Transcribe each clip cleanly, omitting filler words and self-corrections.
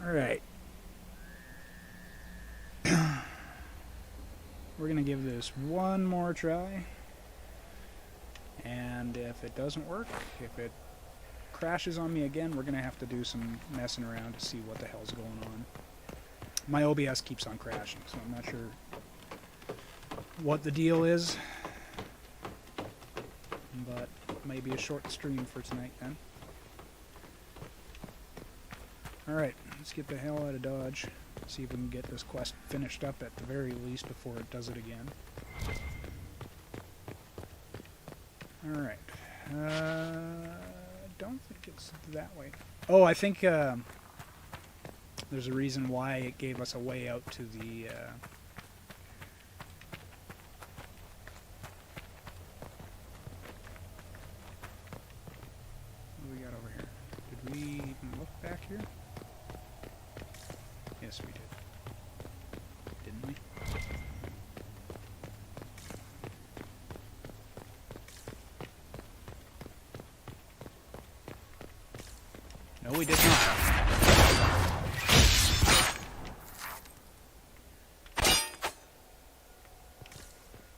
Alright. We're going to give this one more try. And if it doesn't work, if it crashes on me again, we're going to have to do some messing around to see what the hell's going on. My OBS keeps on crashing, so I'm not sure what the deal is. But maybe a short stream for tonight then. Alright, let's get the hell out of Dodge. See if we can get this quest finished up at the very least before it does it again. Alright. I don't think it's that way. Oh, I think there's a reason why it gave us a way out to the... what do we got over here? Did we even look back here? Yes, we did. Didn't we? No, we did not.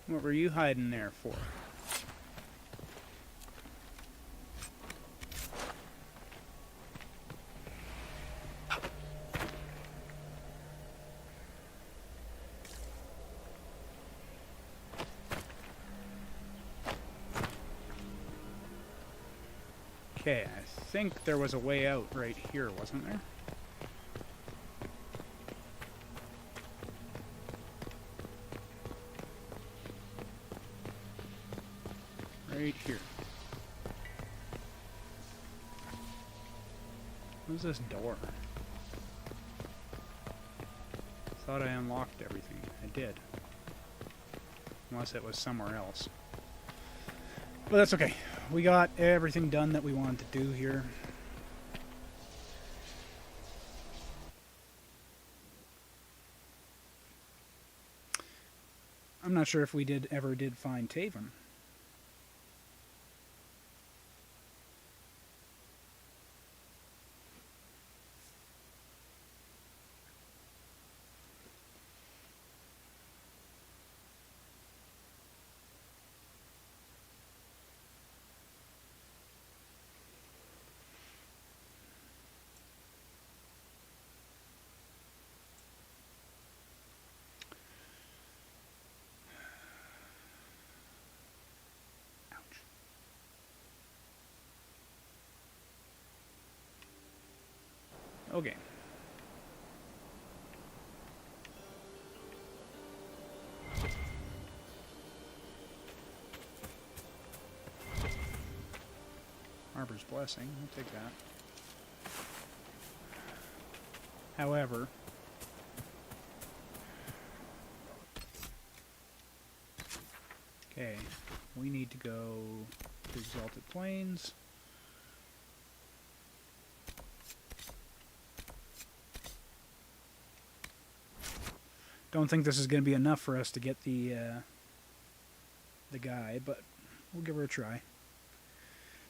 What were you hiding there for? Okay, I think there was a way out right here, wasn't there? Right here. What's this door? Thought I unlocked everything. I did. Unless it was somewhere else. But that's okay. We got everything done that we wanted to do here. I'm not sure if we ever did find Taven. Okay. Harbor's Blessing, I'll take that. However, okay, we need to go to Exalted Plains. Don't think this is going to be enough for us to get the guy, but we'll give her a try.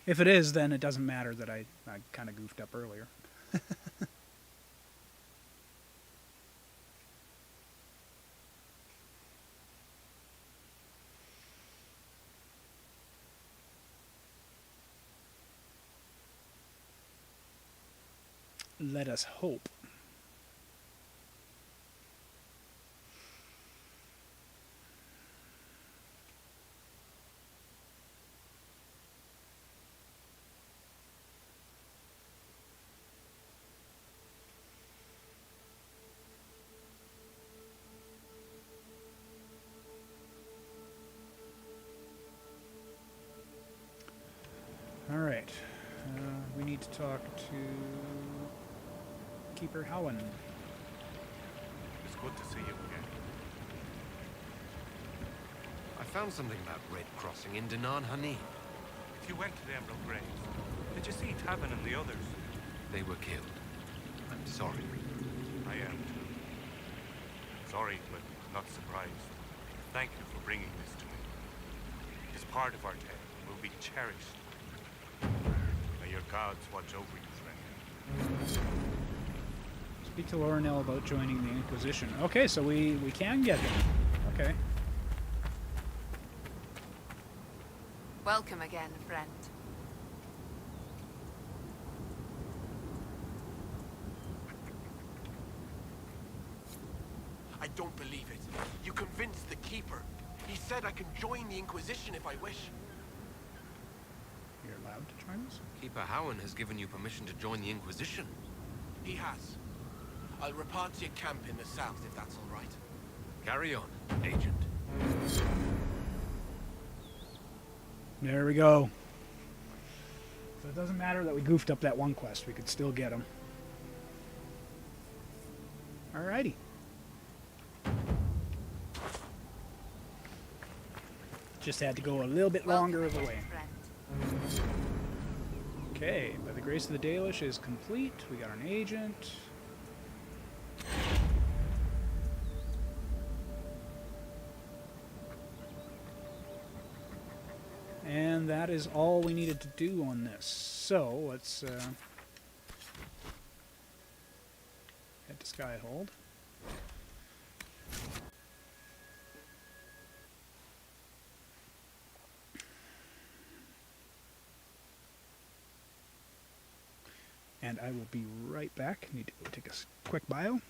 If it is, then it doesn't matter that I kind of goofed up earlier. Let us hope. Alright, we need to talk to Keeper Howen. It's good to see you again. I found something about Red Crossing in Danan Hanin. If you went to the Emerald Graves, did you see Tavin and the others? They were killed. I'm sorry. I am too. Sorry, but not surprised. Thank you for bringing this to me. It is part of our tale and will be cherished. May your gods watch over you, friend. Speak to Laurinell about joining the Inquisition. Okay, so we can get him. Okay. Welcome again, friend. I don't believe it. You convinced the Keeper. He said I can join the Inquisition if I wish. You're allowed to join us? Keeper Howen has given you permission to join the Inquisition. He has. I'll report to your camp in the south if that's all right. Carry on, Agent. There we go. So it doesn't matter that we goofed up that one quest. We could still get him. Alrighty. Just had to go a little bit longer of the way. Friend. Okay, by the grace of the Dalish is complete. We got an agent. And that is all we needed to do on this. So, let's head to Skyhold. And I will be right back. Need to go take a quick bio.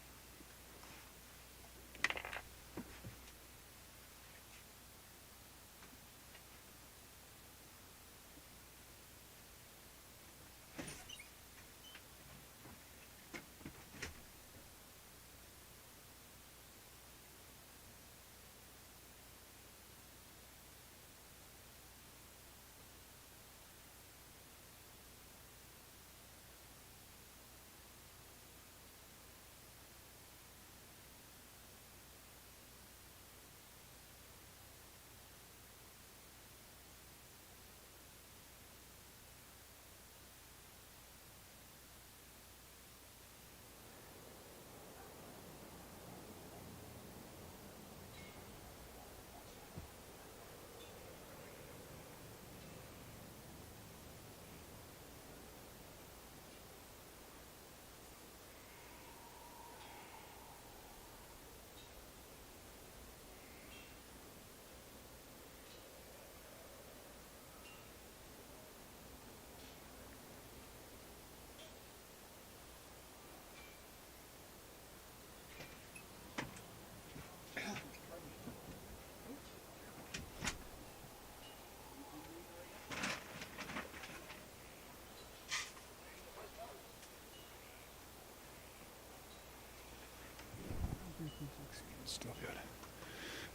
Still good.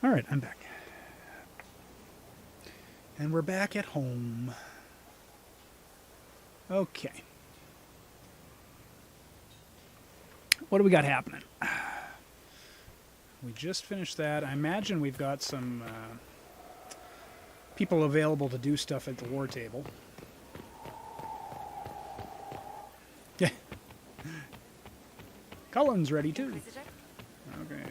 All right, I'm back. And we're back at home. Okay. What do we got happening? We just finished that. I imagine we've got some people available to do stuff at the war table. Yeah. Cullen's ready too. Inquisitor? Okay.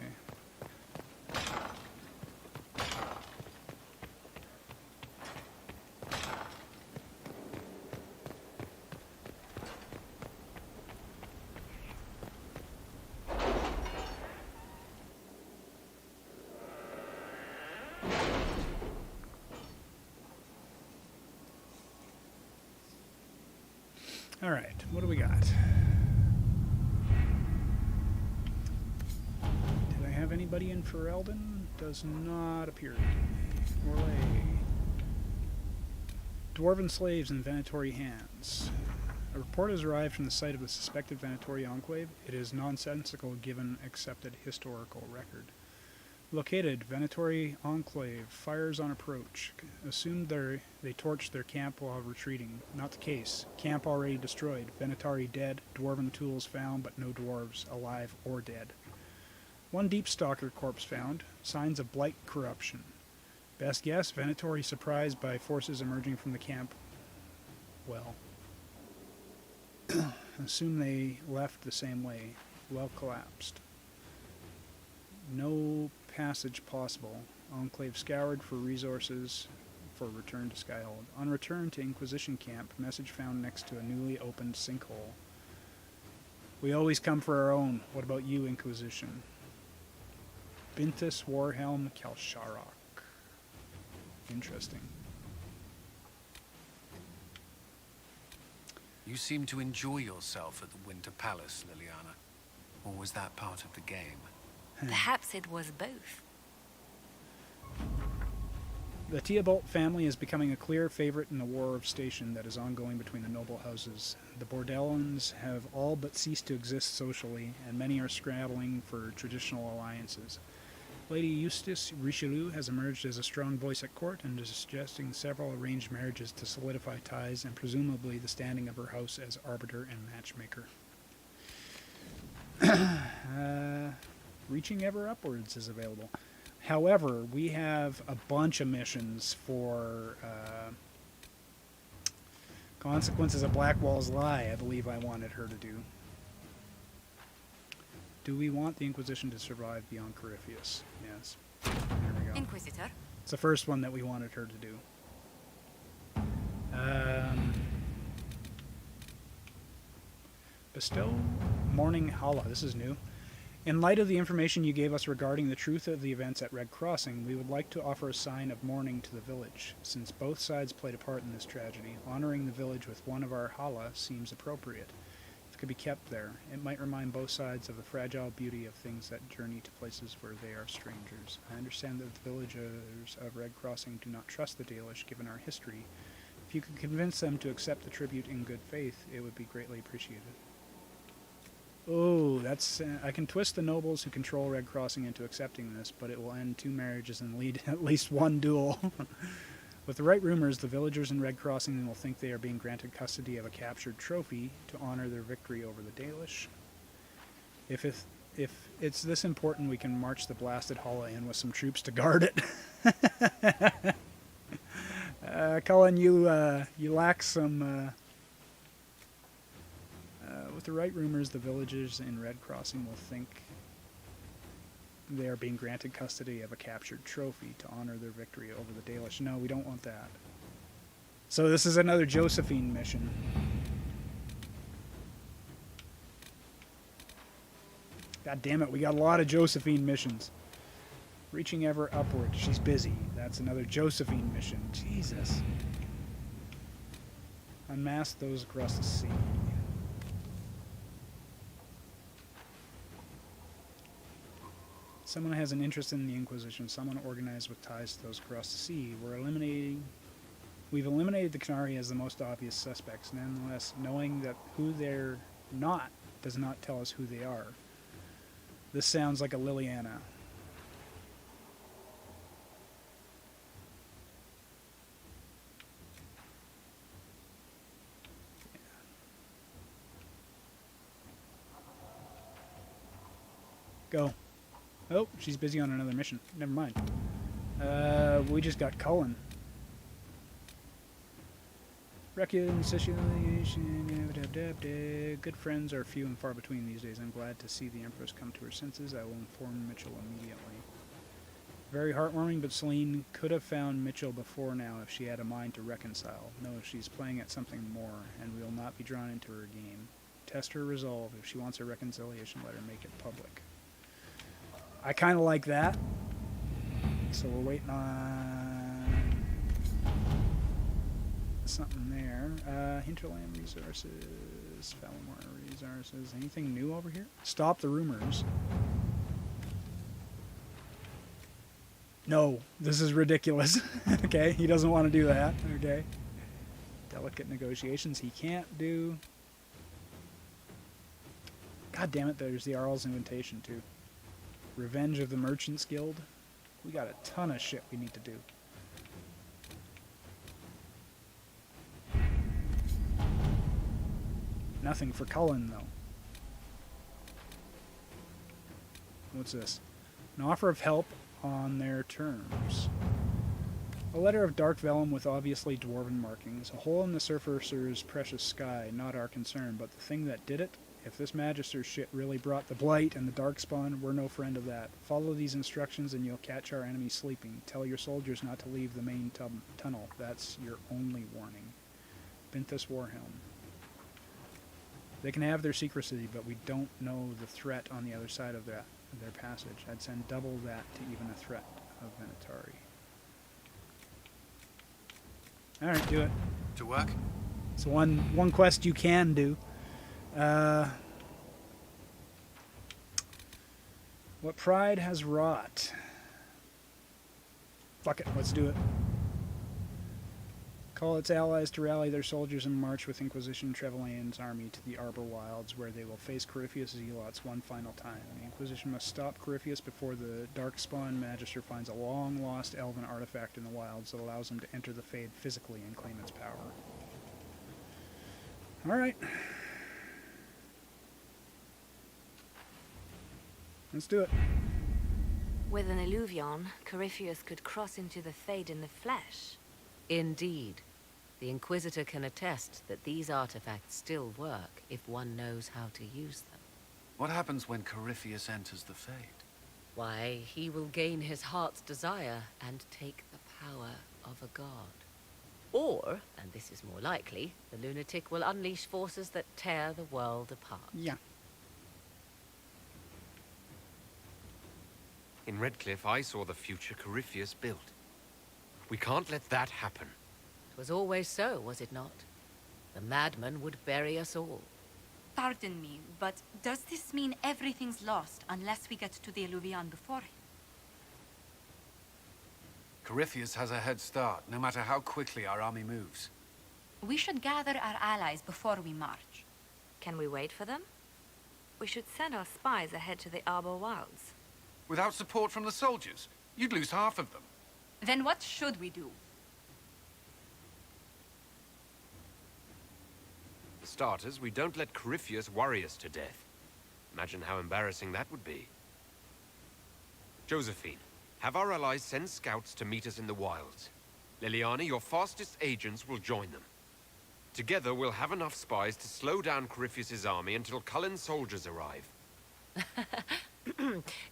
All right, what do we got? Did I have anybody in for Eldon? Does not appear to be. Morley. Dwarven slaves in Venatori hands. A report has arrived from the site of the suspected Venatori enclave. It is nonsensical given accepted historical record. Located, Venatori enclave, fires on approach. Assumed they torched their camp while retreating. Not the case. Camp already destroyed. Venatori dead. Dwarven tools found, but no dwarves, alive or dead. One deep stalker corpse found. Signs of blight corruption. Best guess, Venatori surprised by forces emerging from the camp. Well. Assume they left the same way. Well collapsed. No passage possible. Enclave scoured for resources for return to Skyhold. On return to Inquisition camp, message found next to a newly opened sinkhole. We always come for our own. What about you, Inquisition? Binthus Warhelm Kalsharok. Interesting. You seem to enjoy yourself at the Winter Palace, Liliana. Or was that part of the game? Perhaps it was both. The Theobald family is becoming a clear favorite in the war of station that is ongoing between the noble houses. The Bordellans have all but ceased to exist socially, and many are scrabbling for traditional alliances. Lady Eustace Richelieu has emerged as a strong voice at court and is suggesting several arranged marriages to solidify ties and presumably the standing of her house as arbiter and matchmaker. Reaching Ever Upwards is available. However, we have a bunch of missions for Consequences of Blackwall's Lie, I believe I wanted her to do. Do we want the Inquisition to survive beyond Corypheus? Yes. There we go. Inquisitor. It's the first one that we wanted her to do. Bestow Morning Hala. This is new. In light of the information you gave us regarding the truth of the events at Red Crossing, we would like to offer a sign of mourning to the village. Since both sides played a part in this tragedy, honoring the village with one of our hala seems appropriate. If it could be kept there, it might remind both sides of the fragile beauty of things that journey to places where they are strangers. I understand that the villagers of Red Crossing do not trust the Dalish given our history. If you could convince them to accept the tribute in good faith, it would be greatly appreciated. Oh, that's... I can twist the nobles who control Red Crossing into accepting this, but it will end 2 marriages and lead at least 1 duel. With the right rumors, the villagers in Red Crossing will think they are being granted custody of a captured trophy to honor their victory over the Dalish. If it's this important, we can march the blasted Hala in with some troops to guard it. Cullen, you lack some... with the right rumors, the villagers in Red Crossing will think they are being granted custody of a captured trophy to honor their victory over the Dalish. No, we don't want that. So this is another Josephine mission. God damn it, we got a lot of Josephine missions. Reaching Ever Upward. She's busy. That's another Josephine mission. Jesus. Unmask those across the sea. Someone has an interest in the Inquisition. Someone organized with ties to those across the sea. We've eliminated the Canary as the most obvious suspects. Nonetheless, knowing that who they're not does not tell us who they are. This sounds like a Liliana. Go. Oh, she's busy on another mission. Never mind. We just got Cullen. Reconciliation. Good friends are few and far between these days. I'm glad to see the Empress come to her senses. I will inform Mitchell immediately. Very heartwarming, but Celine could have found Mitchell before now if she had a mind to reconcile. No, she's playing at something more, and we will not be drawn into her game. Test her resolve. If she wants a reconciliation, let her make it public. I kind of like that. So we're waiting on something there. Hinterland Resources, Falmore Resources. Anything new over here? Stop the rumors. No, this is ridiculous. Okay, he doesn't want to do that. Okay. Delicate negotiations he can't do. God damn it, there's the Arl's invitation too. Revenge of the Merchants Guild. We got a ton of shit we need to do. Nothing for Cullen, though. What's this? An offer of help on their terms. A letter of dark vellum with obviously dwarven markings. A hole in the surfacer's precious sky. Not our concern, but the thing that did it? If this Magister shit really brought the Blight and the Darkspawn, we're no friend of that. Follow these instructions and you'll catch our enemies sleeping. Tell your soldiers not to leave the main tunnel. That's your only warning. Binthus Warhelm. They can have their secrecy, but we don't know the threat on the other side of their passage. I'd send double that to even a threat of Venatari. Alright, do it. To work? It's one quest you can do. What pride has wrought? Fuck it, let's do it. Call its allies to rally their soldiers and march with Inquisition Trevelyan's army to the Arbor Wilds, where they will face Corypheus' zealots one final time. The Inquisition must stop Corypheus before the Darkspawn Magister finds a long-lost elven artifact in the wilds that allows him to enter the Fade physically and claim its power. Alright. Let's do it. With an illuvion, Corypheus could cross into the Fade in the flesh. Indeed. The Inquisitor can attest that these artifacts still work if one knows how to use them. What happens when Corypheus enters the Fade? Why, he will gain his heart's desire and take the power of a god. Or, and this is more likely, the lunatic will unleash forces that tear the world apart. Yeah. In Redcliffe, I saw the future Corypheus built. We can't let that happen. It was always so, was it not? The madman would bury us all. Pardon me, but does this mean everything's lost unless we get to the Illuvian before him? Corypheus has a head start, no matter how quickly our army moves. We should gather our allies before we march. Can we wait for them? We should send our spies ahead to the Arbor Wilds. Without support from the soldiers, you'd lose half of them. Then what should we do? For starters, we don't let Corypheus worry us to death. Imagine how embarrassing that would be. Josephine, have our allies send scouts to meet us in the wilds. Liliana, your fastest agents will join them. Together, we'll have enough spies to slow down Corypheus' army until Cullen's soldiers arrive.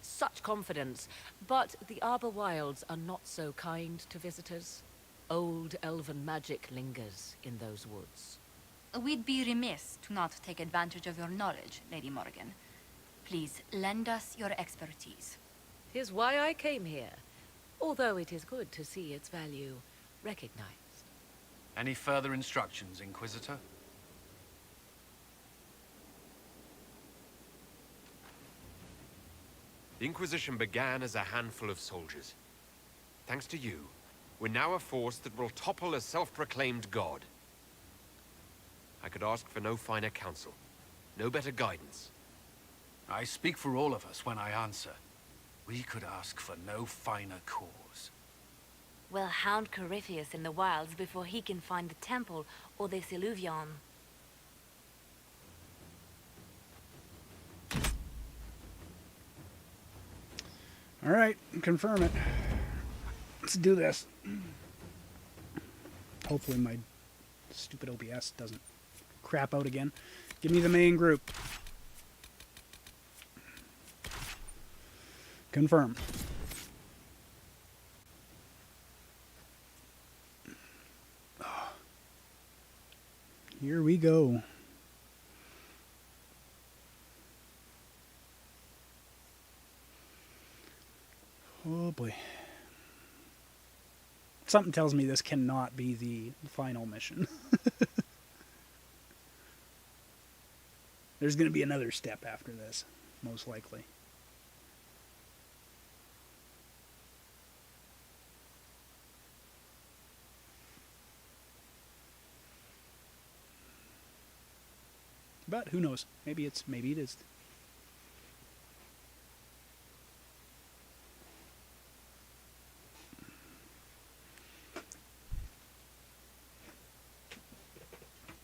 Such confidence. But the Arbor Wilds are not so kind to visitors. Old elven magic lingers in those woods. We'd be remiss to not take advantage of your knowledge, Lady Morgan. Please, lend us your expertise. 'Tis why I came here, although it is good to see its value recognized. Any further instructions, Inquisitor? The Inquisition began as a handful of soldiers. Thanks to you, we're now a force that will topple a self-proclaimed god. I could ask for no finer counsel, no better guidance. I speak for all of us when I answer. We could ask for no finer cause. We'll hound Corypheus in the wilds before he can find the temple or this illuvion. Alright, confirm it. Let's do this. Hopefully my stupid OBS doesn't crap out again. Give me the main group. Confirm. Here we go. Oh boy. Something tells me this cannot be the final mission. There's going to be another step after this, most likely. But who knows? Maybe it is.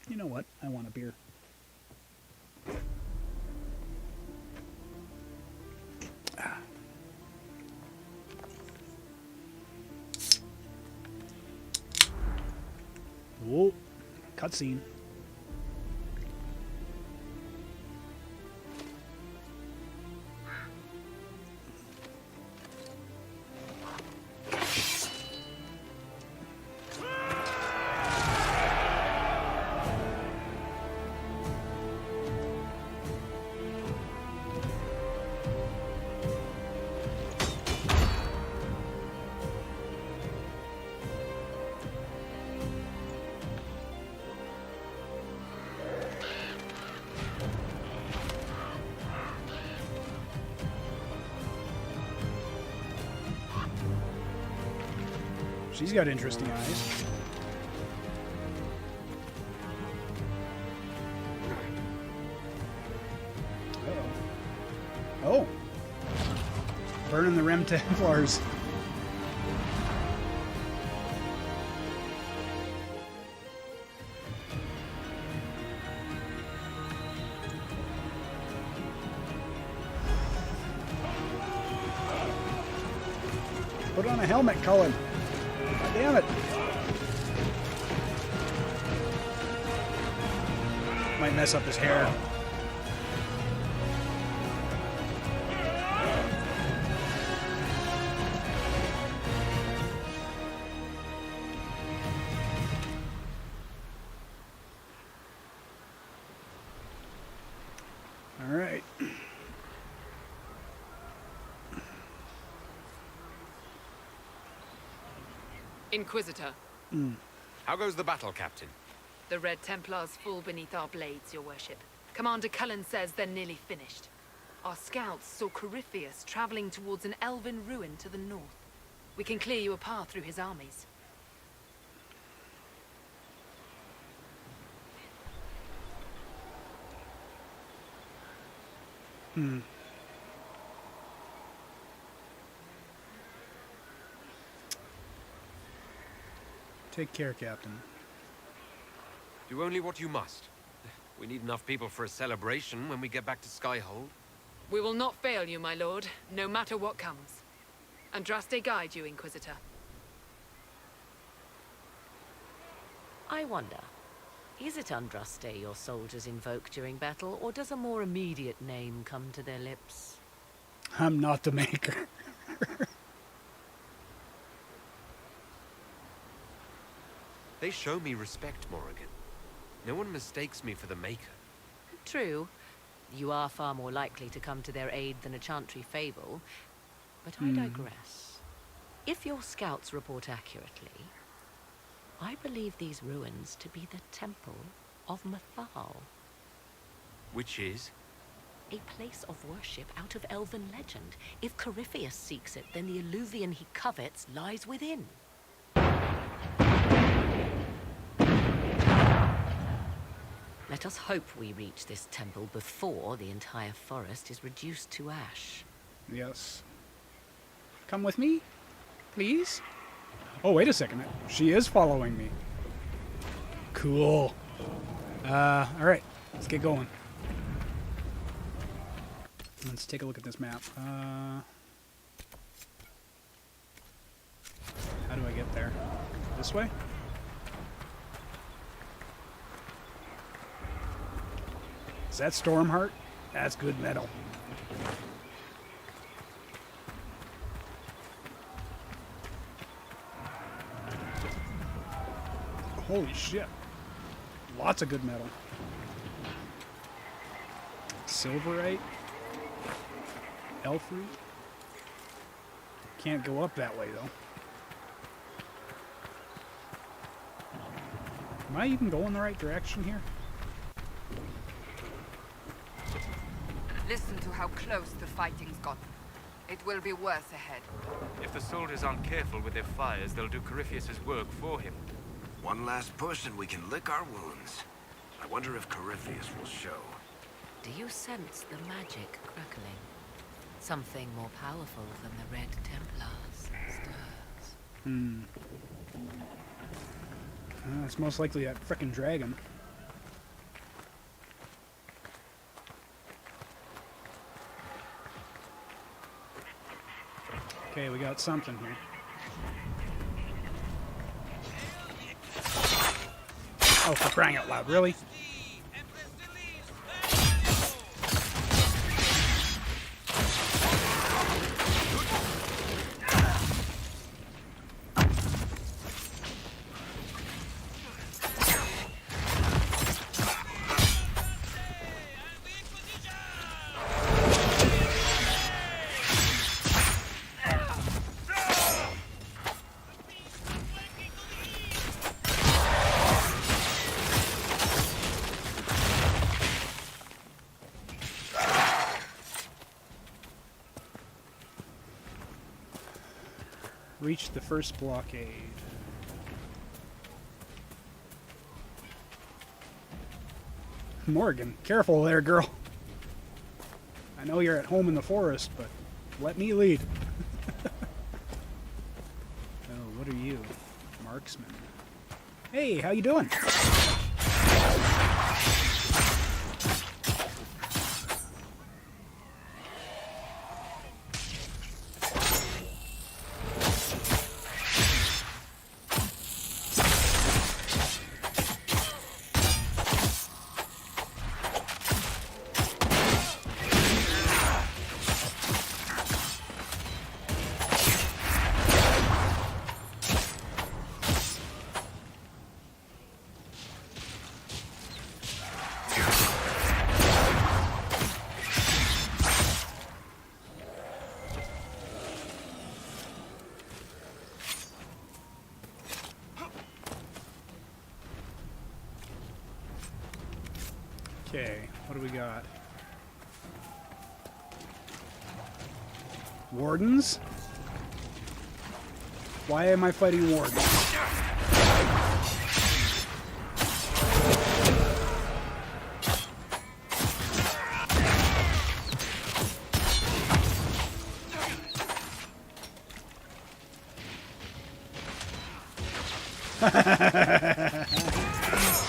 You know what? I want a beer. Whoa. Cutscene. She's got interesting eyes. Uh-oh. Oh. Burning the Rem Templars. Put on a helmet, Cullen. God damn it. Might mess up his hair. All right. Inquisitor, How goes the battle, Captain? the Red Templars fall beneath our blades, your worship. Commander Cullen says they're nearly finished. Our scouts saw Corypheus traveling towards an elven ruin to the north. We can clear you a path through his armies. Take care, Captain. Do only what you must. We need enough people for a celebration when we get back to Skyhold. We will not fail you, my lord, no matter what comes. Andraste guide you, Inquisitor. I wonder, is it Andraste your soldiers invoke during battle, or does a more immediate name come to their lips? I'm not the maker. They show me respect, Morrigan. No one mistakes me for the Maker. True, you are far more likely to come to their aid than a chantry fable, but I digress. If your scouts report accurately, I believe these ruins to be the Temple of Mathal, Which is? a place of worship out of elven legend. If Corypheus seeks it, then the alluvion he covets lies within. Let us hope we reach this temple before the entire forest is reduced to ash. Yes. Come with me, please. Oh, wait a second. She is following me. Cool. All right. Let's get going. Let's take a look at this map. How do I get there? This way? Is that Stormheart? That's good metal. Holy shit. Lots of good metal. Silverite. Elf root. Can't go up that way though. Am I even going the right direction here? Listen to how close the fighting's gotten. It will be worse ahead. If the soldiers aren't careful with their fires, they'll do Corypheus' work for him. One last push and we can lick our wounds. I wonder if Corypheus will show. Do you sense the magic crackling? Something more powerful than the Red Templars stirs. It's most likely that frickin' dragon. Okay, we got something here. Oh, for crying out loud, really? Reach the first blockade. Morgan, careful there, girl. I know you're at home in the forest, but let me lead. Oh, what are you? Marksman. Hey, how you doing? Okay, what do we got? Wardens? Why am I fighting wardens?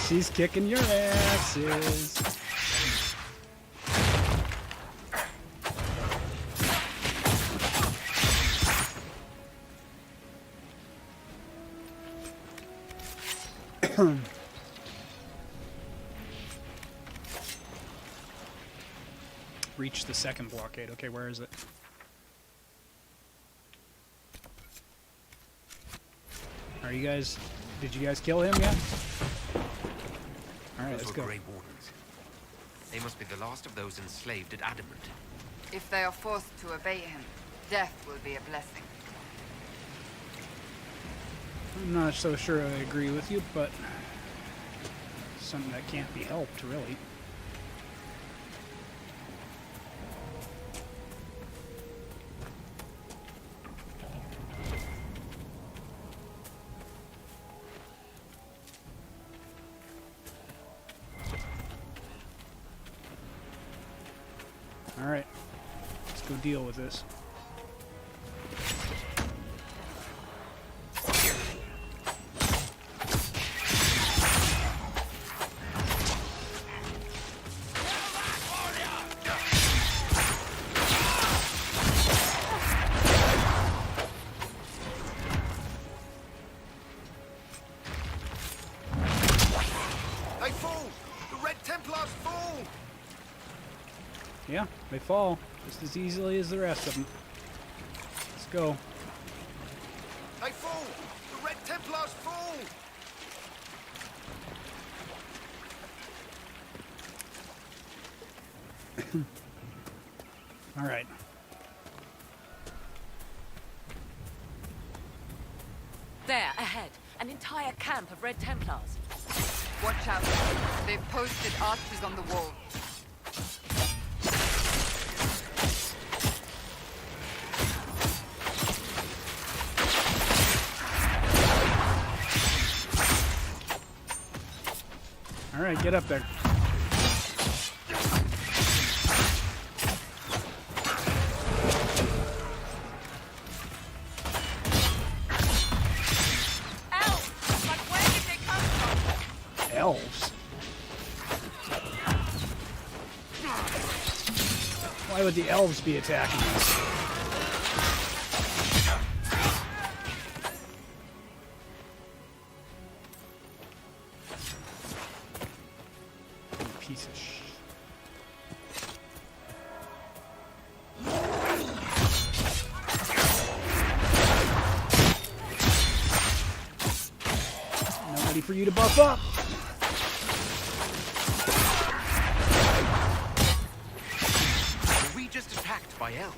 She's kicking your asses. Reach the second blockade. Okay, where is it? Are you guys... Did you guys kill him yet? Alright, let's go. Grey Wardens. They must be the last of those enslaved at Adamant. If they are forced to obey him, death will be a blessing. I'm not so sure I agree with you, but... something that can't be helped, really. Alright, let's go deal with this. They fall! The Red Templars fall! Yeah, they fall just as easily as the rest of them. Let's go. They fall! The Red Templars fall! All right. There, ahead. An entire camp of Red Templars. Watch out. They've posted archers on the wall. All right, get up there. Elves! But where did they come from? Elves? Why would the elves be attacking us? Piece of sh... Nobody for you to buff up. Were we just attacked by elves?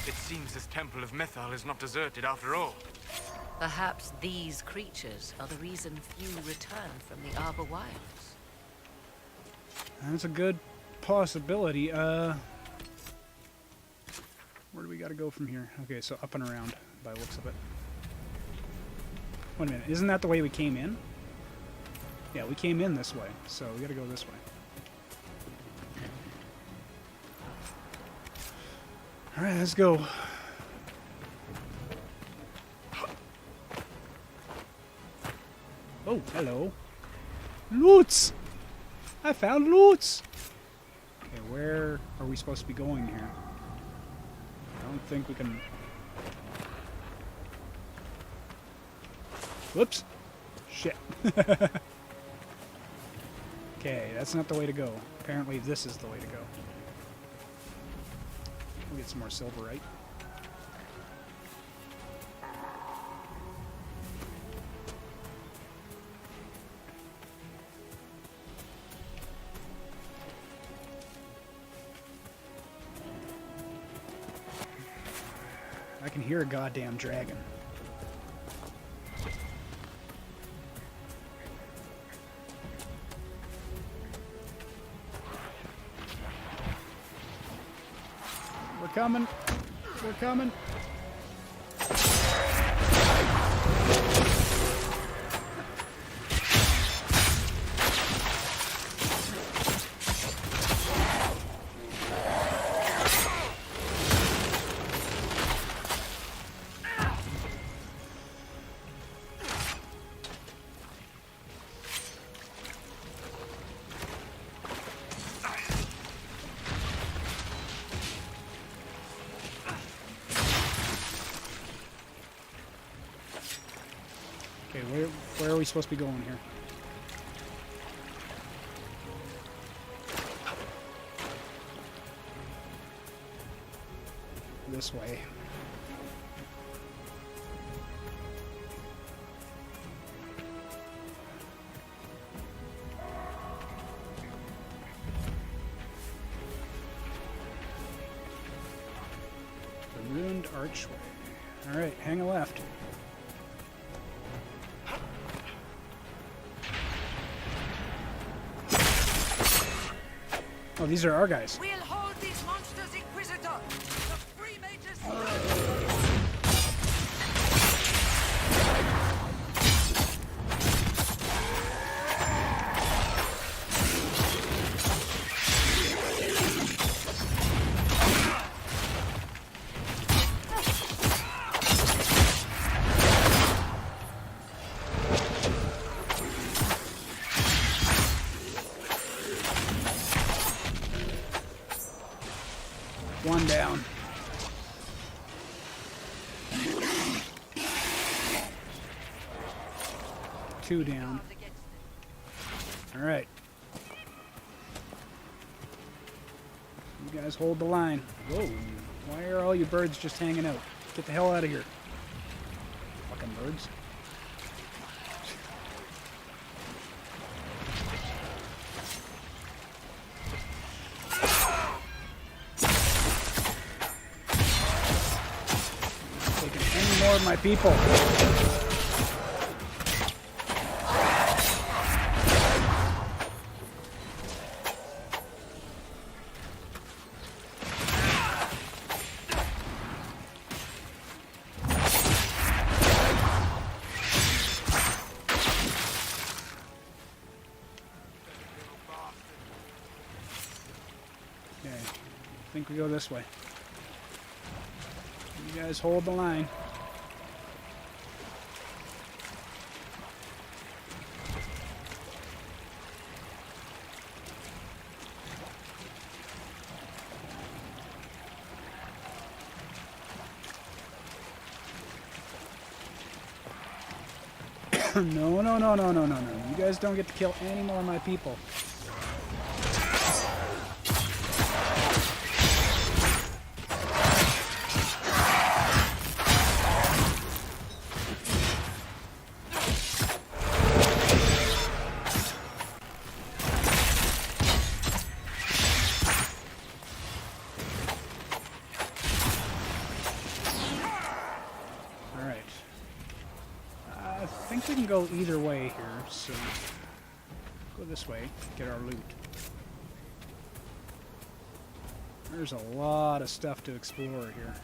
It seems this temple of Mythal is not deserted after all. Perhaps these creatures are the reason few return from the Arbor Wilds. That's a good possibility. Where do we gotta go from here? Okay, so up and around by the looks of it. Wait a minute, isn't that the way we came in? Yeah, we came in this way, so we gotta go this way. Alright, let's go. Oh, hello. Loots! I found loots! Okay, where are we supposed to be going here? I don't think we can... Whoops! Shit. Okay, that's not the way to go. Apparently this is the way to go. We'll get some more silverite. I can hear a goddamn dragon. We're coming. We're coming. Okay, where are we supposed to be going here? This way. The ruined archway. Alright, hang a left. Oh, these are our guys. We'll hold these monsters, Inquisitor. The free mages. One down. Two down. All right. You guys hold the line. Whoa. Why are all you birds just hanging out? Get the hell out of here. Fucking birds. More of my people. Okay, I think we go this way. You guys hold the line. No, no, no, no, no, no, no. You guys don't get to kill any more of my people. I think we can go either way here, so go this way, get our loot. There's a lot of stuff to explore here.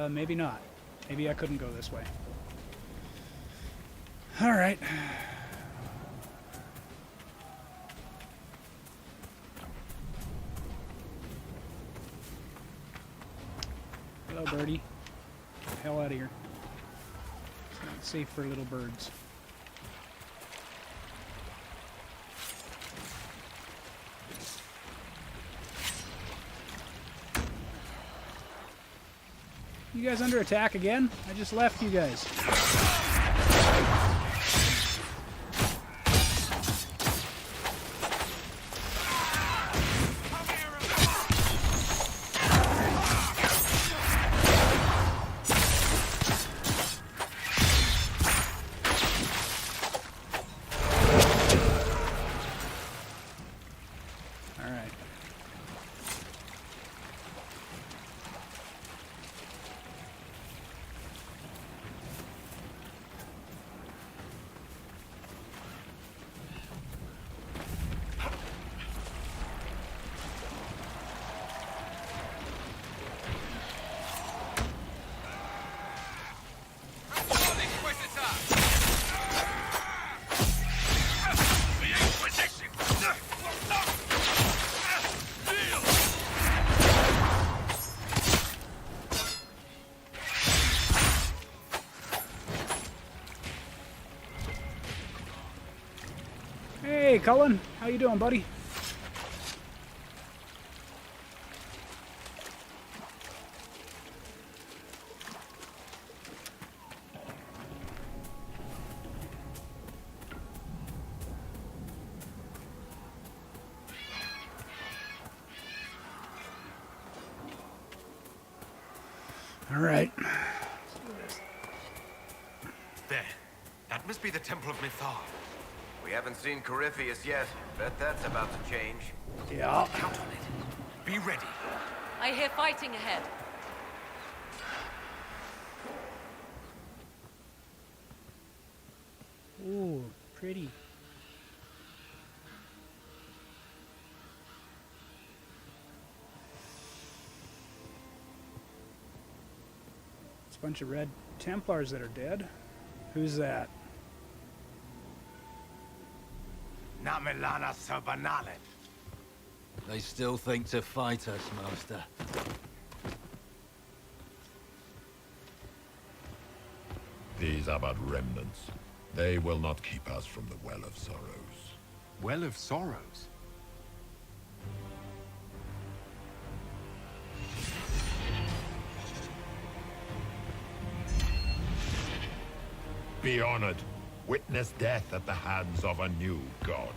Maybe not. Maybe I couldn't go this way. All right. Hello, birdie. Get the hell out of here. It's not safe for little birds. You guys under attack again? I just left you guys. Hey, Cullen. How you doing, buddy? All right. There. That must be the Temple of Mythar. We haven't seen Corypheus yet. Bet that's about to change. Yeah. Count on it. Be ready. I hear fighting ahead. Ooh, pretty. It's a bunch of red Templars that are dead. Who's that? Namilana Sabanalet. They still think to fight us, Master. These are but remnants. They will not keep us from the Well of Sorrows. Well of Sorrows? Be honored. Witness death at the hands of a new god.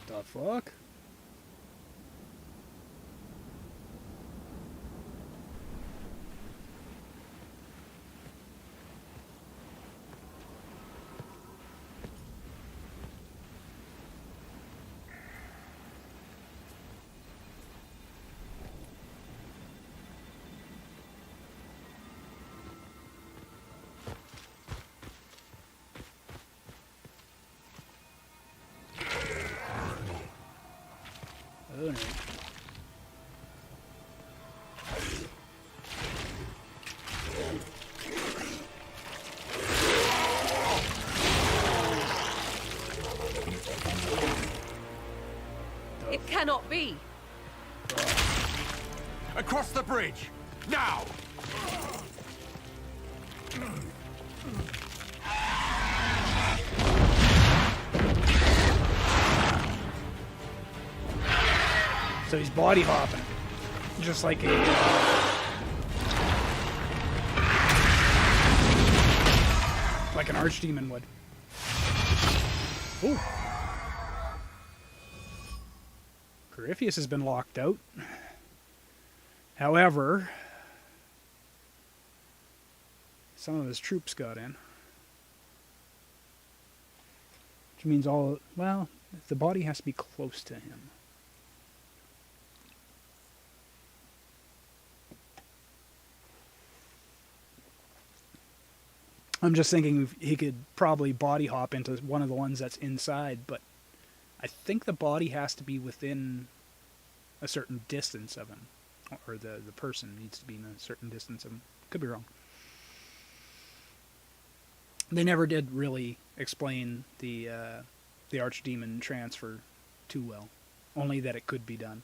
The fuck? Oh, no. It cannot be. Across the bridge! Now! So he's body hopping, just like a like an archdemon would. Ooh. Corypheus has been locked out. However, some of his troops got in. Which means well, the body has to be close to him. I'm just thinking he could probably body hop into one of the ones that's inside, but I think the body has to be within a certain distance of him, or the person needs to be in a certain distance of him. Could be wrong. They never did really explain the archdemon transfer too well, only that it could be done.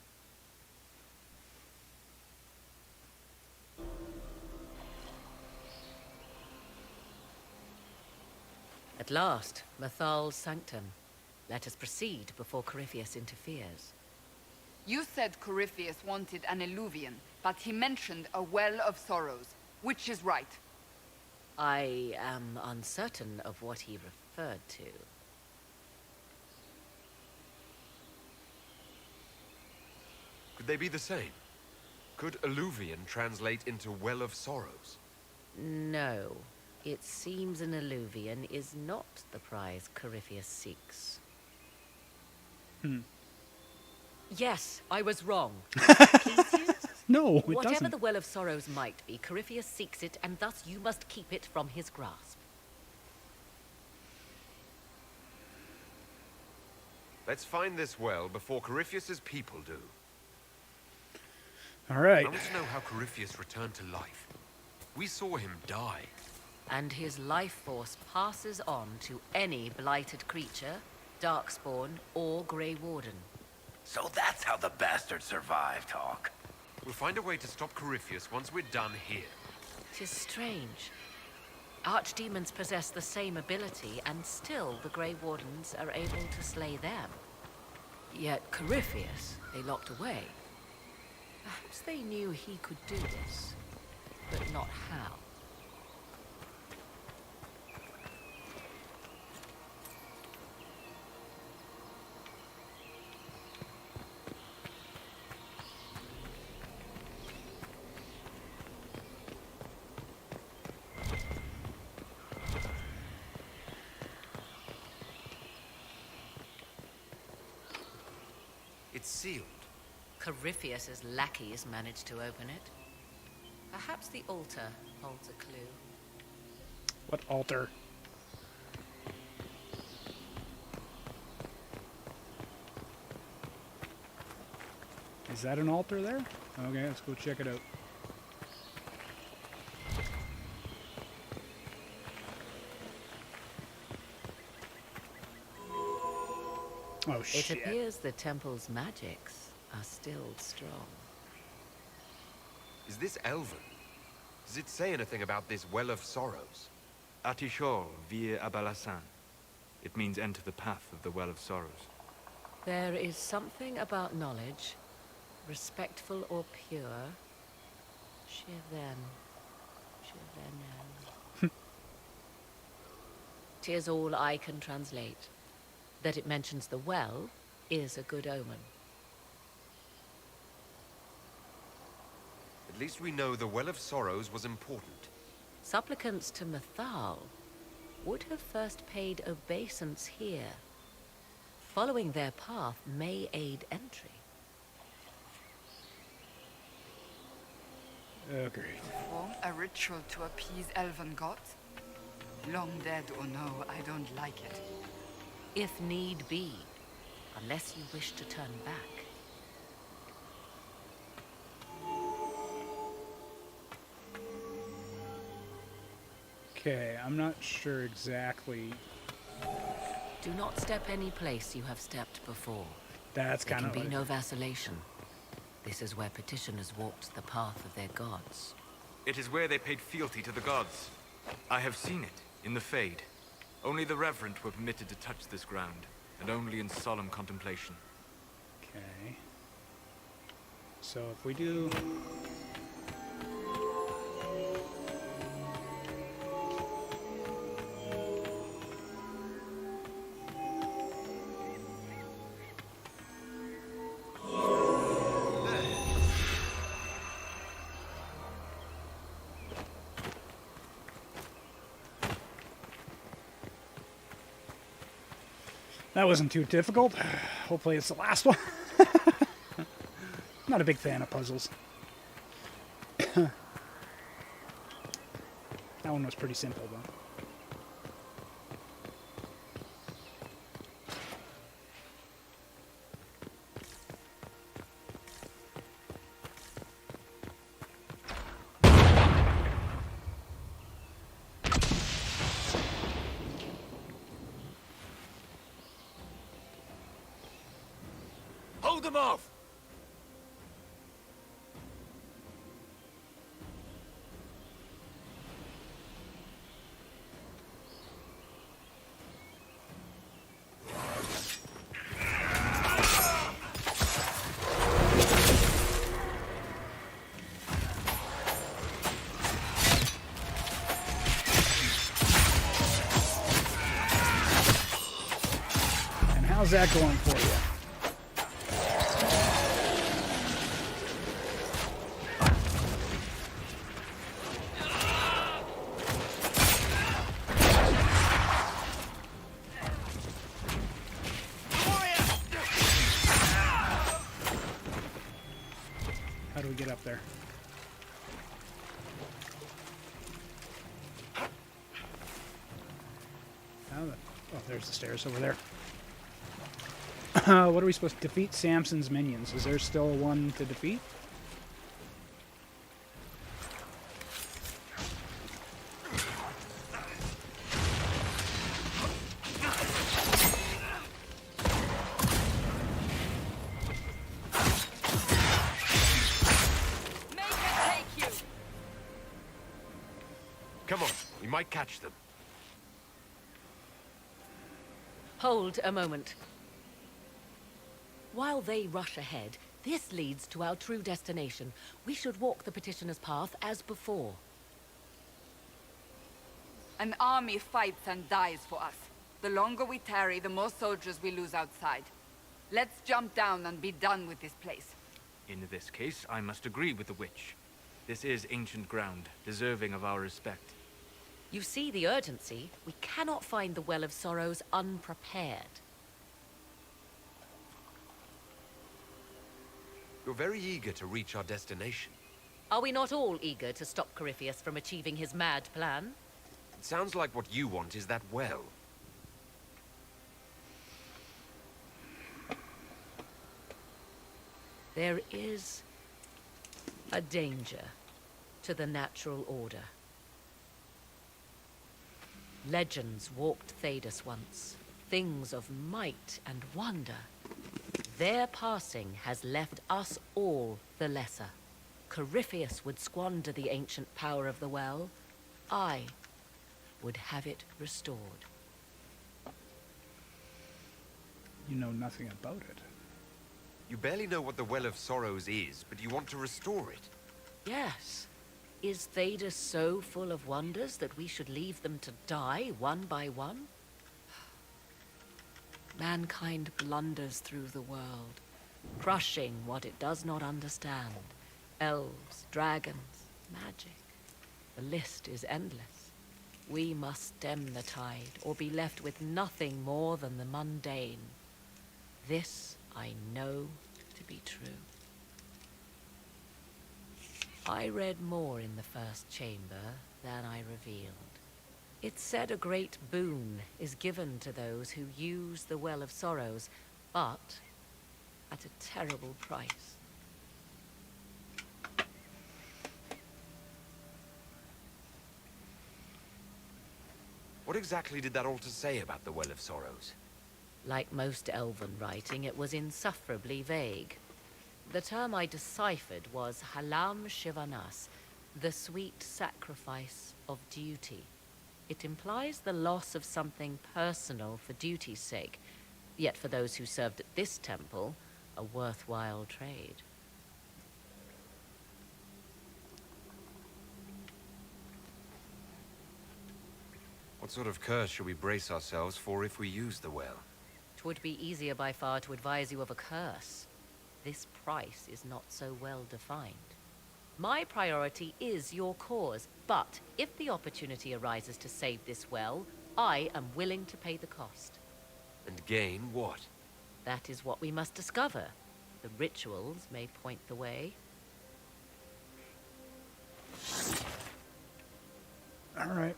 At last, Mathal's sanctum. Let us proceed before Corypheus interferes. You said Corypheus wanted an eluvian, but he mentioned a well of sorrows. Which is right? I am uncertain of what he referred to. Could they be the same? Could alluvian translate into well of sorrows? No. It seems an alluvian is not the prize Corypheus seeks. Yes, I was wrong. Please you? No, it Whatever doesn't. the Well of Sorrows might be, Corypheus seeks it, and thus you must keep it from his grasp. Let's find this well before Corypheus's people do. All right. I want to know how Corypheus returned to life. We saw him die. And his life force passes on to any blighted creature, darkspawn, or Grey Warden. So that's how the bastard survived, Hawk. We'll find a way to stop Corypheus once we're done here. 'Tis strange. Archdemons possess the same ability, and still the Grey Wardens are able to slay them. Yet Corypheus they locked away. Perhaps they knew he could do this, but not how. It's sealed. Corypheus's lackeys managed to open it. Perhaps the altar holds a clue. What altar? Is that an altar there? Okay, let's go check it out. Oh, shit. It appears the temple's magics are still strong. Is this Elven? Does it say anything about this Well of Sorrows? Atishor vir Abalasan. It means enter the path of the Well of Sorrows. There is something about knowledge, respectful or pure. Shiven. Shivenan. 'Tis all I can translate. That it mentions the well is a good omen. At least we know the Well of Sorrows was important. Supplicants to Mathal would have first paid obeisance here. Following their path may aid entry. Oh, great. Perform a ritual to appease elven gods? Long dead or no, I don't like it. If need be, unless you wish to turn back. Okay, I'm not sure exactly. Do not step any place you have stepped before. That's There kind can of be no vacillation. This is where petitioners walked the path of their gods. It is where they paid fealty to the gods. I have seen it, in the Fade. Only the reverent were permitted to touch this ground, and only in solemn contemplation. Okay. So if we do... That wasn't too difficult. Hopefully it's the last one. Not a big fan of puzzles. That one was pretty simple, though. Hold them off! How's that going for you? How do we get up there? Oh, there's the stairs over there. What are we supposed to defeat? Samson's minions. Is there still one to defeat? Come on, we might catch them. Hold a moment. While they rush ahead, this leads to our true destination. We should walk the petitioner's path as before. An army fights and dies for us. The longer we tarry, the more soldiers we lose outside. Let's jump down and be done with this place. In this case, I must agree with the witch. This is ancient ground, deserving of our respect. You see the urgency? We cannot find the Well of Sorrows unprepared. You're very eager to reach our destination. Are we not all eager to stop Corypheus from achieving his mad plan? It sounds like what you want is that well. There is a danger to the natural order. Legends walked Thedas once, things of might and wonder. Their passing has left us all the lesser. Corypheus would squander the ancient power of the well. I would have it restored. You know nothing about it. You barely know what the Well of Sorrows is, but you want to restore it. Yes. Is Thedas so full of wonders that we should leave them to die one by one? Mankind blunders through the world, crushing what it does not understand. Elves, dragons, magic. The list is endless. We must stem the tide, or be left with nothing more than the mundane. This I know to be true. I read more in the first chamber than I revealed. It said a great boon is given to those who use the Well of Sorrows, but at a terrible price. What exactly did that altar say about the Well of Sorrows? Like most elven writing, it was insufferably vague. The term I deciphered was Halam Shivanas, the sweet sacrifice of duty. It implies the loss of something personal for duty's sake, yet for those who served at this temple, a worthwhile trade. What sort of curse should we brace ourselves for if we use the well? 'Twould be easier by far to advise you of a curse. This price is not so well defined. My priority is your cause, but if the opportunity arises to save this well, I am willing to pay the cost. And gain what? That is what we must discover. The rituals may point the way. All right.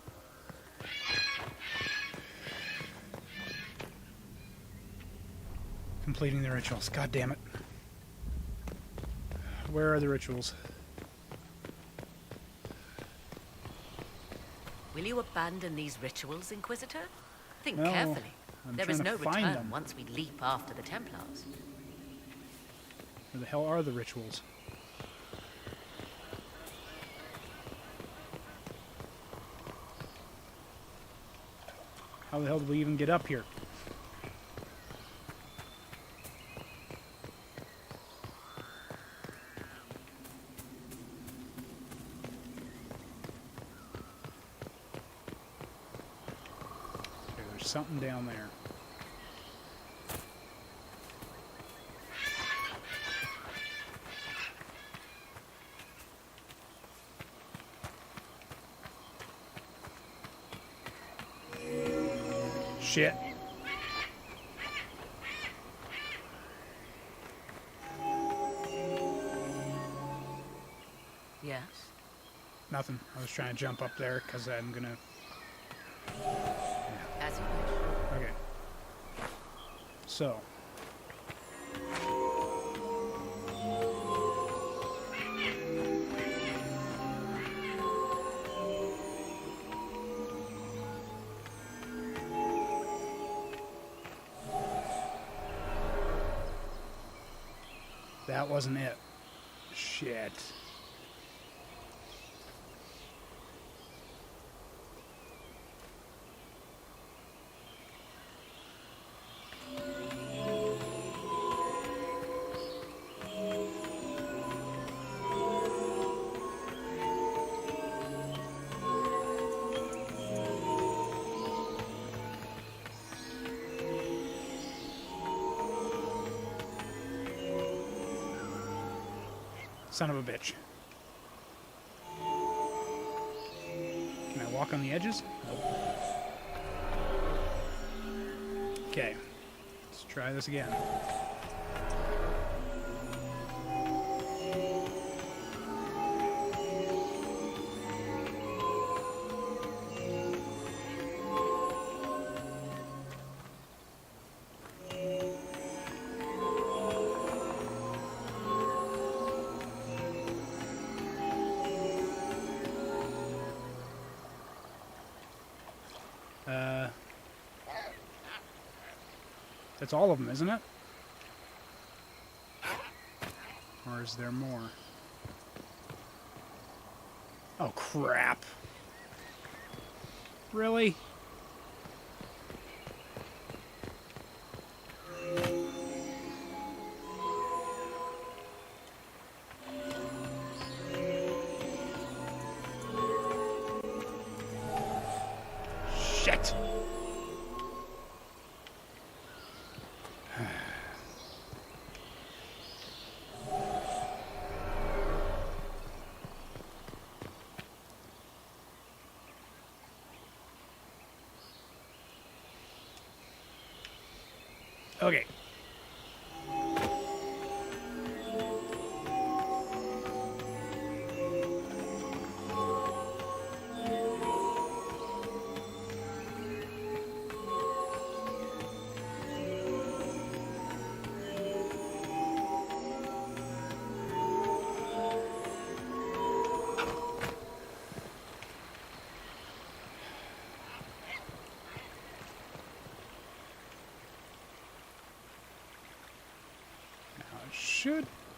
Completing the rituals. God damn it. Where are the rituals? Will you abandon these rituals, Inquisitor? Think No, carefully. I'm There is trying no to find return them. once we leap after the Templars. Where the hell are the rituals? How the hell did we even get up here? Okay, there's something down there. Shit. Yes? Nothing. I was trying to jump up there because I'm gonna... As you wish. Okay. So. That wasn't it. Shit. Son of a bitch. Can I walk on the edges? Nope. Okay. Let's try this again. That's all of them, isn't it? Or is there more? Oh, crap. Really? Shit. Okay.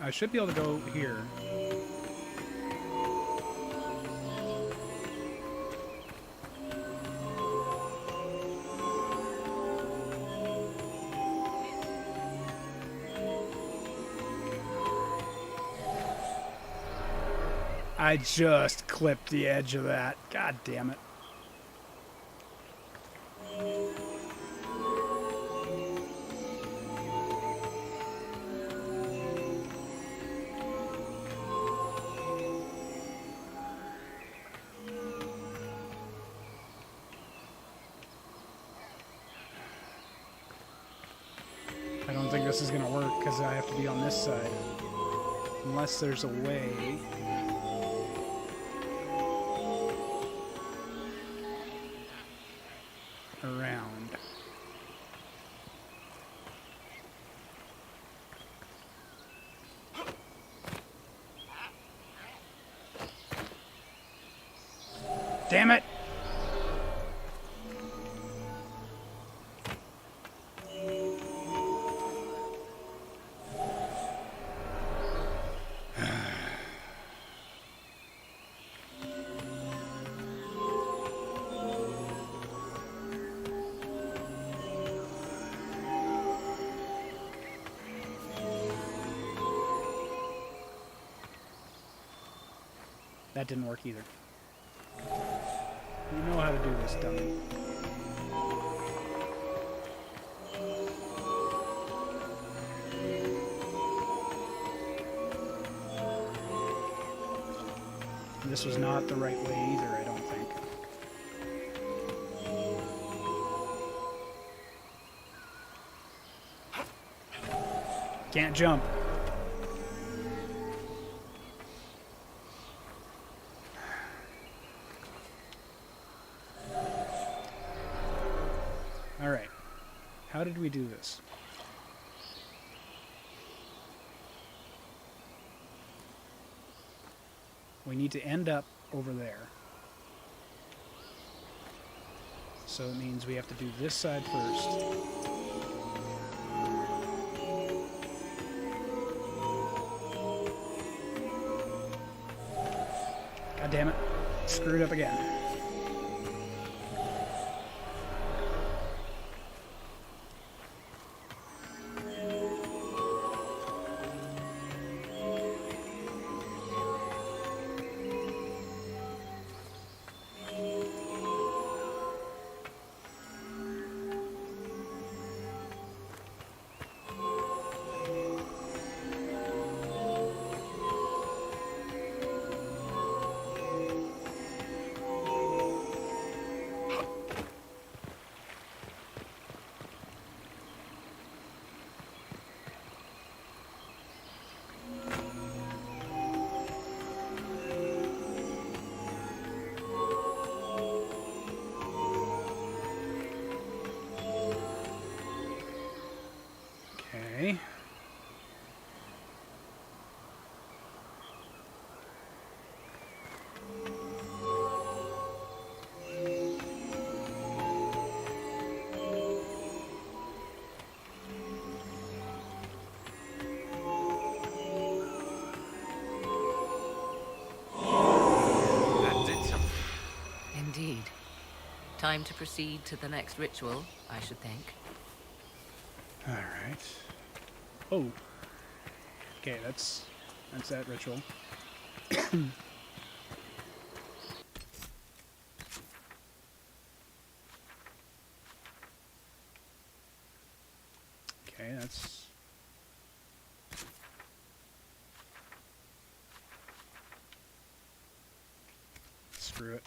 I should be able to go here. I just clipped the edge of that. God damn it. I don't think this is going to work because I have to be on this side. Unless there's a way. Around. Damn it! That didn't work either. You know how to do this, dummy. This was not the right way either, I don't think. Can't jump. Alright. How did we do this? We need to end up over there. So it means we have to do this side first. God damn it. Screwed up again. Okay. That did something. Indeed. Time to proceed to the next ritual, I should think. Alright. Oh. Okay, that's that ritual. Okay, that's... Screw it.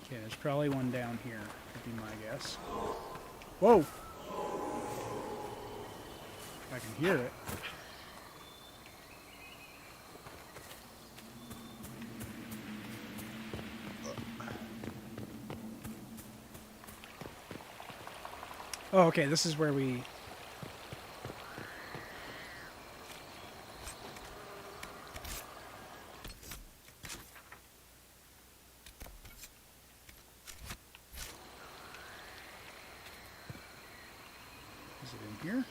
Okay, there's probably one down here, would be my guess. Whoa! I can hear it. Oh, okay, this is where we... Is it in here?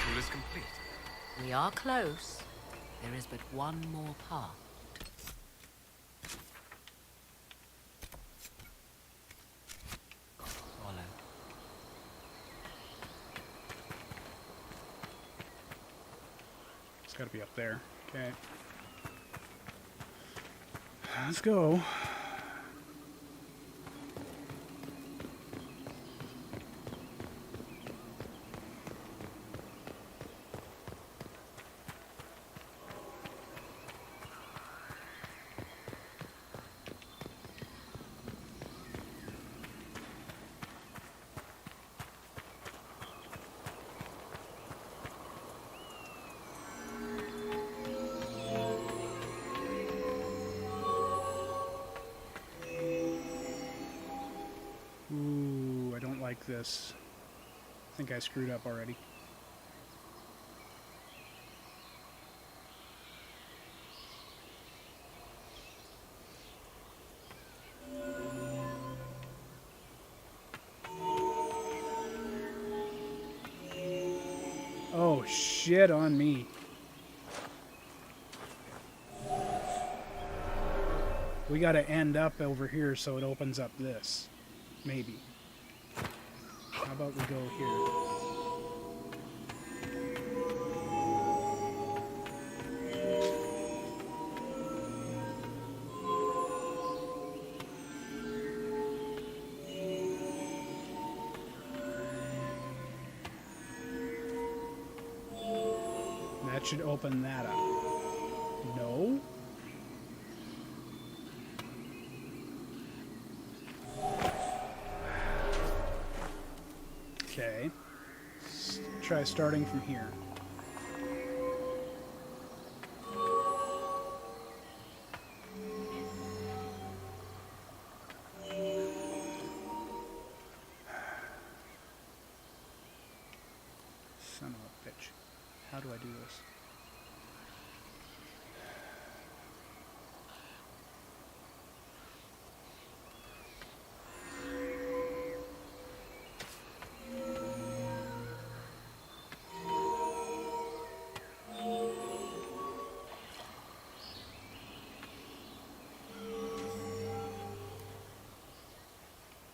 Ritual is complete. We are close. There is but one more part. Follow. It's gotta be up there. Okay. Let's go. Ooh, I don't like this. I think I screwed up already. Oh, shit on me. We gotta end up over here so it opens up this. Maybe. How about we go here? That should open that up. No? Okay. Let's try starting from here. Son of a bitch. How do I do this?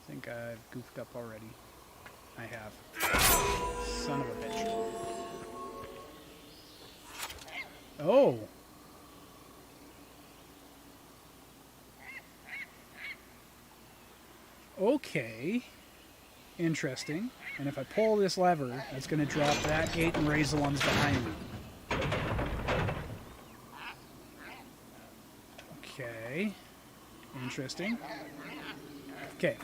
I think I've goofed up already. I have. Son of a bitch. Oh! Okay. Interesting. And if I pull this lever, that's going to drop that gate and raise the ones behind me. Okay. Interesting. Okay.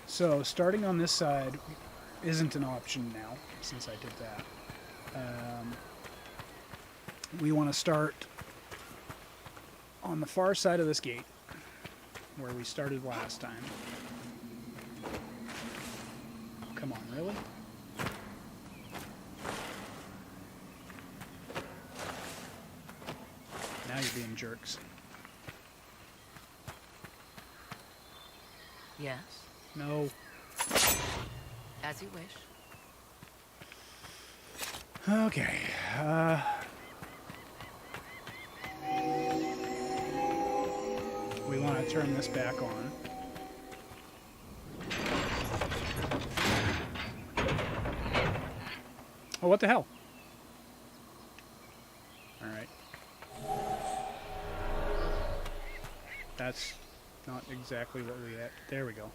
So, starting on this side isn't an option now, since I did that. We want to start on the far side of this gate, where we started last time. Come on, really? Now you're being jerks. Yes? No. As you wish. Okay. We want to turn this back on. Oh, what the hell? Alright. That's not exactly what we had. There we go.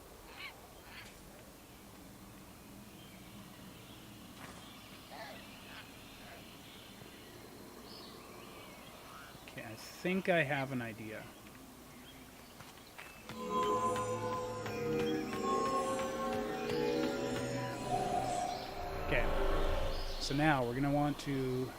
Okay, I think I have an idea. Okay, so now we're going to want to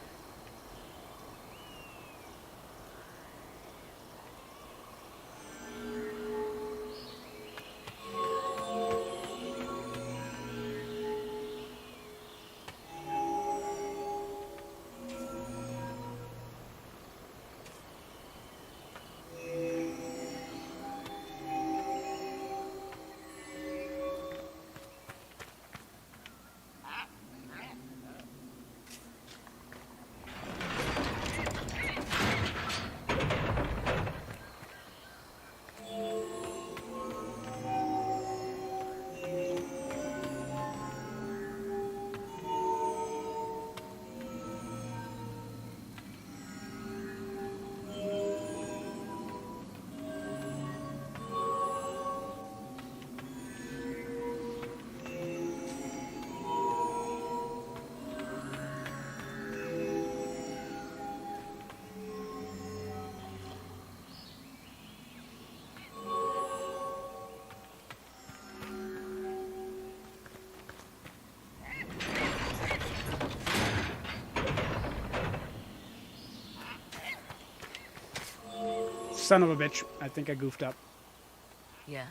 son of a bitch. I think I goofed up. Yes.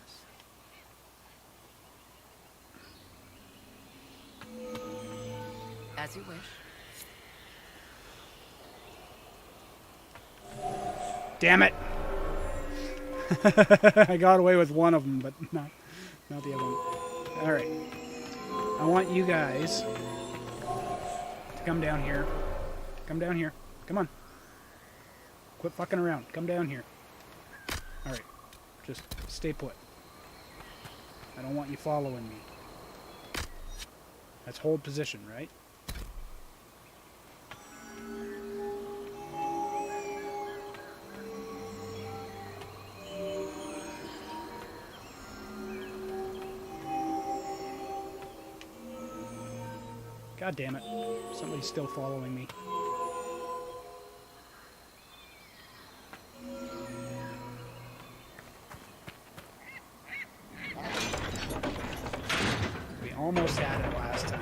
As you wish. Damn it! I got away with one of them, but not the other one. All right. I want you guys to come down here. Come down here. Come on. Quit fucking around. Come down here. All right. Just stay put. I don't want you following me. Let's hold position, right? God damn it. Somebody's still following me. We almost had it last time.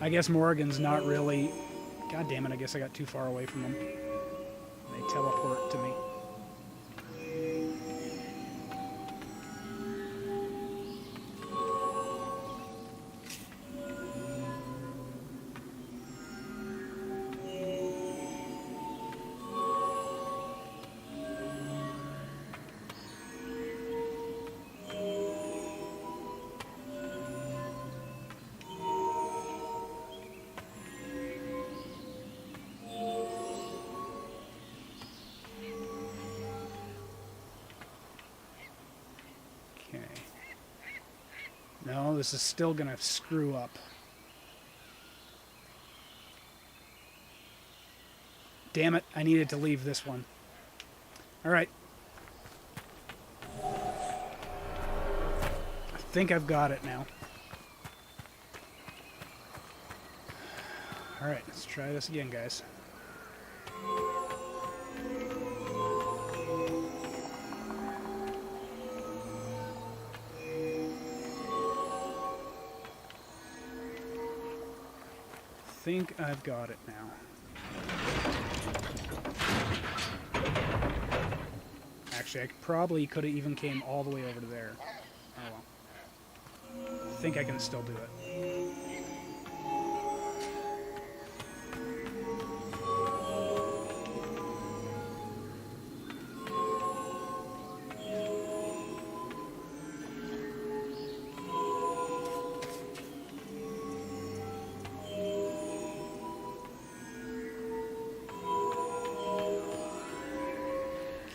I guess Morrigan's not really... God damn it, I guess I got too far away from them. They teleport to me. No, this is still gonna screw up. Damn it, I needed to leave this one. Alright. I think I've got it now. Alright, let's try this again, guys. I think I've got it now. Actually, I probably could have even came all the way over to there. Oh well. I think I can still do it.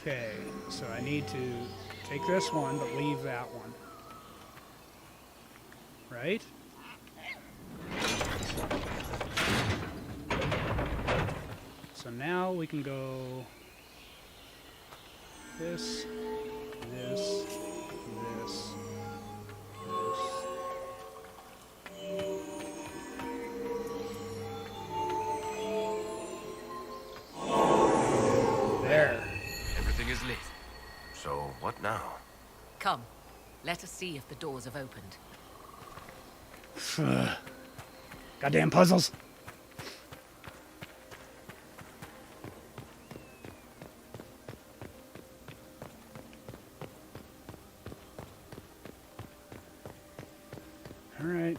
Okay, so I need to take this one, but leave that one. Right? So now we can go this, this, this, this. There. Everything is lit. So, what now? Come, let us see if the doors have opened. Goddamn puzzles. All right.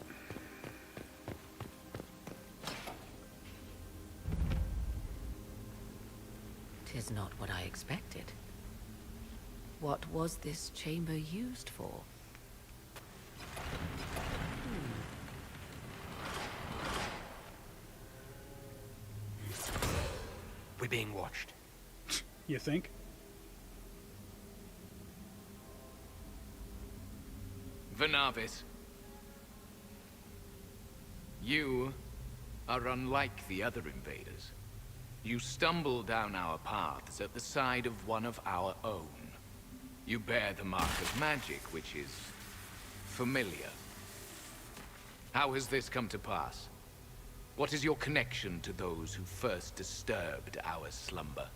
Tis not what I expected. What was this chamber used for? We're being watched. You think? Venavis, you are unlike the other invaders. You stumble down our paths at the side of one of our own. You bear the mark of magic, which is familiar. How has this come to pass? What is your connection to those who first disturbed our slumber?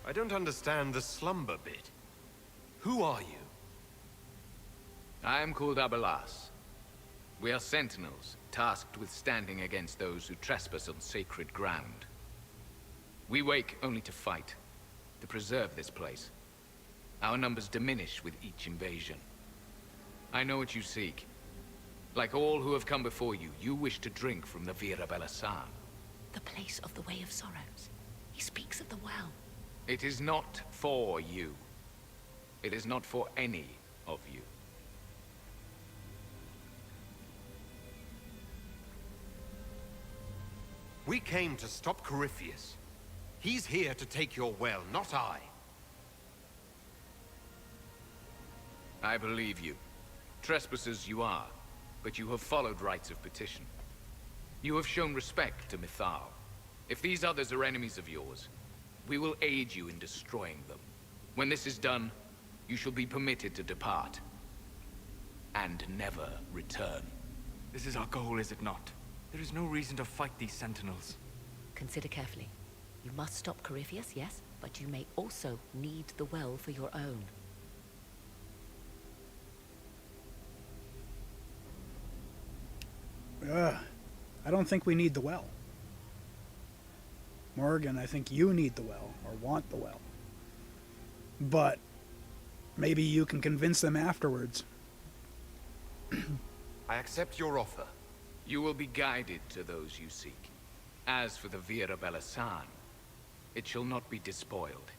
I don't understand the slumber bit. Who are you? I am called Abelas. We are sentinels, tasked with standing against those who trespass on sacred ground. We wake only to fight, to preserve this place. Our numbers diminish with each invasion. I know what you seek. Like all who have come before you, you wish to drink from the Vira Belasan. The place of the Way of Sorrows. He speaks of the well. It is not for you. It is not for any of you. We came to stop Corypheus. He's here to take your well, not I. I believe you. Trespassers you are, but you have followed rites of petition. You have shown respect to Mythal. If these others are enemies of yours, we will aid you in destroying them. When this is done, you shall be permitted to depart. And never return. This is our goal, is it not? There is no reason to fight these sentinels. Consider carefully. You must stop Corypheus, yes, but you may also need the well for your own. I don't think we need the well. Morgan, I think you need the well, or want the well. But maybe you can convince them afterwards. I accept your offer. You will be guided to those you seek. As for the Vira Belasan, it shall not be despoiled,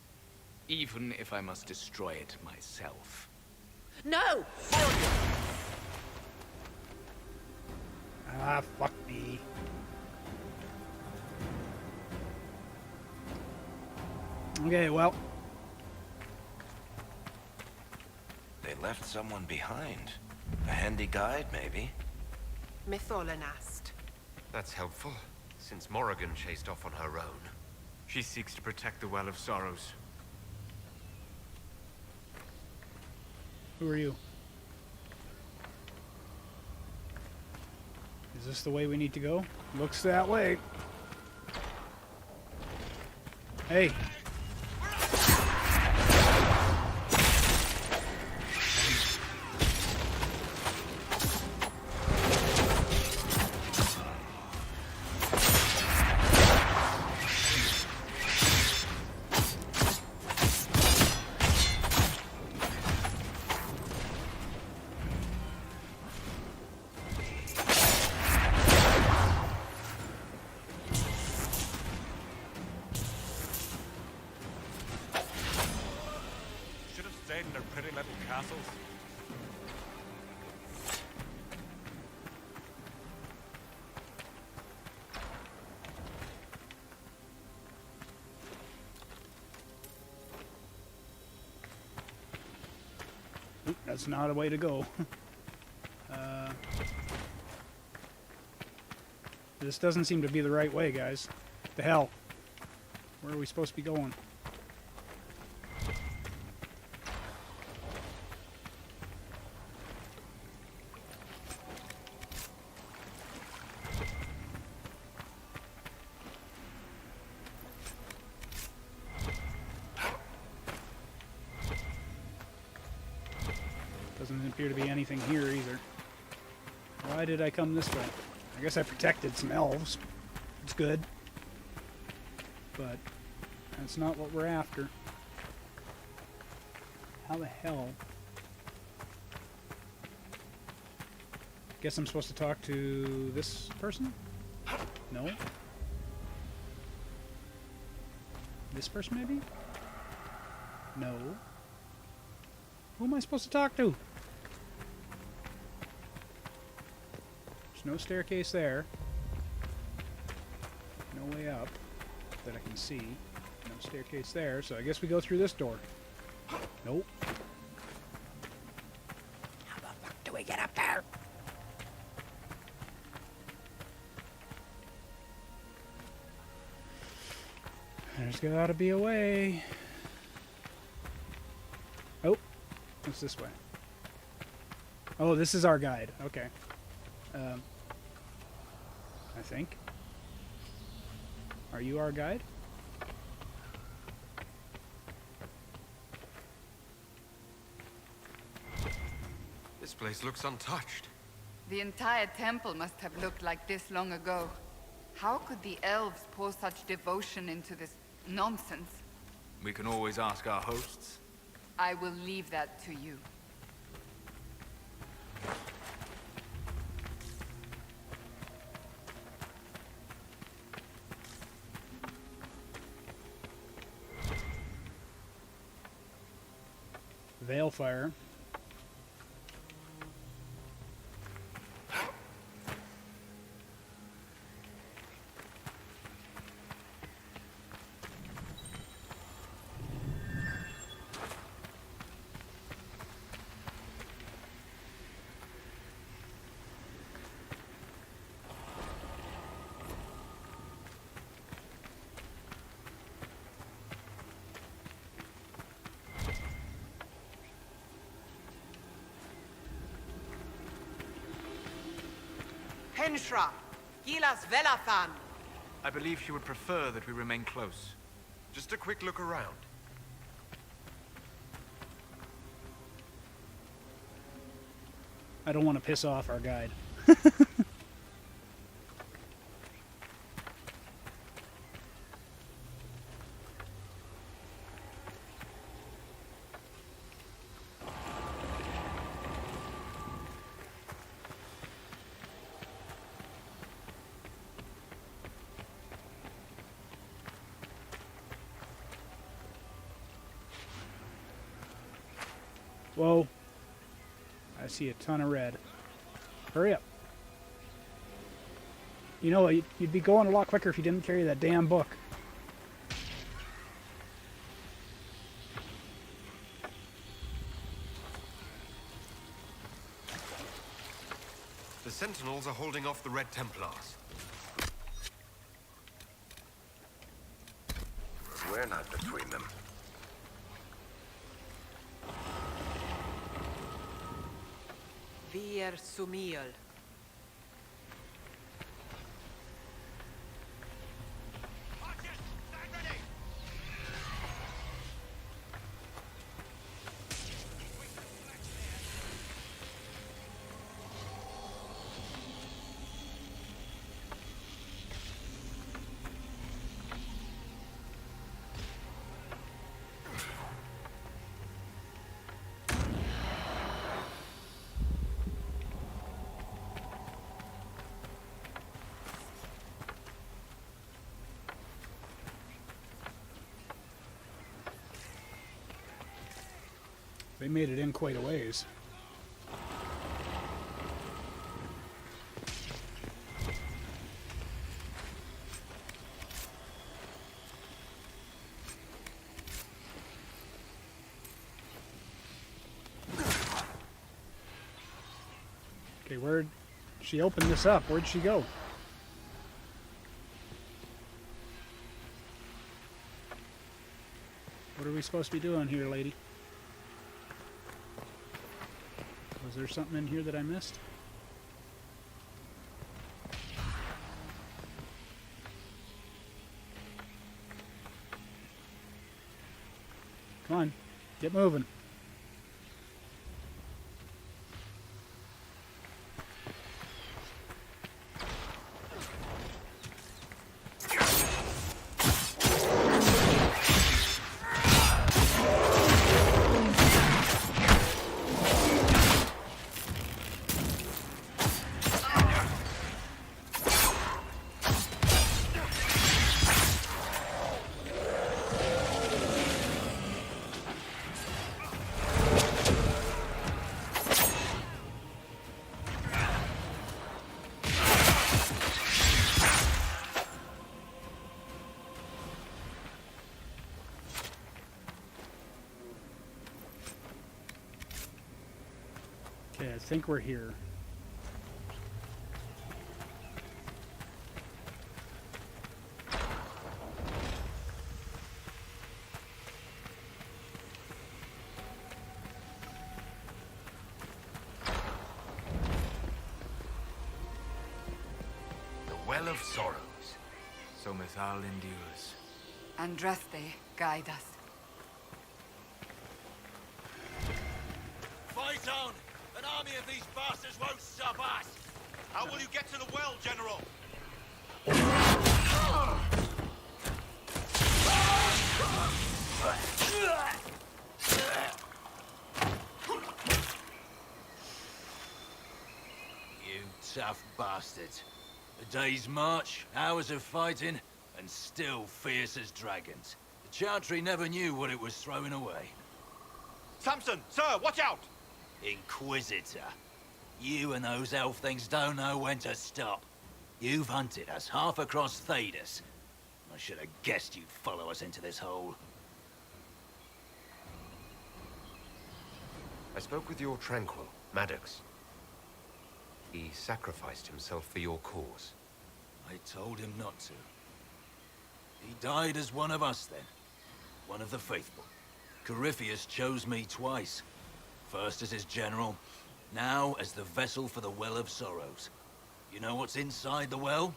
even if I must destroy it myself. No! Ah, fuck me. Okay, well. They left someone behind. A handy guide, maybe? Mytholan asked. That's helpful, since Morrigan chased off on her own. She seeks to protect the Well of Sorrows. Who are you? Is this the way we need to go? Looks that way. Hey. In their pretty little castles. Oop, that's not a way to go. This doesn't seem to be the right way, guys. The hell? Where are we supposed to be going? Doesn't appear to be anything here either. Why did I come this way? I guess I protected some elves. It's good. But that's not what we're after. How the hell? Guess I'm supposed to talk to this person? No? This person maybe? No. Who am I supposed to talk to? There's no staircase there. No way up that I can see. No staircase there, so I guess we go through this door. Nope. How the fuck do we get up there? There's gotta be a way. Oh, what's this way? Oh, this is our guide. Okay. I think. Are you our guide? This place looks untouched. The entire temple must have looked like this long ago. How could the elves pour such devotion into this nonsense? We can always ask our hosts. I will leave that to you. Veilfire. Henshra, Gilas Velafan. I believe she would prefer that we remain close. Just a quick look around. I don't want to piss off our guide. Whoa. I see a ton of red. Hurry up. You know, you'd be going a lot quicker if you didn't carry that damn book. The Sentinels are holding off the Red Templars. We're not between them. Vir Sumiel. They made it in quite a ways. Okay, where'd she open this up? Where'd she go? What are we supposed to be doing here, lady? Was there something in here that I missed? Come on, get moving. Okay, I think we're here. The Well of Sorrows. So Mithal endures. Andraste, guide us. Fight on! An army of these bastards won't stop us! How will you get to the well, General? You tough bastards. A day's march, hours of fighting, and still fierce as dragons. The Chantry never knew what it was throwing away. Samson, sir, watch out! Inquisitor. You and those elf things don't know when to stop. You've hunted us half across Thedas. I should have guessed you'd follow us into this hole. I spoke with your Tranquil, Maddox. He sacrificed himself for your cause. I told him not to. He died as one of us then. One of the faithful. Corypheus chose me twice. First as his general, now as the vessel for the Well of Sorrows. You know what's inside the well?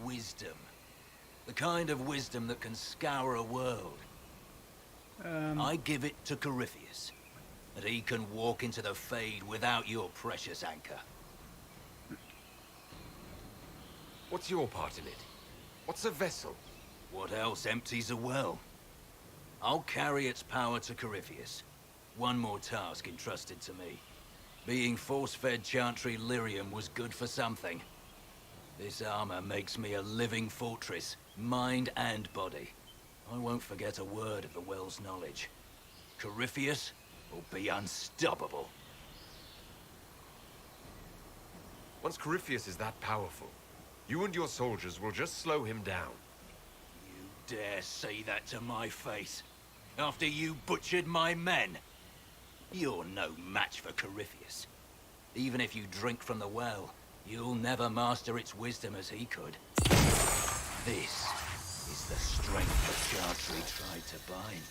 Wisdom. The kind of wisdom that can scour a world. I give it to Corypheus. That he can walk into the Fade without your precious anchor. What's your part in it? What's a vessel? What else empties a well? I'll carry its power to Corypheus. One more task entrusted to me. Being force-fed Chantry lyrium was good for something. This armor makes me a living fortress, mind and body. I won't forget a word of the well's knowledge. Corypheus will be unstoppable. Once Corypheus is that powerful, you and your soldiers will just slow him down. You dare say that to my face? After you butchered my men? You're no match for Corypheus. Even if you drink from the well, you'll never master its wisdom as he could. This is the strength the Chantry tried to bind.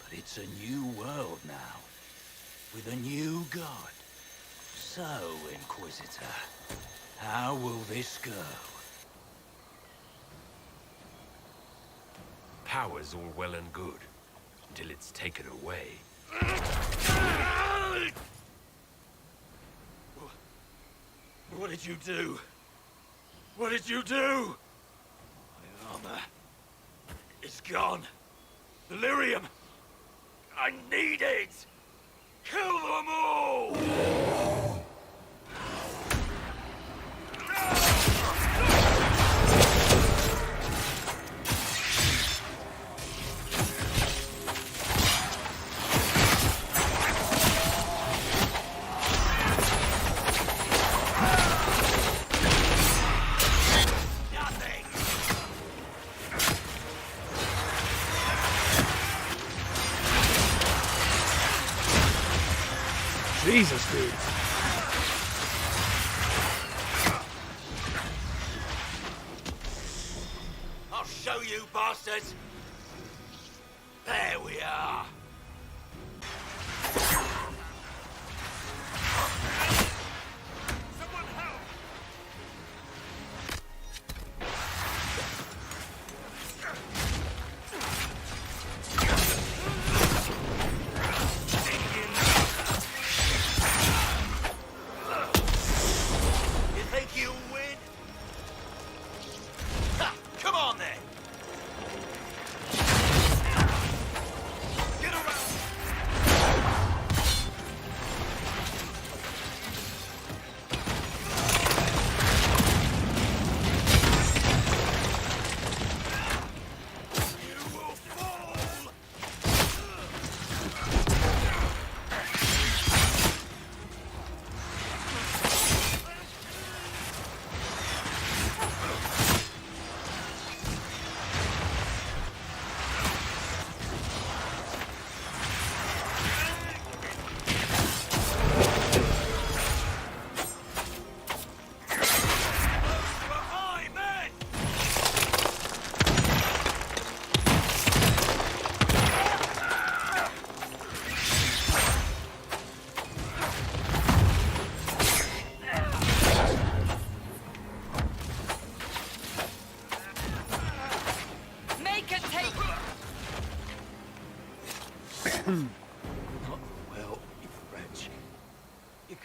But it's a new world now, with a new god. So, Inquisitor, how will this go? Power's all well and good, until it's taken away. What did you do? What did you do? My armor. It's gone. The lyrium. I need it. Kill them all! Jesus, dude. I'll show you, bastards. There we are. Come on, then!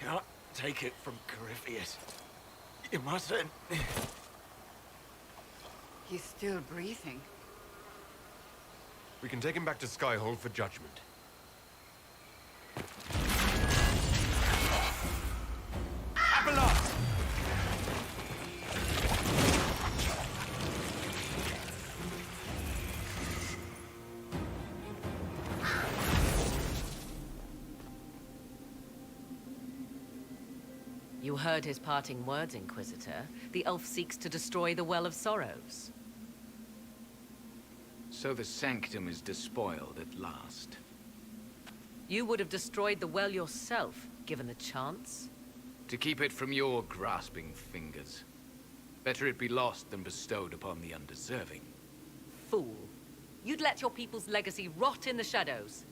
Can't take it from Corypheus. You mustn't. He's still breathing. We can take him back to Skyhold for judgment. Abelos! You heard his parting words, Inquisitor. The elf seeks to destroy the Well of Sorrows. So the sanctum is despoiled at last. You would have destroyed the well yourself, given the chance. To keep it from your grasping fingers. Better it be lost than bestowed upon the undeserving. Fool. You'd let your people's legacy rot in the shadows.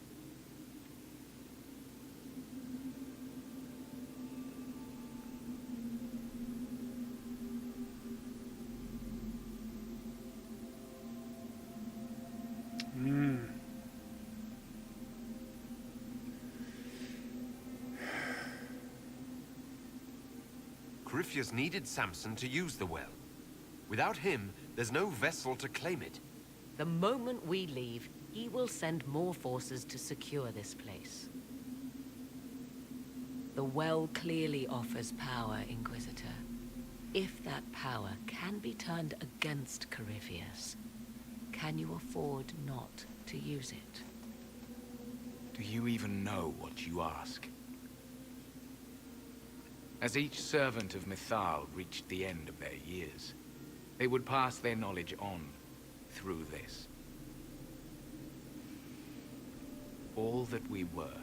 Corypheus needed Samson to use the well. Without him, there's no vessel to claim it. The moment we leave, he will send more forces to secure this place. The well clearly offers power, Inquisitor. If that power can be turned against Corypheus, can you afford not to use it? Do you even know what you ask? As each servant of Mythal reached the end of their years, they would pass their knowledge on through this. All that we were,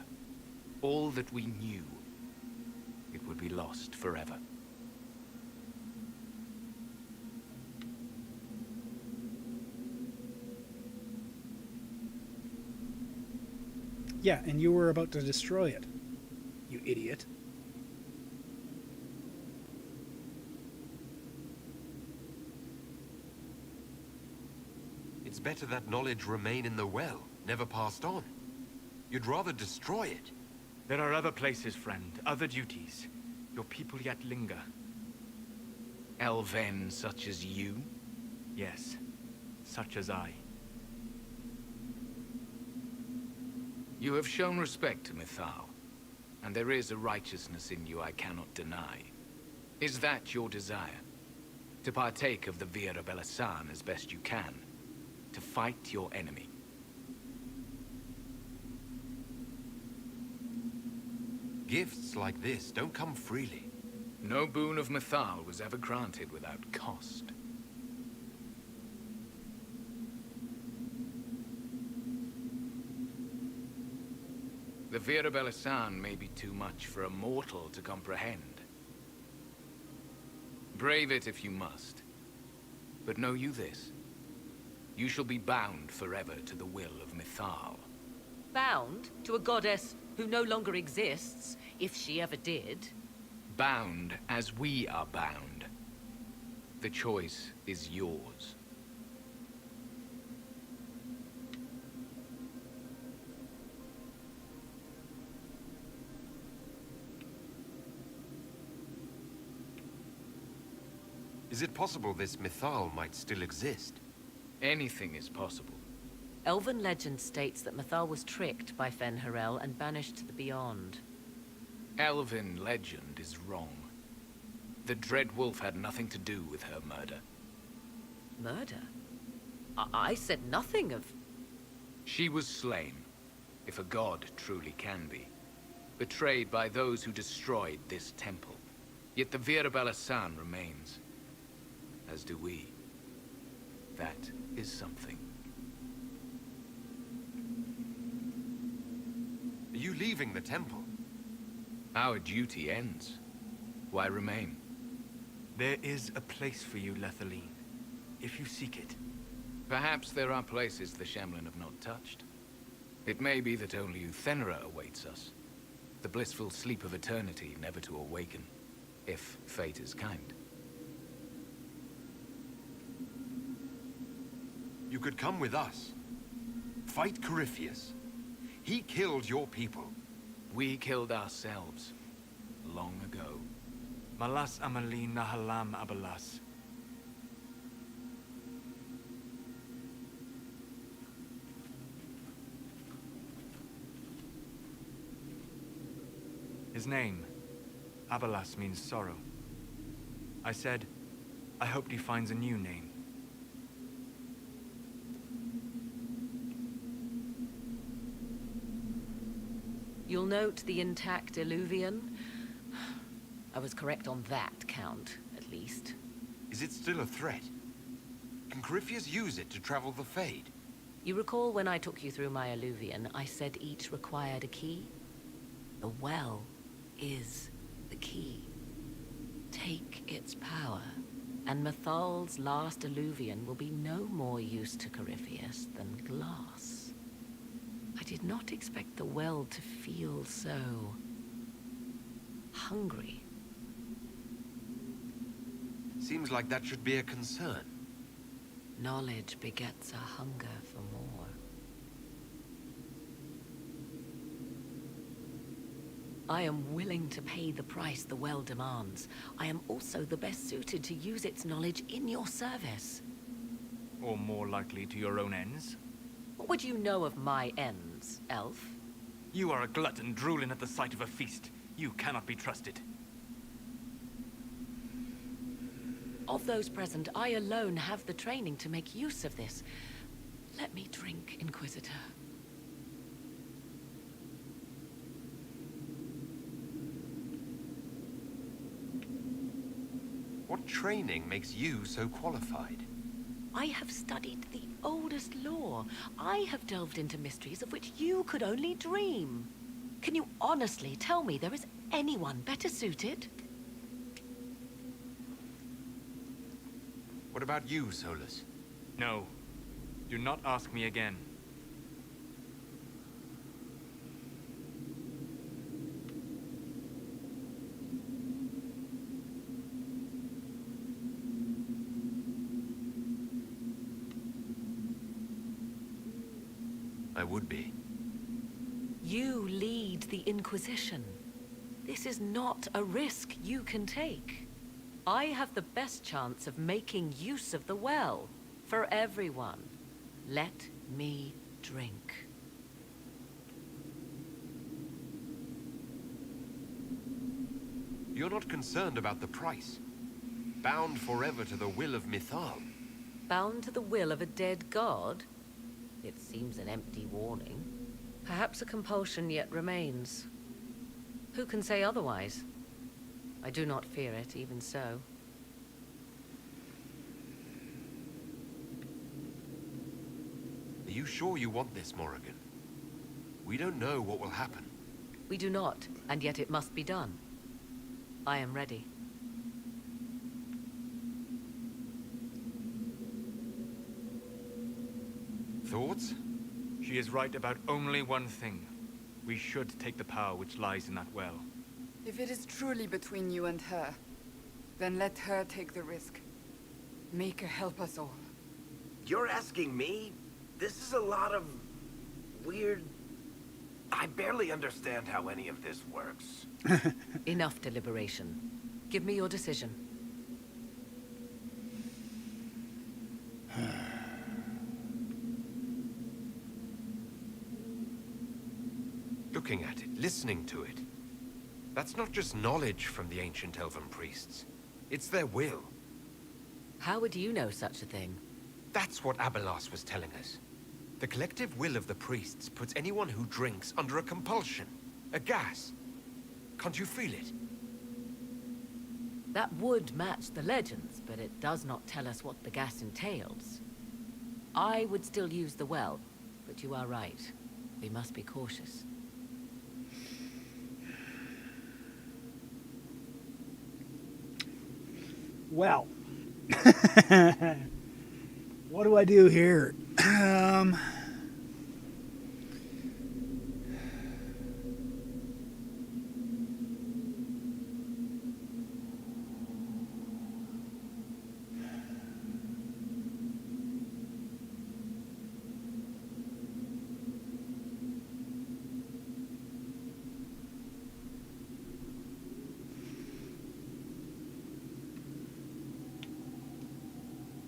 all that we knew, it would be lost forever. Yeah, and you were about to destroy it, you idiot. It's better that knowledge remain in the well, never passed on. You'd rather destroy it. There are other places, friend, other duties. Your people yet linger. Elven such as you? Yes, such as I. You have shown respect to Mythal, and there is a righteousness in you I cannot deny. Is that your desire? To partake of the Vira Belasan as best you can? To fight your enemy? Gifts like this don't come freely. No boon of Mythal was ever granted without cost. The Vira Belasan may be too much for a mortal to comprehend. Brave it if you must. But know you this. You shall be bound forever to the will of Mythal. Bound to a goddess who no longer exists, if she ever did. Bound as we are bound. The choice is yours. Is it possible this Mythal might still exist? Anything is possible. Elven legend states that Mythal was tricked by Fen-Harel and banished to the Beyond. Elven legend is wrong. The Dread Wolf had nothing to do with her murder. Murder? I said nothing of... She was slain, if a god truly can be. Betrayed by those who destroyed this temple. Yet the Vira Belasan remains. As do we. That is something. Are you leaving the temple? Our duty ends. Why remain? There is a place for you, Lethaline, if you seek it. Perhaps there are places the Shemlin have not touched. It may be that only Uthenera awaits us. The blissful sleep of eternity never to awaken, if fate is kind. You could come with us. Fight Corypheus. He killed your people. We killed ourselves. long ago. Malas Amali Nahalam Abalas. His name, Abalas, means sorrow. I said, I hoped he finds a new name. You'll note the intact Illuvian. I was correct on that count, at least. Is it still a threat? Can Corypheus use it to travel the Fade? You recall when I took you through my Illuvian, I said each required a key? The well is the key. Take its power, and Mythal's last Illuvian will be no more use to Corypheus than glass. I did not expect the well to feel so hungry. Seems like that should be a concern. Knowledge begets a hunger for more. I am willing to pay the price the well demands. I am also the best suited to use its knowledge in your service. Or more likely to your own ends? What would you know of my ends, elf? You are a glutton drooling at the sight of a feast. You cannot be trusted. Of those present, I alone have the training to make use of this. Let me drink, Inquisitor. What training makes you so qualified? I have studied the oldest lore. I have delved into mysteries of which you could only dream. Can you honestly tell me there is anyone better suited? What about you, Solus? No. Do not ask me again. I would be. You lead the Inquisition. This is not a risk you can take. I have the best chance of making use of the well for everyone. Let me drink. You're not concerned about the price. Bound forever to the will of Mythal. Bound to the will of a dead god? It seems an empty warning. Perhaps a compulsion yet remains. Who can say otherwise? I do not fear it, even so. Are you sure you want this, Morrigan? We don't know what will happen. We do not, and yet it must be done. I am ready. Thoughts? She is right about only one thing. We should take the power which lies in that well. If it is truly between you and her, then let her take the risk. Make her help us all. You're asking me? This is a lot of weird... I barely understand how any of this works. Enough deliberation. Give me your decision. Looking at it, listening to it. That's not just knowledge from the ancient elven priests. It's their will. How would you know such a thing? That's what Abelas was telling us. The collective will of the priests puts anyone who drinks under a compulsion. A gas. Can't you feel it? That would match the legends, but it does not tell us what the gas entails. I would still use the well, but you are right. We must be cautious. Well, what do I do here?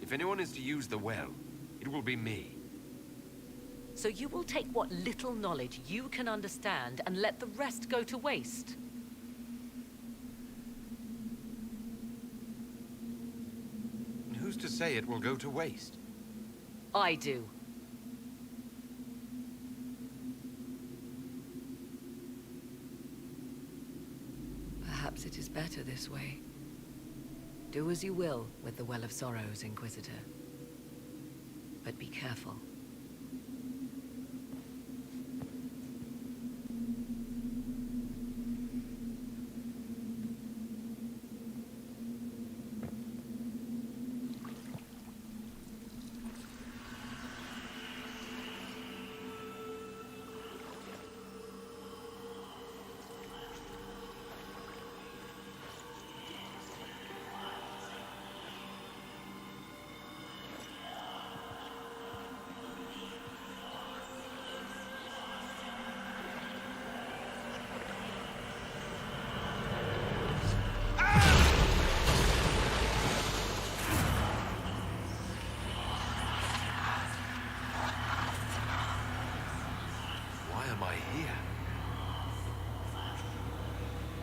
If anyone is to use the well, it will be me. So you will take what little knowledge you can understand and let the rest go to waste? And who's to say it will go to waste? I do. Perhaps it is better this way. Do as you will with the Well of Sorrows, Inquisitor. But be careful.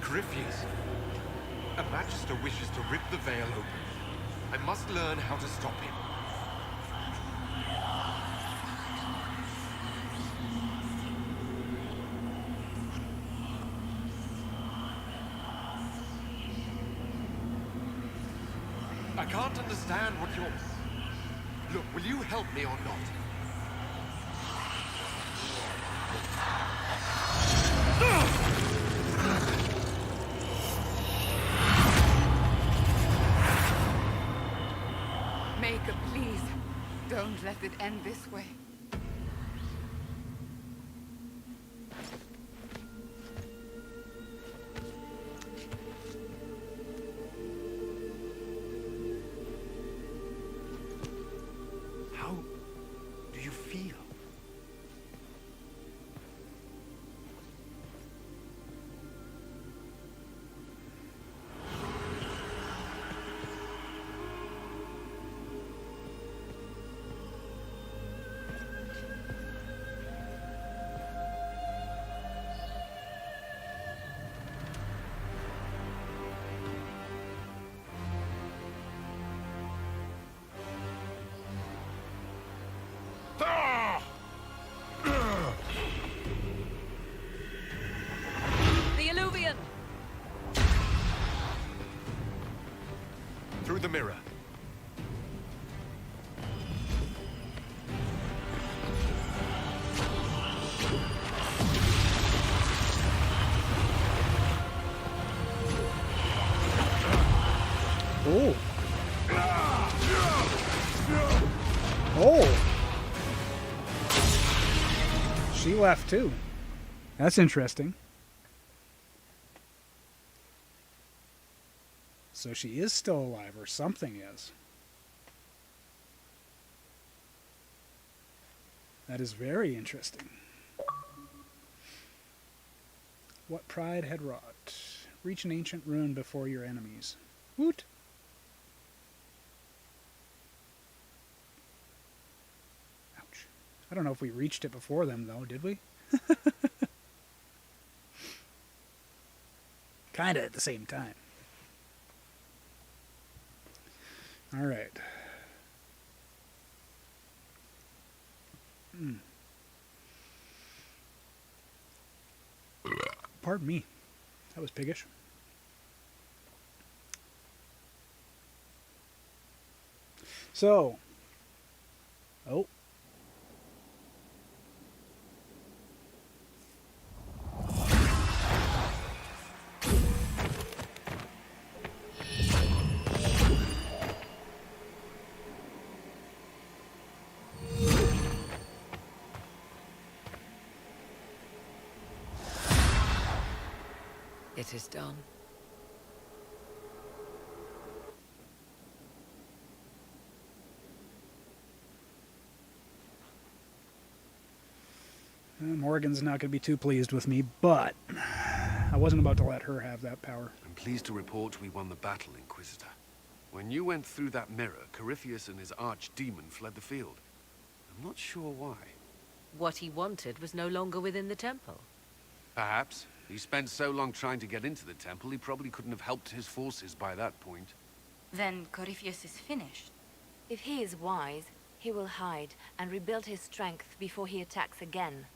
Corypheus, a Magister wishes to rip the veil open. I must learn how to stop him. I can't understand what you're... Look, will you help me or not? Maker, please, don't let it end this way. How do you feel? The Illuvian! Through the mirror. Oh. Oh. She left too. That's interesting. So she is still alive, or something is. That is very interesting. What pride had wrought. Reach an ancient ruin before your enemies. Woot! Ouch. I don't know if we reached it before them, though, did we? Kinda at the same time. Alright. Pardon me. That was piggish. So. Oh. It is done. Morgan's not going to be too pleased with me, but I wasn't about to let her have that power. I'm pleased to report we won the battle, Inquisitor. When you went through that mirror, Corypheus and his archdemon fled the field. I'm not sure why. What he wanted was no longer within the temple. Perhaps. He spent so long trying to get into the temple, he probably couldn't have helped his forces by that point. Then Corypheus is finished. If he is wise, he will hide and rebuild his strength before he attacks again.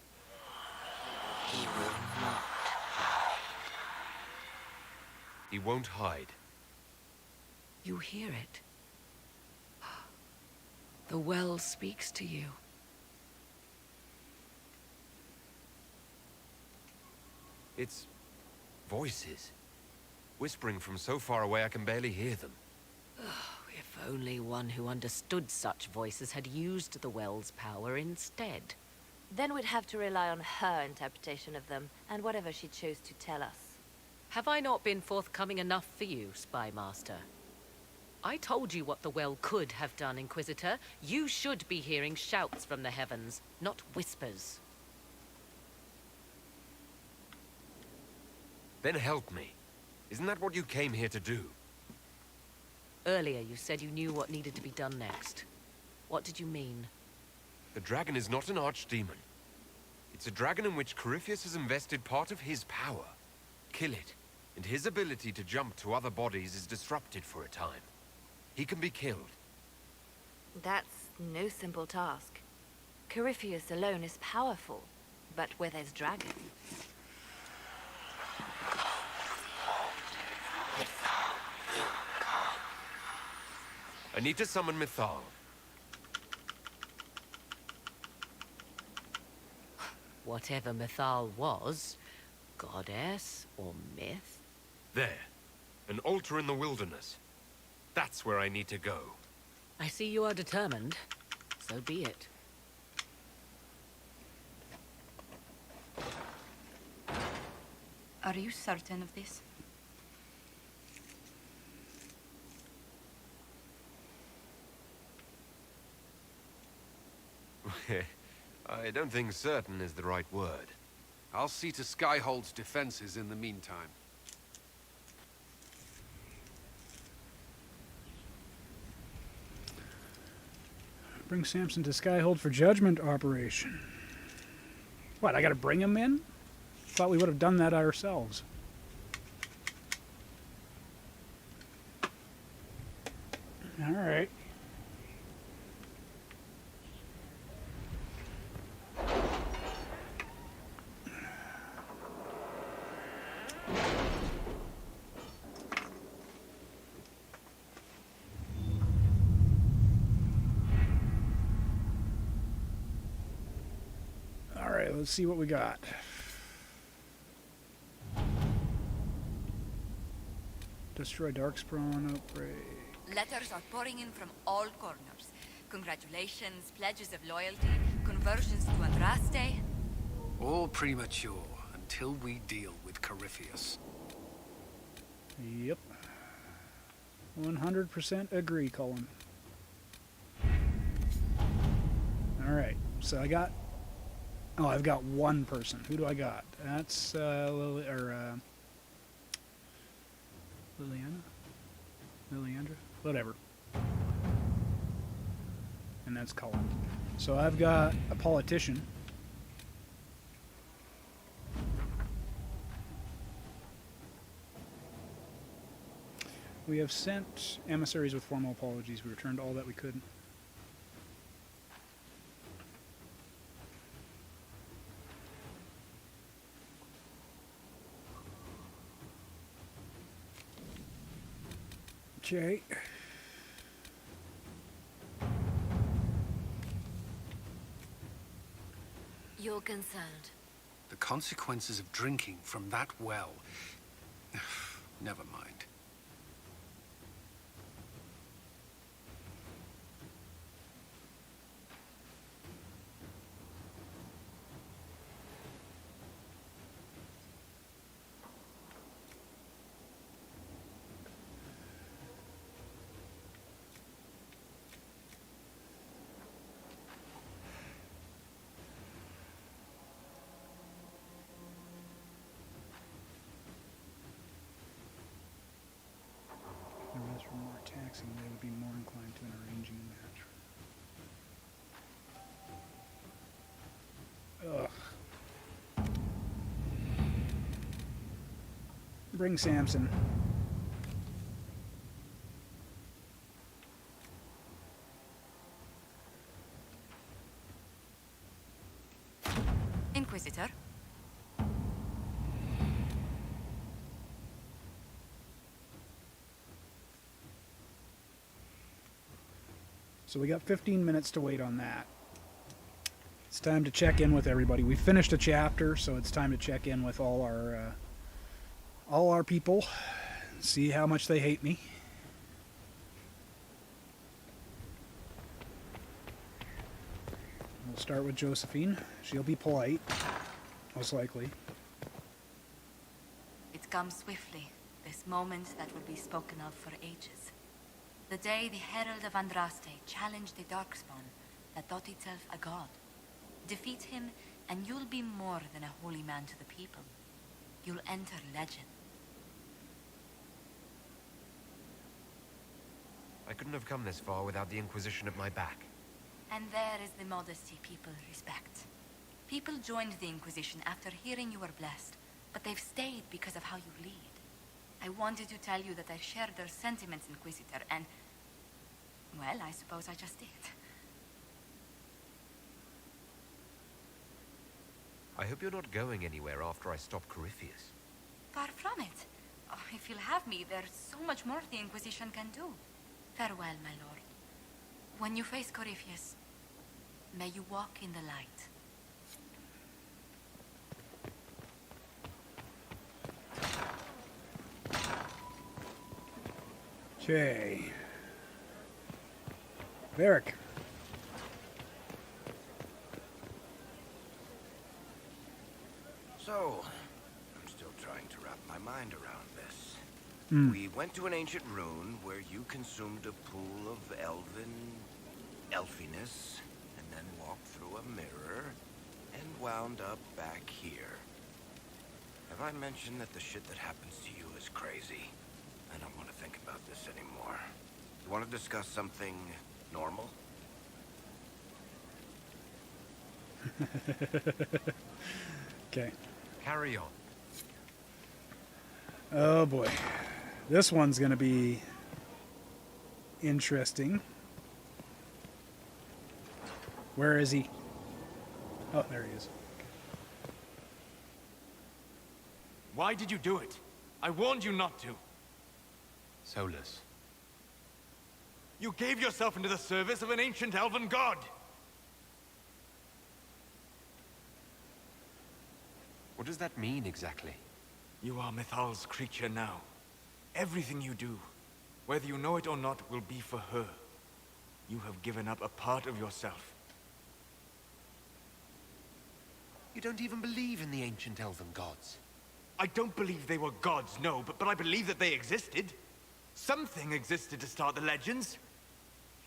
He will not hide. He won't hide. You hear it. The well speaks to you. It's voices. Whispering from so far away I can barely hear them. If only one who understood such voices had used the well's power instead. Then we'd have to rely on her interpretation of them, and whatever she chose to tell us. Have I not been forthcoming enough for you, Spy Master? I told you what the well could have done, Inquisitor. You should be hearing shouts from the heavens, not whispers. Then help me. Isn't that what you came here to do? Earlier you said you knew what needed to be done next. What did you mean? The dragon is not an archdemon. It's a dragon in which Corypheus has invested part of his power. Kill it, and his ability to jump to other bodies is disrupted for a time. He can be killed. That's no simple task. Corypheus alone is powerful, but where there's dragon. I need to summon Mythal. Whatever Mythal was, goddess or myth? There. An altar in the wilderness. That's where I need to go. I see you are determined. So be it. Are you certain of this? I don't think certain is the right word. I'll see to Skyhold's defenses in the meantime. Bring Samson to Skyhold for judgment operation. What, I gotta bring him in? Thought we would have done that ourselves. Alright. Alright, let's see what we got. Destroy Darkspawn outbreak. Letters are pouring in from all corners. Congratulations, pledges of loyalty, conversions to Andraste. All premature until we deal with Corypheus. Yep. 100% agree, Colin. Alright, so I got... Oh, I've got one person. Who do I got? That's, Liliana? Liliandra? Whatever. And that's Colin. So I've got a politician. We have sent emissaries with formal apologies. We returned all that we could. Okay. You're concerned. The consequences of drinking from that well. Never mind. boxing, they would be more inclined to an arranging a match. Ugh. Bring Samson. Inquisitor. So we got 15 minutes to wait on that. It's time to check in with everybody. We finished a chapter, so it's time to check in with all our people, see how much they hate me. We'll start with Josephine. She'll be polite, most likely. It comes swiftly, this moment that will be spoken of for ages. The day the Herald of Andraste challenged the Darkspawn that thought itself a god. Defeat him, and you'll be more than a holy man to the people. You'll enter legend. I couldn't have come this far without the Inquisition at my back. And there is the modesty people respect. People joined the Inquisition after hearing you were blessed, but they've stayed because of how you lead. I wanted to tell you that I shared their sentiments, Inquisitor, and... well, I suppose I just did. I hope you're not going anywhere after I stop Corypheus. Far from it. Oh, if you'll have me, there's so much more the Inquisition can do. Farewell, my lord. When you face Corypheus, may you walk in the light. Okay. Varric. So, I'm still trying to wrap my mind around this. We went to an ancient rune where you consumed a pool of elfiness, and then walked through a mirror, and wound up back here. Have I mentioned that the shit that happens to you is crazy? I don't want to think about this anymore. You want to discuss something normal? Okay. Carry on. Oh boy. This one's going to be interesting. Where is he? Oh, there he is. Why did you do it? I warned you not to. Solus. You gave yourself into the service of an ancient elven god. What does that mean exactly? You are Mythal's creature now. Everything you do, whether you know it or not, will be for her. You have given up a part of yourself. You don't even believe in the ancient elven gods. I don't believe they were gods, no, but I believe that they existed. Something existed to start the legends.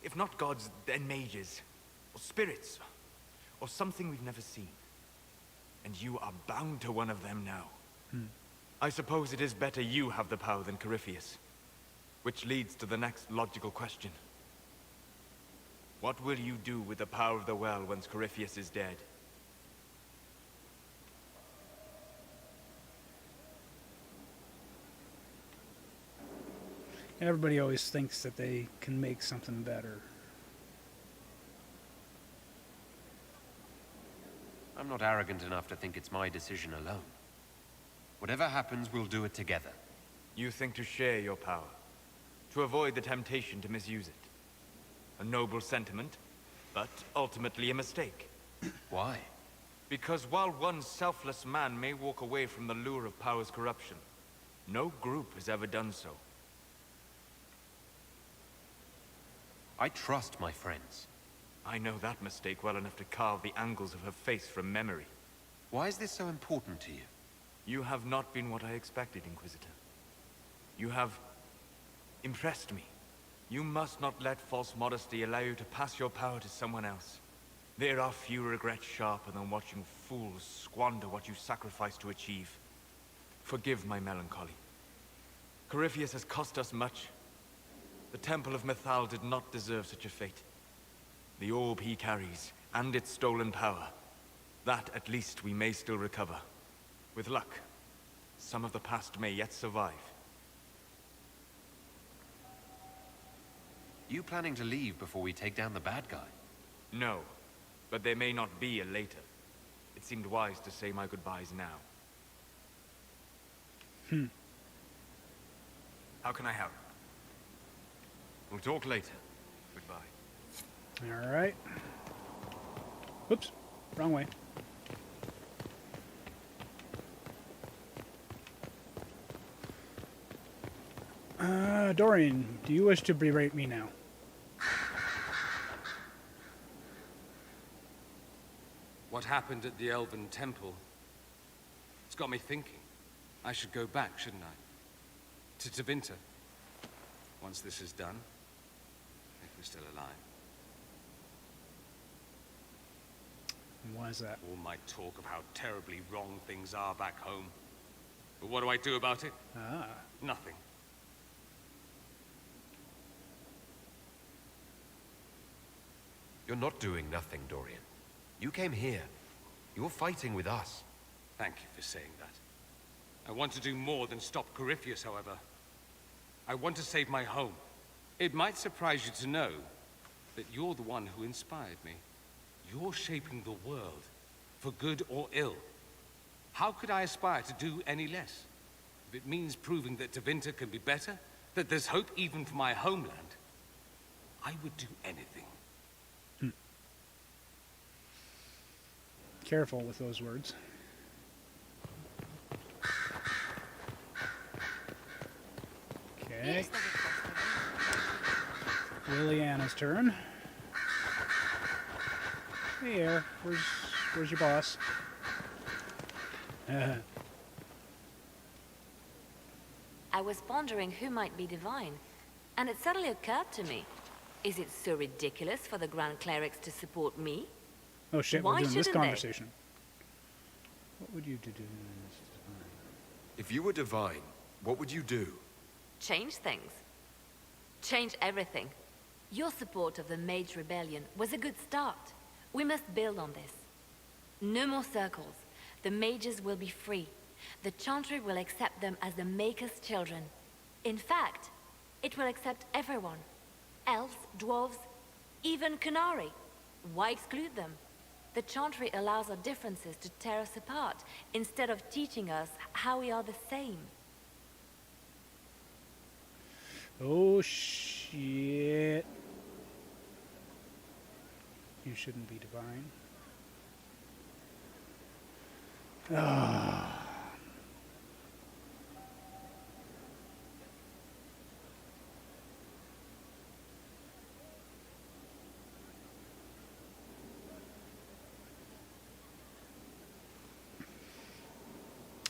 If not gods, then mages, or spirits, or something we've never seen. And you are bound to one of them now. I suppose it is better you have the power than Corypheus. Which leads to the next logical question. What will you do with the power of the well once Corypheus is dead? Everybody always thinks that they can make something better. I'm not arrogant enough to think it's my decision alone. Whatever happens, we'll do it together. You think to share your power, to avoid the temptation to misuse it. A noble sentiment, but ultimately a mistake. Why? Because while one selfless man may walk away from the lure of power's corruption, no group has ever done so. I trust my friends. I know that mistake well enough to carve the angles of her face from memory. Why is this so important to you? You have not been what I expected, Inquisitor. You have impressed me. You must not let false modesty allow you to pass your power to someone else. There are few regrets sharper than watching fools squander what you sacrifice to achieve. Forgive my melancholy. Corypheus has cost us much, The Temple of Mythal did not deserve such a fate. The orb he carries, and its stolen power, that at least we may still recover. With luck, some of the past may yet survive. You planning to leave before we take down the bad guy? No, but there may not be a later. It seemed wise to say my goodbyes now. How can I help? We'll talk later. Goodbye. All right. Whoops, wrong way. Dorian, do you wish to berate me now? What happened at the Elven Temple? It's got me thinking. I should go back, shouldn't I? To Tevinter. Once this is done, if we're still alive. And why is that? All my talk of how terribly wrong things are back home. But what do I do about it? Nothing. You're not doing nothing, Dorian. You came here. You're fighting with us. Thank you for saying that. I want to do more than stop Corypheus, however. I want to save my home. It might surprise you to know that you're the one who inspired me. You're shaping the world, for good or ill. How could I aspire to do any less? If it means proving that Tevinter can be better, that there's hope even for my homeland, I would do anything. Careful with those words. Okay. Liliana's turn. Hey, Air. Where's your boss? I was pondering who might be divine, and it suddenly occurred to me. Is it so ridiculous for the Grand Clerics to support me? Oh shit, Why we're doing this shouldn't they? conversation. What would you do? If you were divine, what would you do? Change things. Change everything. Your support of the Mage Rebellion was a good start. We must build on this. No more circles. The mages will be free. The Chantry will accept them as the Maker's children. In fact, it will accept everyone. Elves, dwarves, even Canary. Why exclude them? The Chantry allows our differences to tear us apart, instead of teaching us how we are the same. Oh shit. You shouldn't be divine. Ah.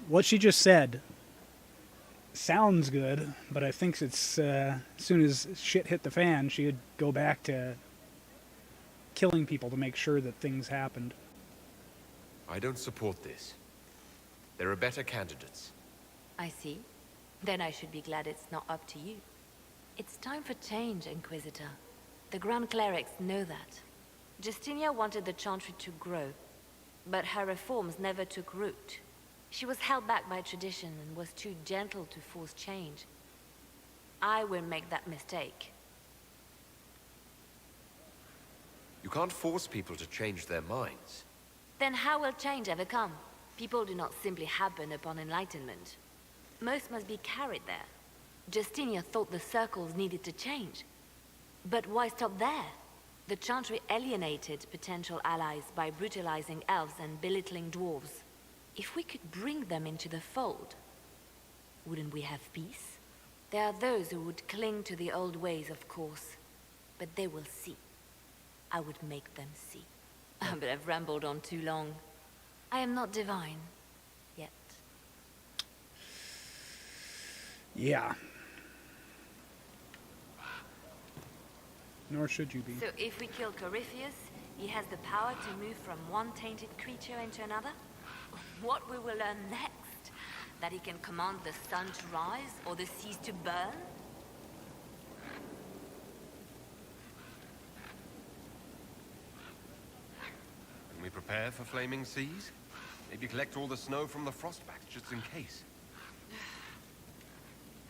What she just said sounds good, but I think it's as soon as shit hit the fan, she'd go back to killing people to make sure that things happened. I don't support this. There are better candidates. I see. Then I should be glad it's not up to you. It's time for change, Inquisitor. The Grand Clerics know that. Justinia wanted the Chantry to grow, but her reforms never took root. She was held back by tradition and was too gentle to force change. I will make that mistake. You can't force people to change their minds. Then how will change ever come? People do not simply happen upon enlightenment. Most must be carried there. Justinia thought the circles needed to change. But why stop there? The Chantry alienated potential allies by brutalizing elves and belittling dwarves. If we could bring them into the fold, wouldn't we have peace? There are those who would cling to the old ways, of course. But they will see. I would make them see. But I've rambled on too long. I am not divine. Yet. Yeah. Nor should you be. So if we kill Corypheus, he has the power to move from one tainted creature into another? What we will learn next? That he can command the sun to rise or the seas to burn? Can we prepare for flaming seas? Maybe collect all the snow from the frostbacks just in case.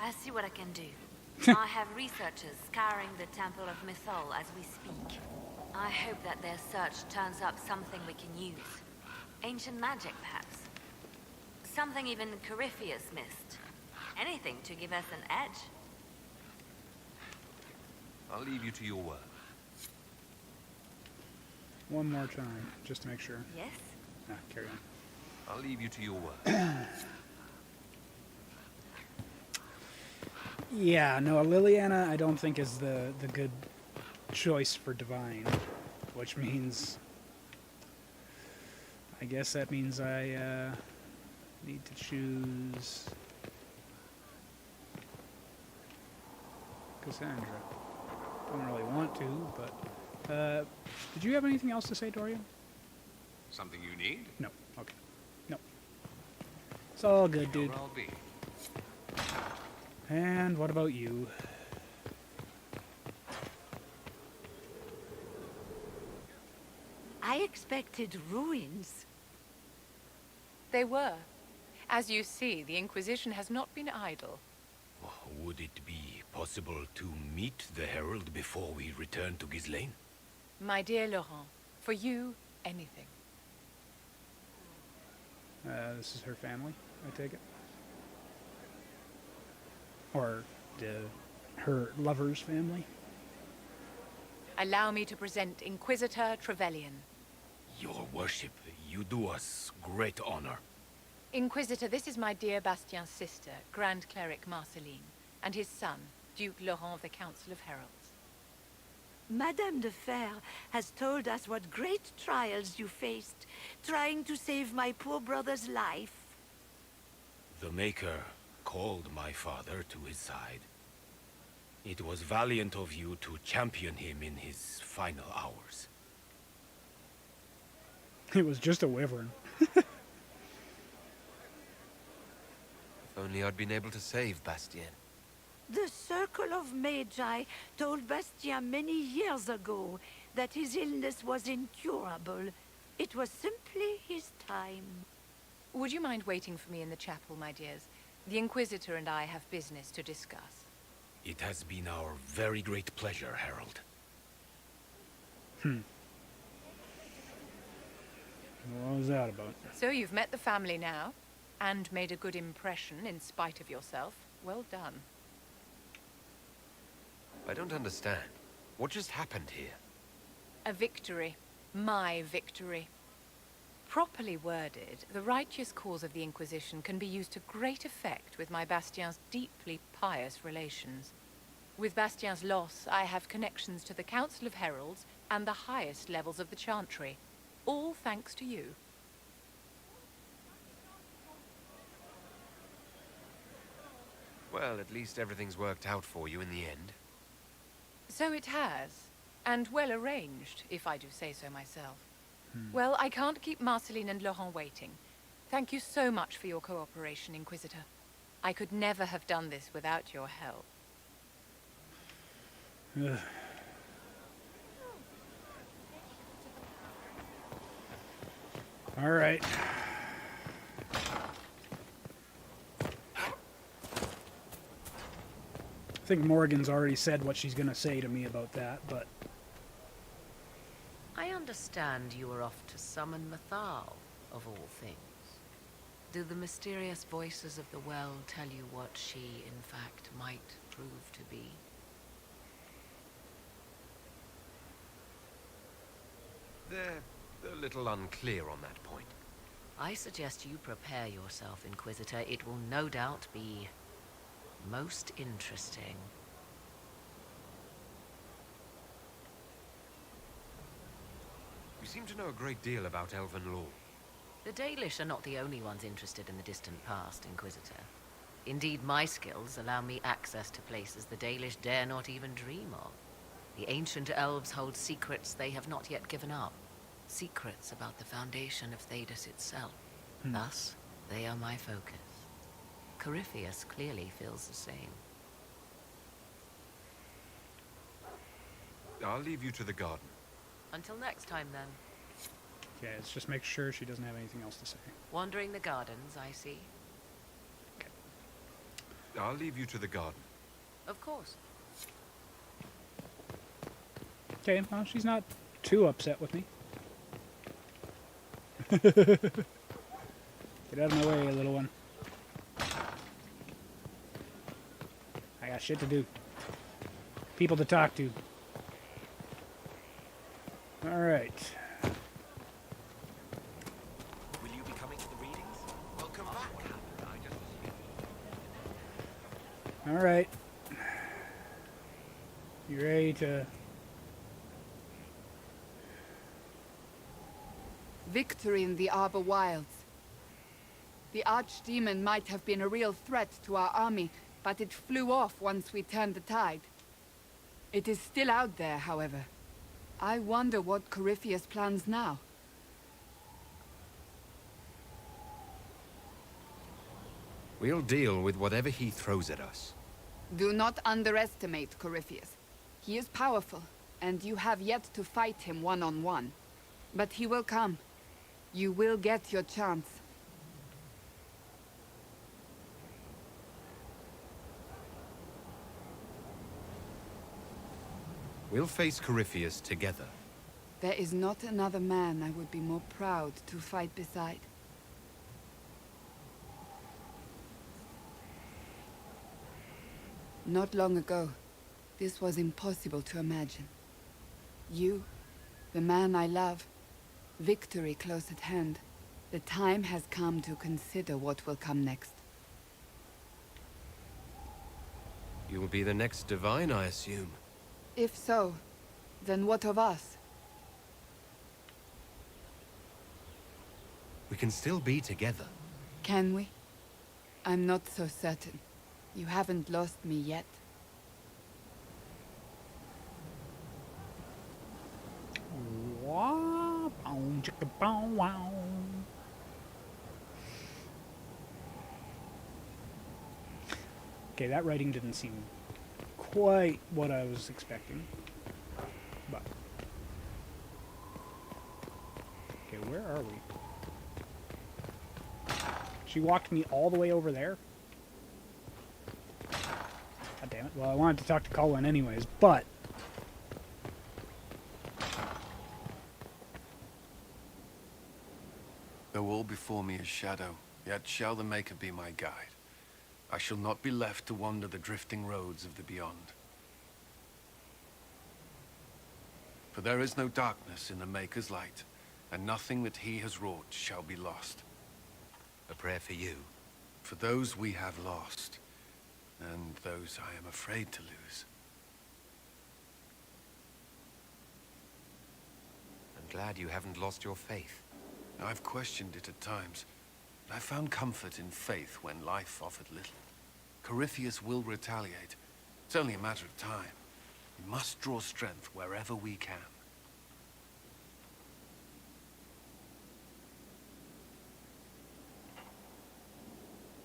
I'll see what I can do. I have researchers scouring the Temple of Mythol as we speak. I hope that their search turns up something we can use. Ancient magic, perhaps. Something even Corypheus missed. Anything to give us an edge. I'll leave you to your work. One more time, just to make sure. Yes? Ah, carry on. I'll leave you to your work. Yeah, no, Liliana I don't think is the good choice for Divine, which means... I guess that means I need to choose... Cassandra. Don't really want to, but... did you have anything else to say, Dorian? Something you need? No. Okay. No. It's all good, dude. I'll be. And what about you? I expected ruins. They were. As you see, the Inquisition has not been idle. Would it be possible to meet the Herald before we return to Ghislaine? My dear Laurent, for you, anything. This is her family, I take it? Or her lover's family? Allow me to present Inquisitor Trevelyan. Your worship, you do us great honor. Inquisitor, this is my dear Bastien's sister, Grand Cleric Marceline, and his son, Duke Laurent of the Council of Heralds. Madame de Fer has told us what great trials you faced, trying to save my poor brother's life. The Maker called my father to his side. It was valiant of you to champion him in his final hours. It was just a wyvern. If only I'd been able to save Bastien. The Circle of Magi told Bastien many years ago that his illness was incurable. It was simply his time. Would you mind waiting for me in the chapel, my dears? The Inquisitor and I have business to discuss. It has been our very great pleasure, Herald. What was that about? So you've met the family now, and made a good impression in spite of yourself. Well done. I don't understand. What just happened here? A victory. My victory. Properly worded, the righteous cause of the Inquisition can be used to great effect with my Bastien's deeply pious relations. With Bastien's loss, I have connections to the Council of Heralds and the highest levels of the Chantry. All thanks to you. Well, at least everything's worked out for you in the end. So it has. And well arranged, if I do say so myself. Well, I can't keep Marceline and Laurent waiting. Thank you so much for your cooperation, Inquisitor. I could never have done this without your help. All right. I think Morgan's already said what she's going to say to me about that, but... I understand you were off to summon Mythal, of all things. Do the mysterious voices of the well tell you what she, in fact, might prove to be? They're a little unclear on that point. I suggest you prepare yourself, Inquisitor. It will no doubt be most interesting. You seem to know a great deal about Elven law. The Dalish are not the only ones interested in the distant past, Inquisitor. Indeed, my skills allow me access to places the Dalish dare not even dream of. The ancient elves hold secrets they have not yet given up. Secrets about the foundation of Thedas itself. Thus, they are my focus. Corypheus clearly feels the same. I'll leave you to the garden. Until next time, then. Okay, let's just make sure she doesn't have anything else to say. Wandering the gardens, I see. I'll leave you to the garden. Of course. Okay, well, she's not too upset with me. Get out of my way, little one. I got shit to do. People to talk to. Alright. Will you be coming to the readings? Welcome back. Alright. You ready to... Victory in the Arbor Wilds. The Archdemon might have been a real threat to our army, but it flew off once we turned the tide. It is still out there, however. I wonder what Corypheus plans now. We'll deal with whatever he throws at us. Do not underestimate Corypheus. He is powerful, and you have yet to fight him one-on-one. But he will come. You will get your chance. We'll face Corypheus together. There is not another man I would be more proud to fight beside. Not long ago, this was impossible to imagine. You, the man I love, victory close at hand. The time has come to consider what will come next. You'll be the next divine, I assume. If so, then what of us? We can still be together. Can we? I'm not so certain. You haven't lost me yet. Okay, that writing didn't seem quite what I was expecting. But okay, where are we? She walked me all the way over there? God damn it. Well, I wanted to talk to Colin anyways, but... Though all before me is shadow, yet shall the Maker be my guide. I shall not be left to wander the drifting roads of the beyond. For there is no darkness in the Maker's light, and nothing that he has wrought shall be lost. A prayer for you. For those we have lost, and those I am afraid to lose. I'm glad you haven't lost your faith. I've questioned it at times, but I found comfort in faith when life offered little. Corypheus will retaliate. It's only a matter of time. We must draw strength wherever we can.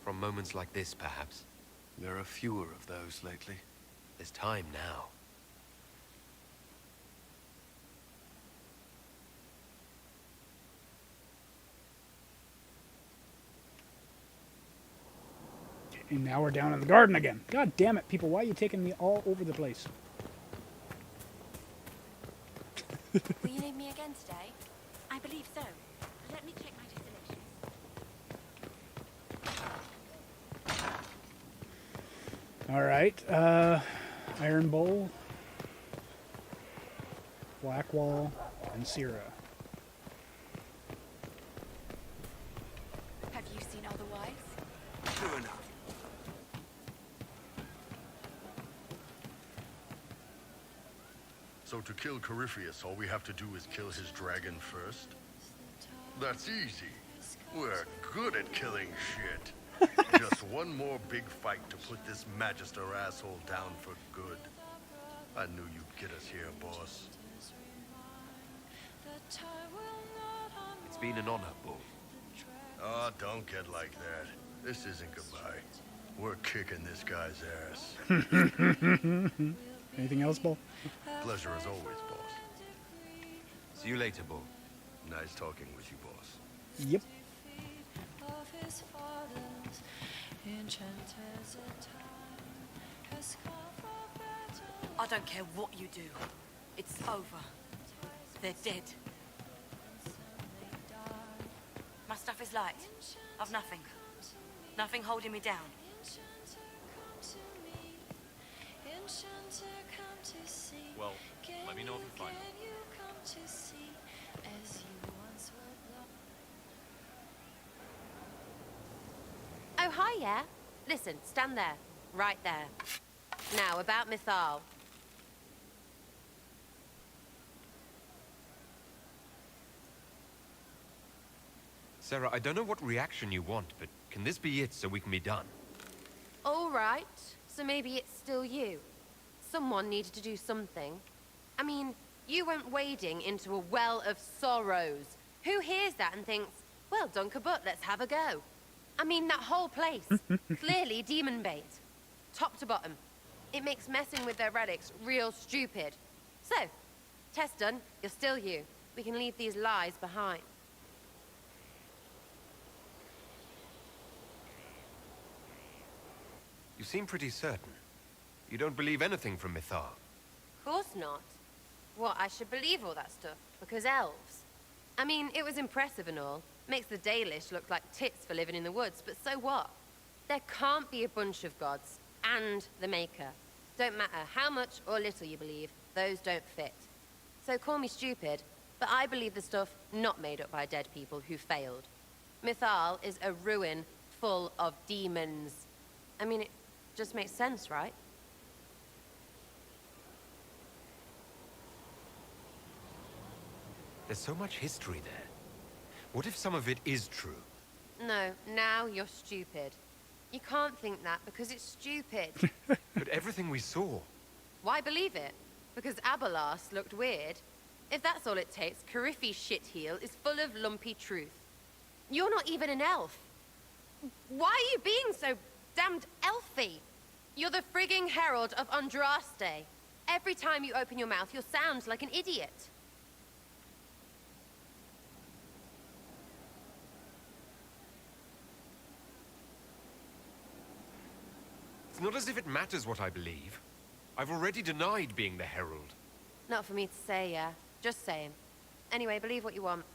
From moments like this, perhaps. There are fewer of those lately. There's time now. And now we're down in the garden again. God damn it, people. Why are you taking me all over the place? Will you need me again today? I believe so. Let me check my destinations. Alright, Iron Bowl, Blackwall, and Sierra. Have you seen all the wives? True enough. So to kill Corypheus, all we have to do is kill his dragon first? That's easy. We're good at killing shit. Just one more big fight to put this Magister asshole down for good. I knew you'd get us here, boss. It's been an honor, Bull. Oh, don't get like that. This isn't goodbye. We're kicking this guy's ass. Anything else, Bull? Pleasure as always, boss. See you later, Bull. Nice talking with you, boss. Yep. I don't care what you do. It's over. They're dead. My stuff is light. I've nothing. Nothing holding me down. Well, let me know if you find them. Oh, hi, yeah? Listen, stand there. Right there. Now, about Mythal. Sarah, I don't know what reaction you want, but can this be it so we can be done? All right. So maybe it's still you. Someone needed to do something. I mean, you went wading into a well of sorrows. Who hears that and thinks, well, Dunkerbutt, let's have a go? I mean, that whole place. Clearly demon bait. Top to bottom. It makes messing with their relics real stupid. So, test done. You're still you. We can leave these lies behind. You seem pretty certain. You don't believe anything from Mythal. Of course not. What, I should believe all that stuff? Because elves? I mean, it was impressive and all. Makes the Dalish look like tits for living in the woods, but so what? There can't be a bunch of gods, and the Maker. Don't matter how much or little you believe, those don't fit. So call me stupid, but I believe the stuff not made up by dead people who failed. Mythal is a ruin full of demons. I mean, it just makes sense, right? There's so much history there. What if some of it is true? No, now you're stupid. You can't think that because it's stupid. But everything we saw... Why believe it? Because Abelas looked weird? If that's all it takes, Cariffi's shitheel is full of lumpy truth. You're not even an elf. Why are you being so damned elfy? You're the frigging herald of Andraste. Every time you open your mouth, you'll sound like an idiot. It's not as if it matters what I believe. I've already denied being the herald. Not for me to say, yeah. Just saying. Anyway, believe what you want.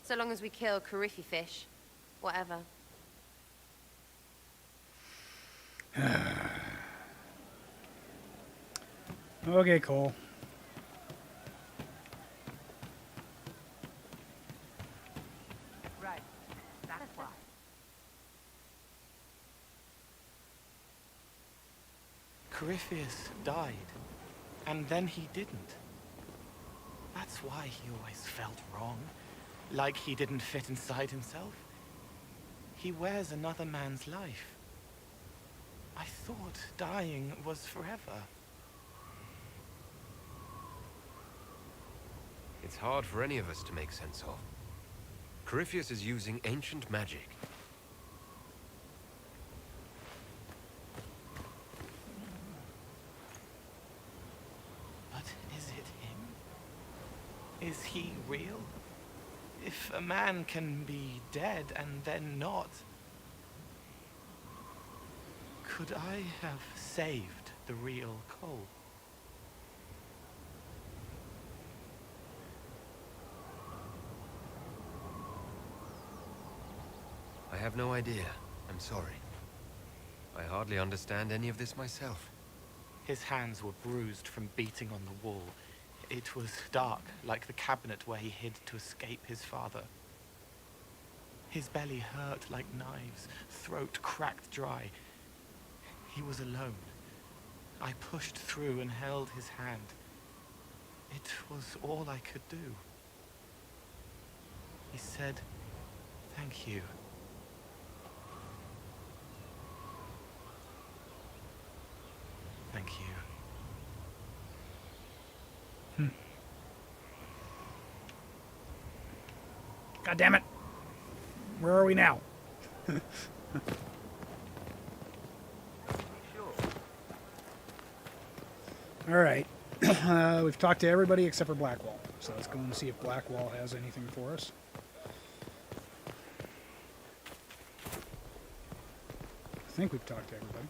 So long as we kill Cariffi fish. Whatever. Okay, Cole. Right. That's why. Corypheus died, and then he didn't. That's why he always felt wrong, like he didn't fit inside himself. He wears another man's life. I thought dying was forever. It's hard for any of us to make sense of. Corypheus is using ancient magic. But is it him? Is he real? If a man can be dead and then not, could I have saved the real Cole? I have no idea. I'm sorry. I hardly understand any of this myself. His hands were bruised from beating on the wall. It was dark, like the cabinet where he hid to escape his father. His belly hurt like knives, throat cracked dry. He was alone. I pushed through and held his hand. It was all I could do. He said, "Thank you." Thank you. God damn it. Where are we now? All right. We've talked to everybody except for Blackwall. So let's go and see if Blackwall has anything for us. I think we've talked to everybody.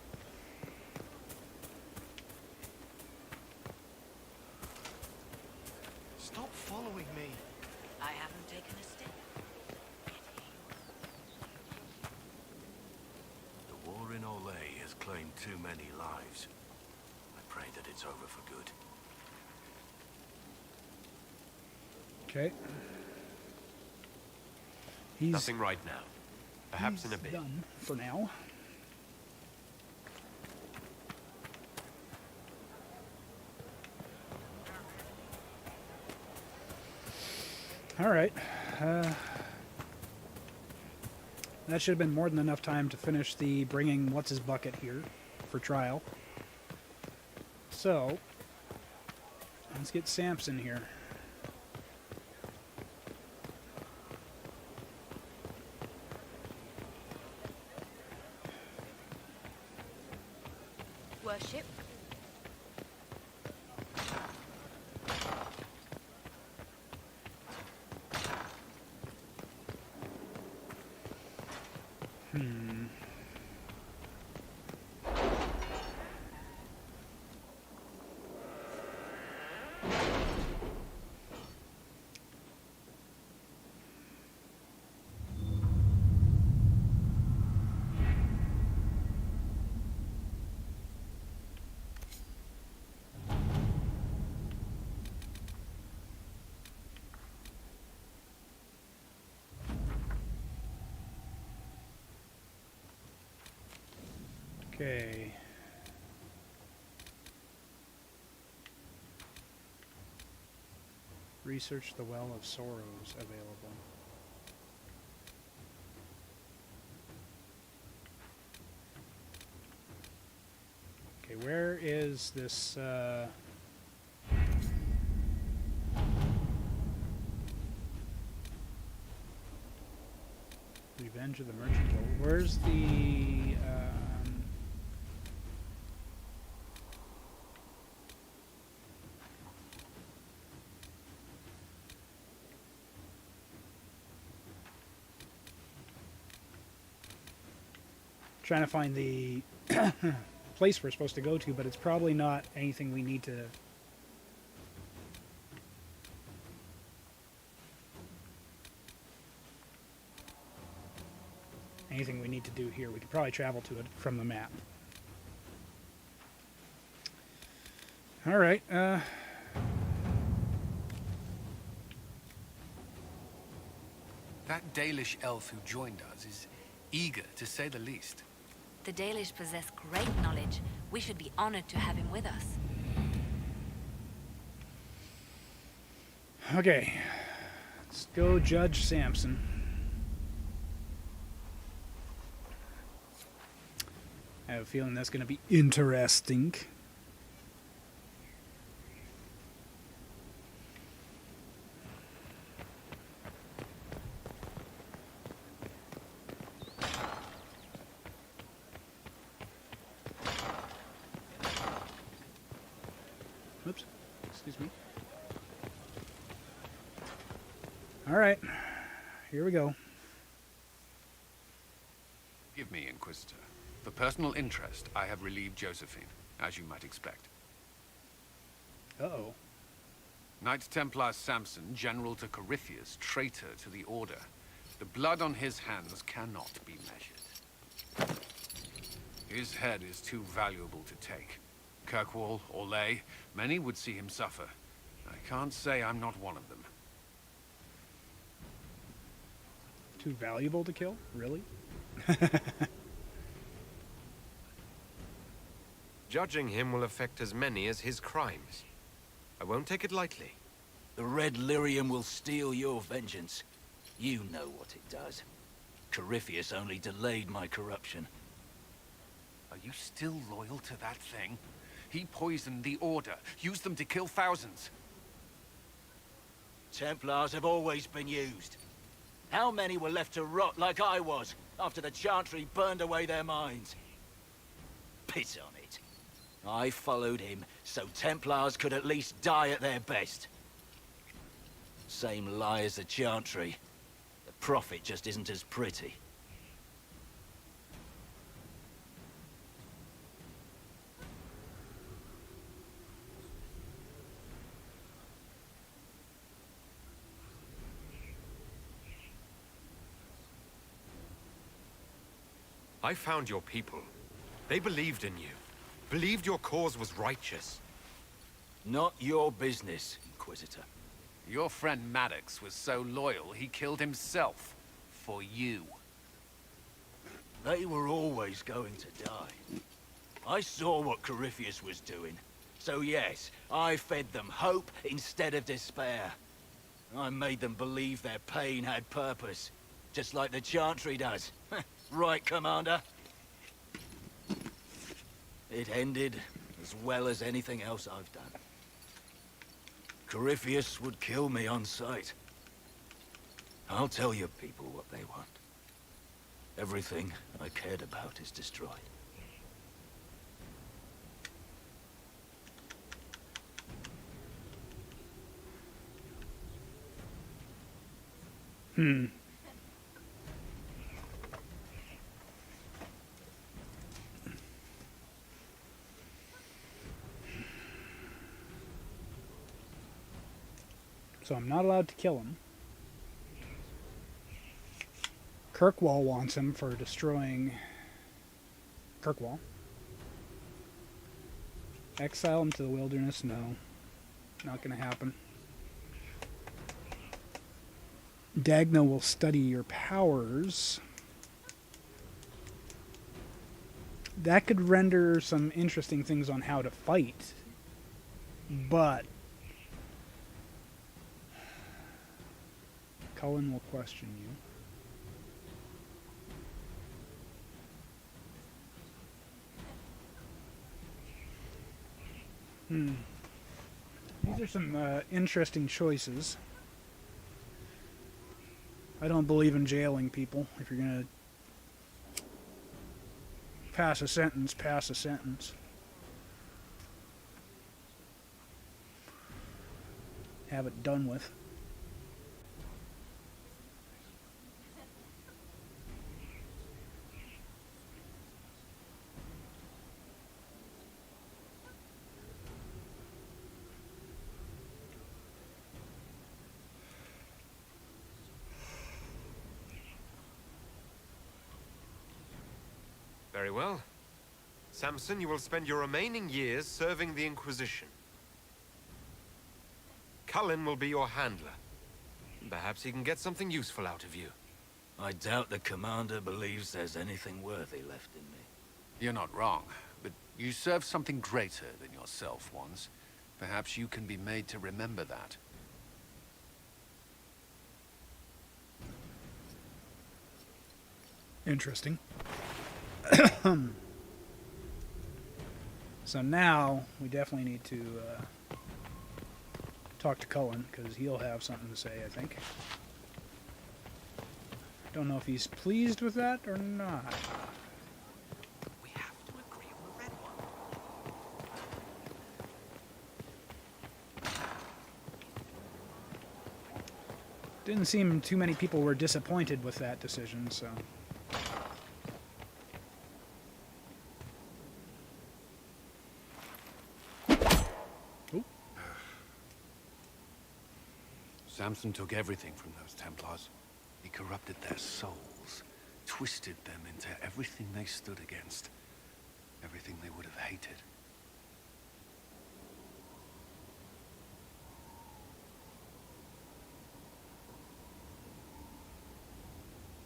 Stop following me. I haven't taken a step. The war in Olay has claimed too many lives. I pray that it's over for good. Okay. He's Nothing right now. Perhaps in a bit. Done for now. All right. That should have been more than enough time to finish the bringing what's his bucket here for trial. So let's get Samson here. Worship. Okay. Research the Well of Sorrows available. Okay, where is this, Revenge of the Merchant Guild? Where's the, trying to find the place we're supposed to go to, but it's probably not anything we need to... anything we need to do here. We could probably travel to it from the map. Alright, That Dalish elf who joined us is eager, to say the least. The Dalish possess great knowledge. We should be honored to have him with us. okay. Let's go Judge Samson. I have a feeling that's going to be interesting. Oops, excuse me. All right, here we go. Give me, Inquisitor. For personal interest, I have relieved Josephine, as you might expect. Uh-oh. Knight Templar Samson, general to Corypheus, traitor to the Order. The blood on his hands cannot be measured. His head is too valuable to take. Kirkwall, Orlais, many would see him suffer. I can't say I'm not one of them. Too valuable to kill? Really? Judging him will affect as many as his crimes. I won't take it lightly. The Red Lyrium will steal your vengeance. You know what it does. Corypheus only delayed my corruption. Are you still loyal to that thing? He poisoned the Order, used them to kill thousands. Templars have always been used. How many were left to rot like I was, after the Chantry burned away their minds? Piss on it. I followed him, so Templars could at least die at their best. Same lie as the Chantry. The Prophet just isn't as pretty. I found your people. They believed in you. Believed your cause was righteous. Not your business, Inquisitor. Your friend Maddox was so loyal, he killed himself. For you. They were always going to die. I saw what Corypheus was doing. So yes, I fed them hope instead of despair. I made them believe their pain had purpose. Just like the Chantry does. Right, Commander? It ended as well as anything else I've done. Corypheus would kill me on sight. I'll tell your people what they want. Everything I cared about is destroyed. So I'm not allowed to kill him. Kirkwall wants him for destroying Kirkwall. Exile him to the wilderness? No. Not gonna happen. Dagna will study your powers. That could render some interesting things on how to fight. But Cullen will question you. These are some interesting choices. I don't believe in jailing people. If you're gonna pass a sentence, pass a sentence. Have it done with. Very well. Samson, you will spend your remaining years serving the Inquisition. Cullen will be your handler. Perhaps he can get something useful out of you. I doubt the Commander believes there's anything worthy left in me. You're not wrong, but you served something greater than yourself once. Perhaps you can be made to remember that. Interesting. So now we definitely need to talk to Cullen, because he'll have something to say, I think. Don't know if he's pleased with that or not. We have to agree on the red one. Didn't seem too many people were disappointed with that decision, so... Samson took everything from those Templars. He corrupted their souls, twisted them into everything they stood against, everything they would have hated.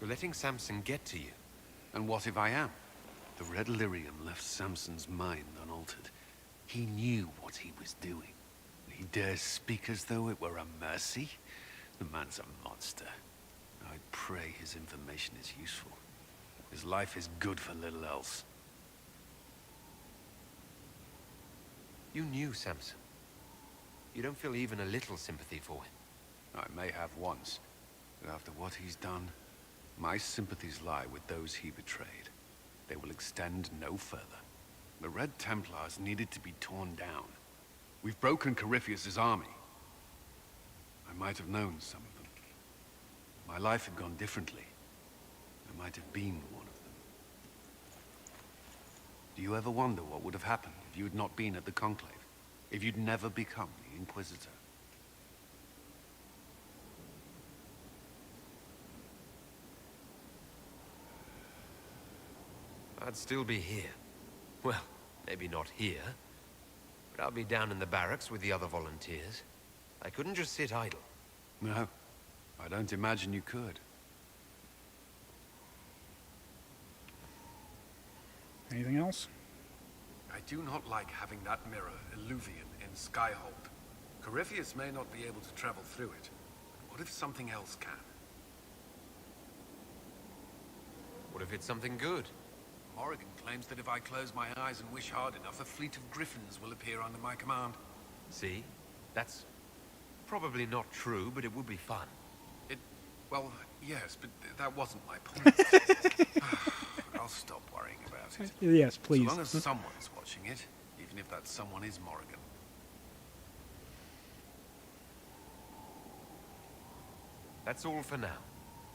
You're letting Samson get to you. And what if I am? The Red Lyrium left Samson's mind unaltered. He knew what he was doing. He dares speak as though it were a mercy? The man's a monster. I pray his information is useful. His life is good for little else. You knew Samson. You don't feel even a little sympathy for him. I may have once, but after what he's done, my sympathies lie with those he betrayed. They will extend no further. The Red Templars needed to be torn down. We've broken Corypheus' army. I I might have known some of them. My life had gone differently. I might have been one of them. Do you ever wonder what would have happened if you had not been at the Conclave? If you'd never become the Inquisitor? I'd still be here. Well, maybe not here. But I'll be down in the barracks with the other volunteers. I couldn't just sit idle. No, I don't imagine you could. Anything else? I do not like having that mirror, Illuvian, in Skyhold. Corypheus may not be able to travel through it. But what if something else can? What if it's something good? Morrigan claims that if I close my eyes and wish hard enough, a fleet of griffins will appear under my command. See? That's probably not true, but it would be fun. Well, yes, but that wasn't my point. I'll stop worrying about it. Yes, please. As long as someone's watching it, even if that someone is Morrigan. That's all for now.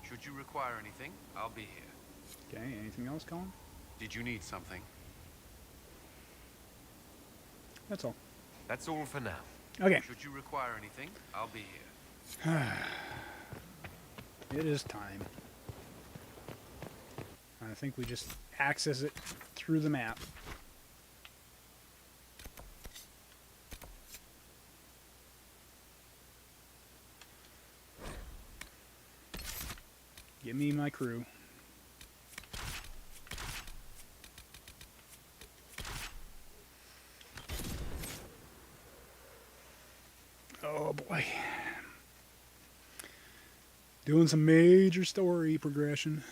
Should you require anything, I'll be here. Okay, anything else, Colin? Did you need something? That's all. That's all for now. Okay. Should you require anything, I'll be here. It is time. I think we just access it through the map. Give me my crew. Oh boy. Doing some major story progression.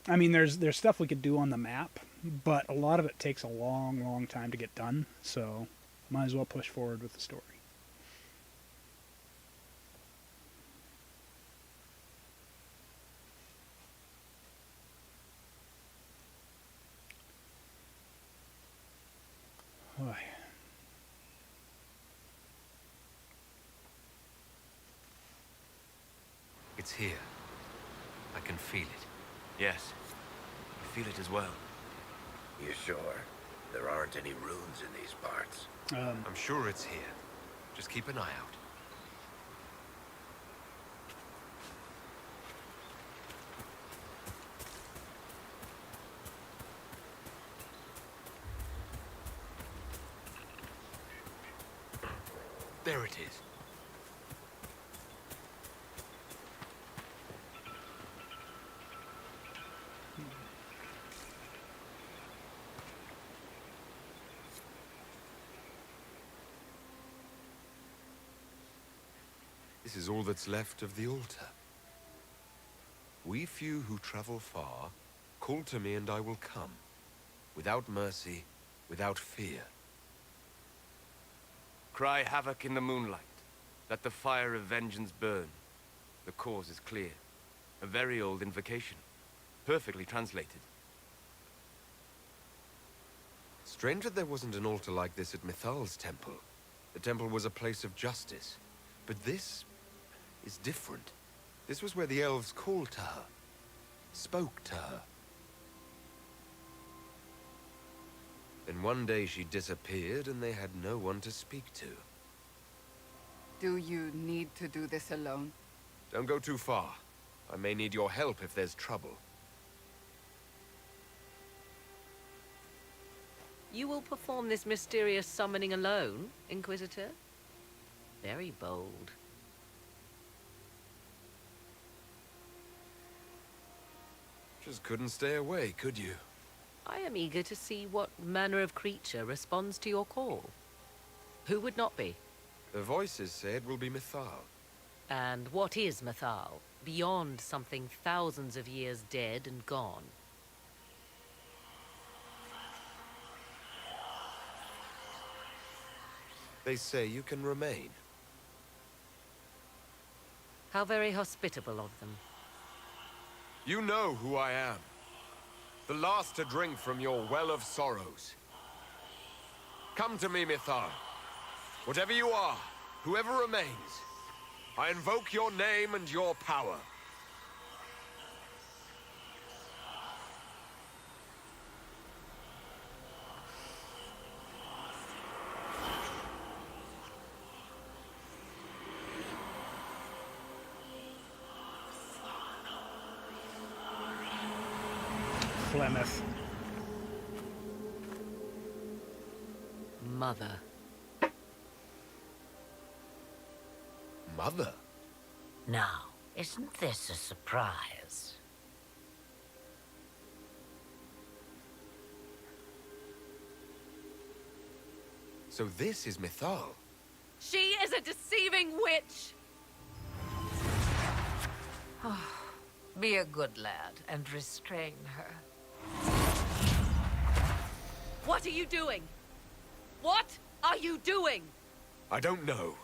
I mean, there's stuff we could do on the map, but a lot of it takes a long time to get done, so might as well push forward with the story. Boy. It's here. I can feel it. Yes, I feel it as well. You sure? There aren't any runes in these parts. I'm sure it's here. Just keep an eye out. There it is. This is all that's left of the altar. We few who travel far, call to me and I will come. Without mercy, without fear. Cry havoc in the moonlight. Let the fire of vengeance burn. The cause is clear. A very old invocation. Perfectly translated. Strange that there wasn't an altar like this at Mithal's temple. The temple was a place of justice. But this is different. This was where the elves called to her. Spoke to her. Then one day she disappeared and they had no one to speak to. Do you need to do this alone? Don't go too far. I may need your help if there's trouble. You will perform this mysterious summoning alone, Inquisitor? Very bold. Just couldn't stay away, could you? I am eager to see what manner of creature responds to your call. Who would not be? The voices say it will be Mithal. And what is Mithal, beyond something thousands of years dead and gone? They say you can remain. How very hospitable of them. You know who I am. The last to drink from your well of sorrows. Come to me, Mithal. Whatever you are, whoever remains, I invoke your name and your power. Flemeth. Mother. Mother? Now, isn't this a surprise? So this is Mithal. She is a deceiving witch! Be a good lad and restrain her. What are you doing? What are you doing? I don't know.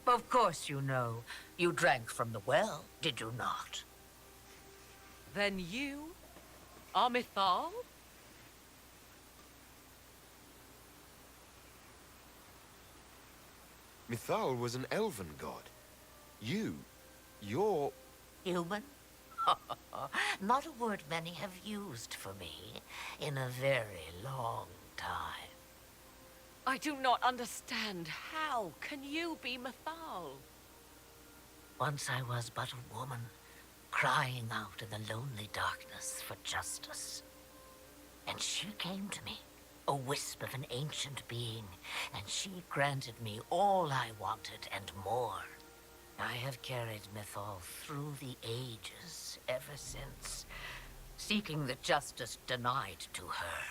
Of course you know. You drank from the well, did you not? Then you are Mithal? Mithal was an elven god. You're... Human? Not a word many have used for me in a very long time. I do not understand. How can you be Mithal? Once I was but a woman, crying out in the lonely darkness for justice. And she came to me, a wisp of an ancient being, and she granted me all I wanted and more. I have carried Mithal through the ages ever since, seeking the justice denied to her.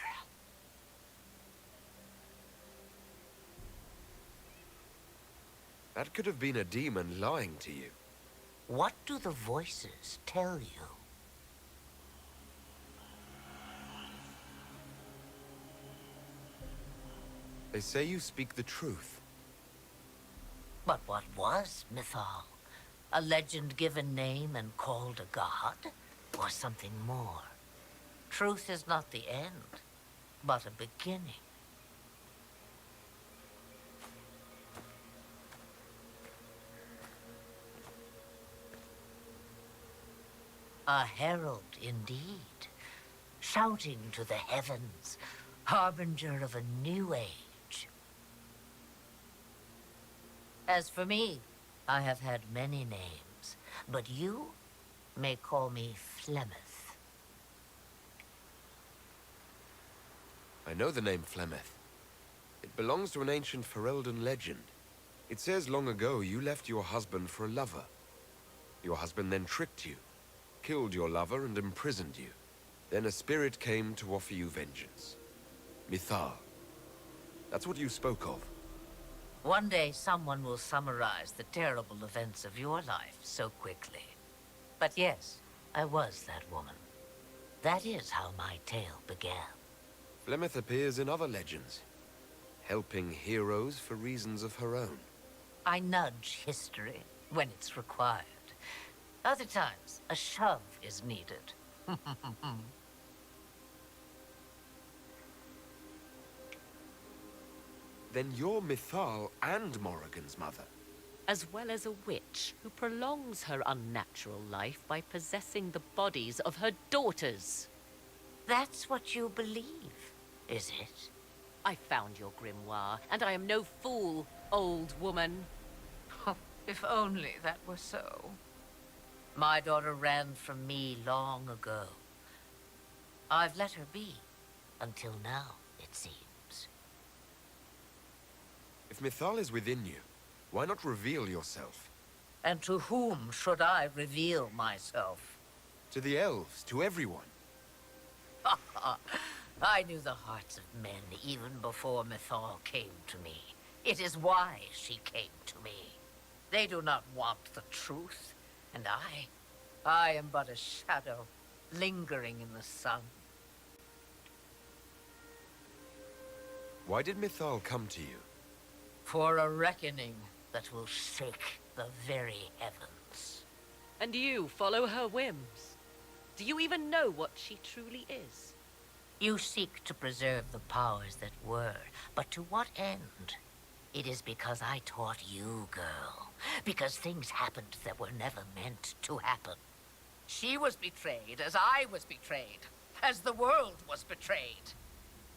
That could have been a demon lying to you. What do the voices tell you? They say you speak the truth. But what was Mithal? A legend given name and called a god? Or something more? Truth is not the end, but a beginning. A herald indeed, shouting to the heavens, harbinger of a new age. As for me, I have had many names, but you may call me Flemeth. I know the name Flemeth. It belongs to an ancient Ferelden legend. It says long ago you left your husband for a lover. Your husband then tricked you, killed your lover and imprisoned you. Then a spirit came to offer you vengeance. Mithal. That's what you spoke of. One day someone will summarize the terrible events of your life so quickly. But yes, I was that woman. That is how my tale began. Flemeth appears in other legends, helping heroes for reasons of her own. I nudge history when it's required. Other times, a shove is needed. Then you're Mithal and Morrigan's mother. As well as a witch who prolongs her unnatural life by possessing the bodies of her daughters. That's what you believe, is it? I found your grimoire, and I am no fool, old woman. If only that were so. My daughter ran from me long ago. I've let her be, until now, it seems. If Mithal is within you, why not reveal yourself? And to whom should I reveal myself? To the elves, to everyone. I knew the hearts of men even before Mithal came to me. It is why she came to me. They do not want the truth, and I am but a shadow, lingering in the sun. Why did Mithal come to you? For a reckoning that will shake the very heavens. And you follow her whims. Do you even know what she truly is? You seek to preserve the powers that were, but to what end? It is because I taught you, girl. Because things happened that were never meant to happen. She was betrayed as I was betrayed, as the world was betrayed.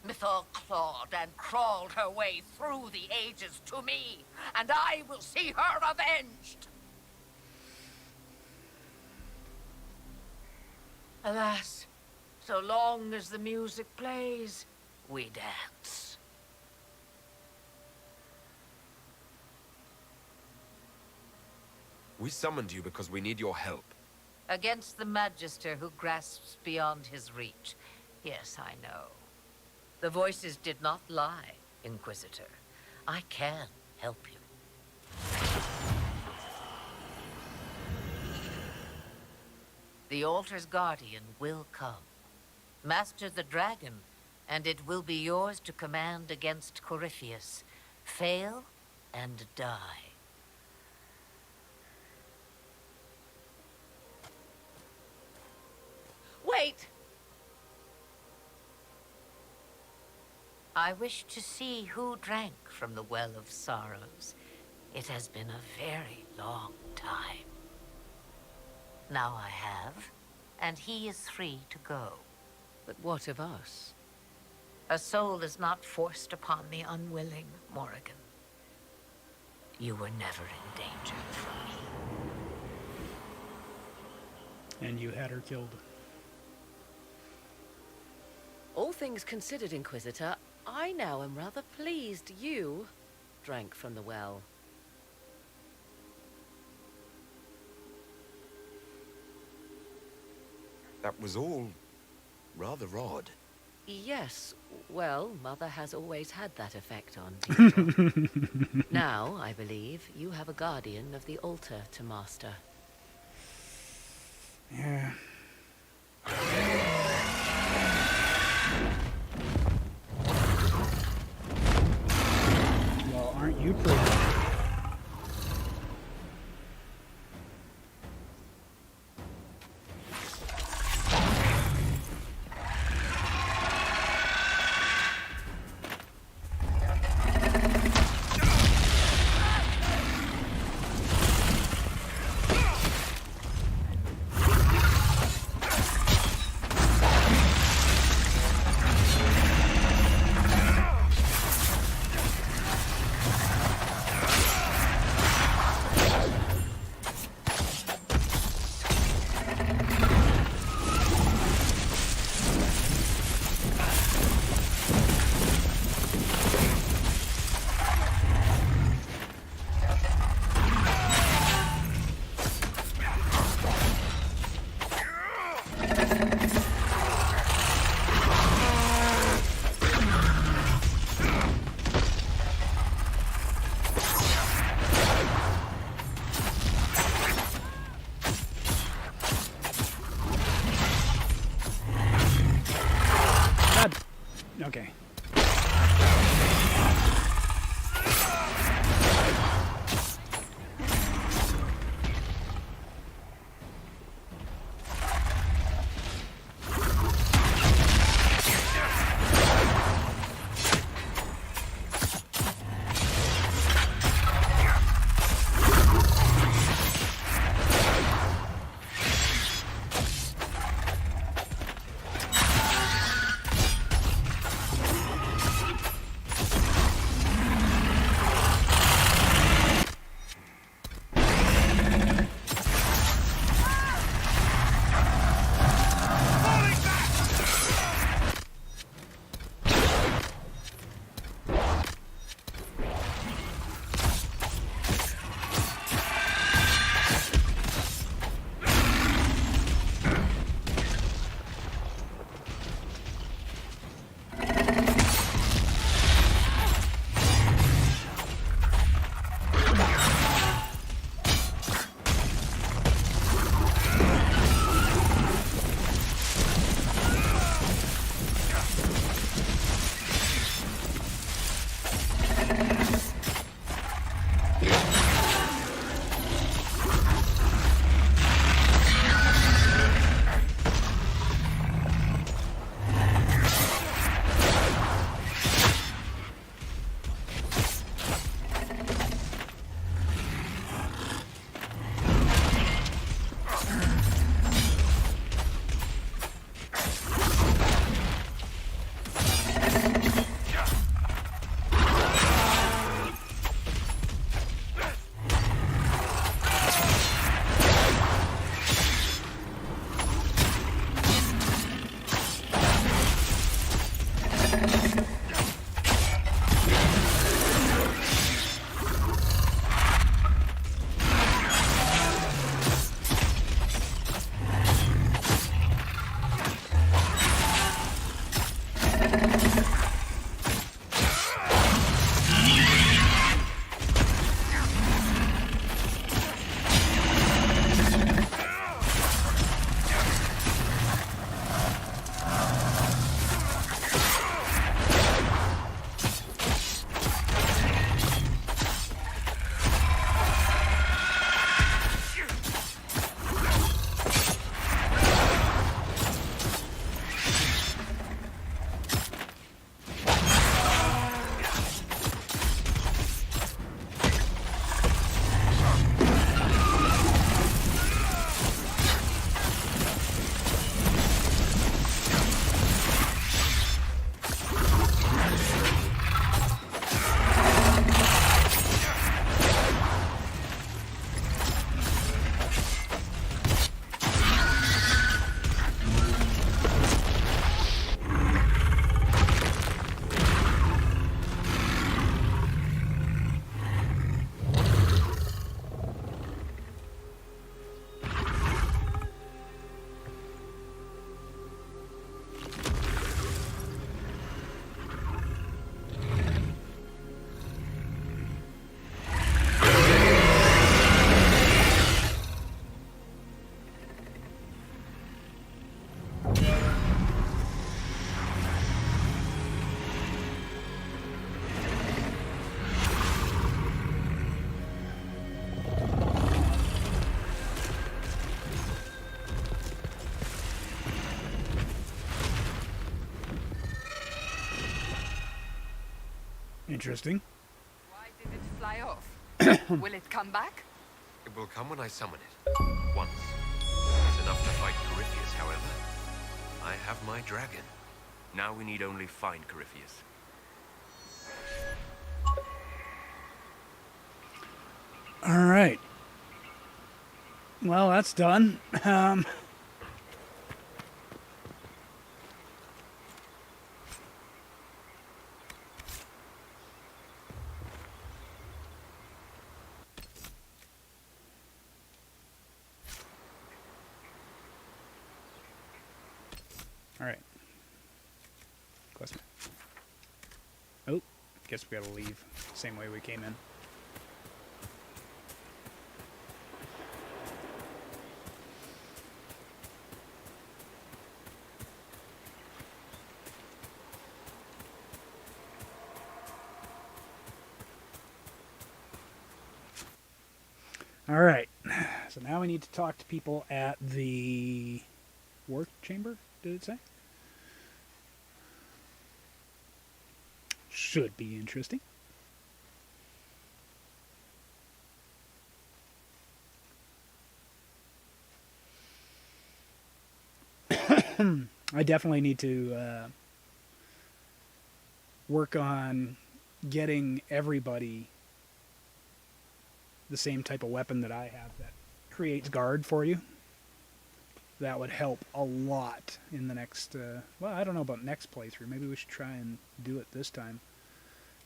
Mythal clawed and crawled her way through the ages to me, and I will see her avenged. Alas, so long as the music plays, we dance. We summoned you because we need your help. Against the Magister who grasps beyond his reach. Yes, I know. The voices did not lie, Inquisitor. I can help you. The Altar's Guardian will come. Master the Dragon, and it will be yours to command against Corypheus. Fail and die. Wait! I wish to see who drank from the Well of Sorrows. It has been a very long time. Now I have, and he is free to go. But what of us? A soul is not forced upon the unwilling, Morrigan. You were never in danger from me. And you had her killed. All things considered, Inquisitor, I now am rather pleased you drank from the well. That was all rather odd. Yes, well, Mother has always had that effect on people. Now, I believe, you have a guardian of the altar to master. Yeah. Well, aren't you pretty? Okay. Interesting. Why did it fly off? Will it come back? It will come when I summon it. Once. It's enough to fight Corypheus, however. I have my dragon. Now we need only find Corypheus. All right. Well, that's done. All right. Quest. Oh, guess we gotta leave. Same way we came in. All right. So now we need to talk to people at the war chamber, did it say? Should be interesting. I definitely need to work on getting everybody the same type of weapon that I have that creates guard for you. That would help a lot in the next, well, I don't know about next playthrough. Maybe we should try and do it this time.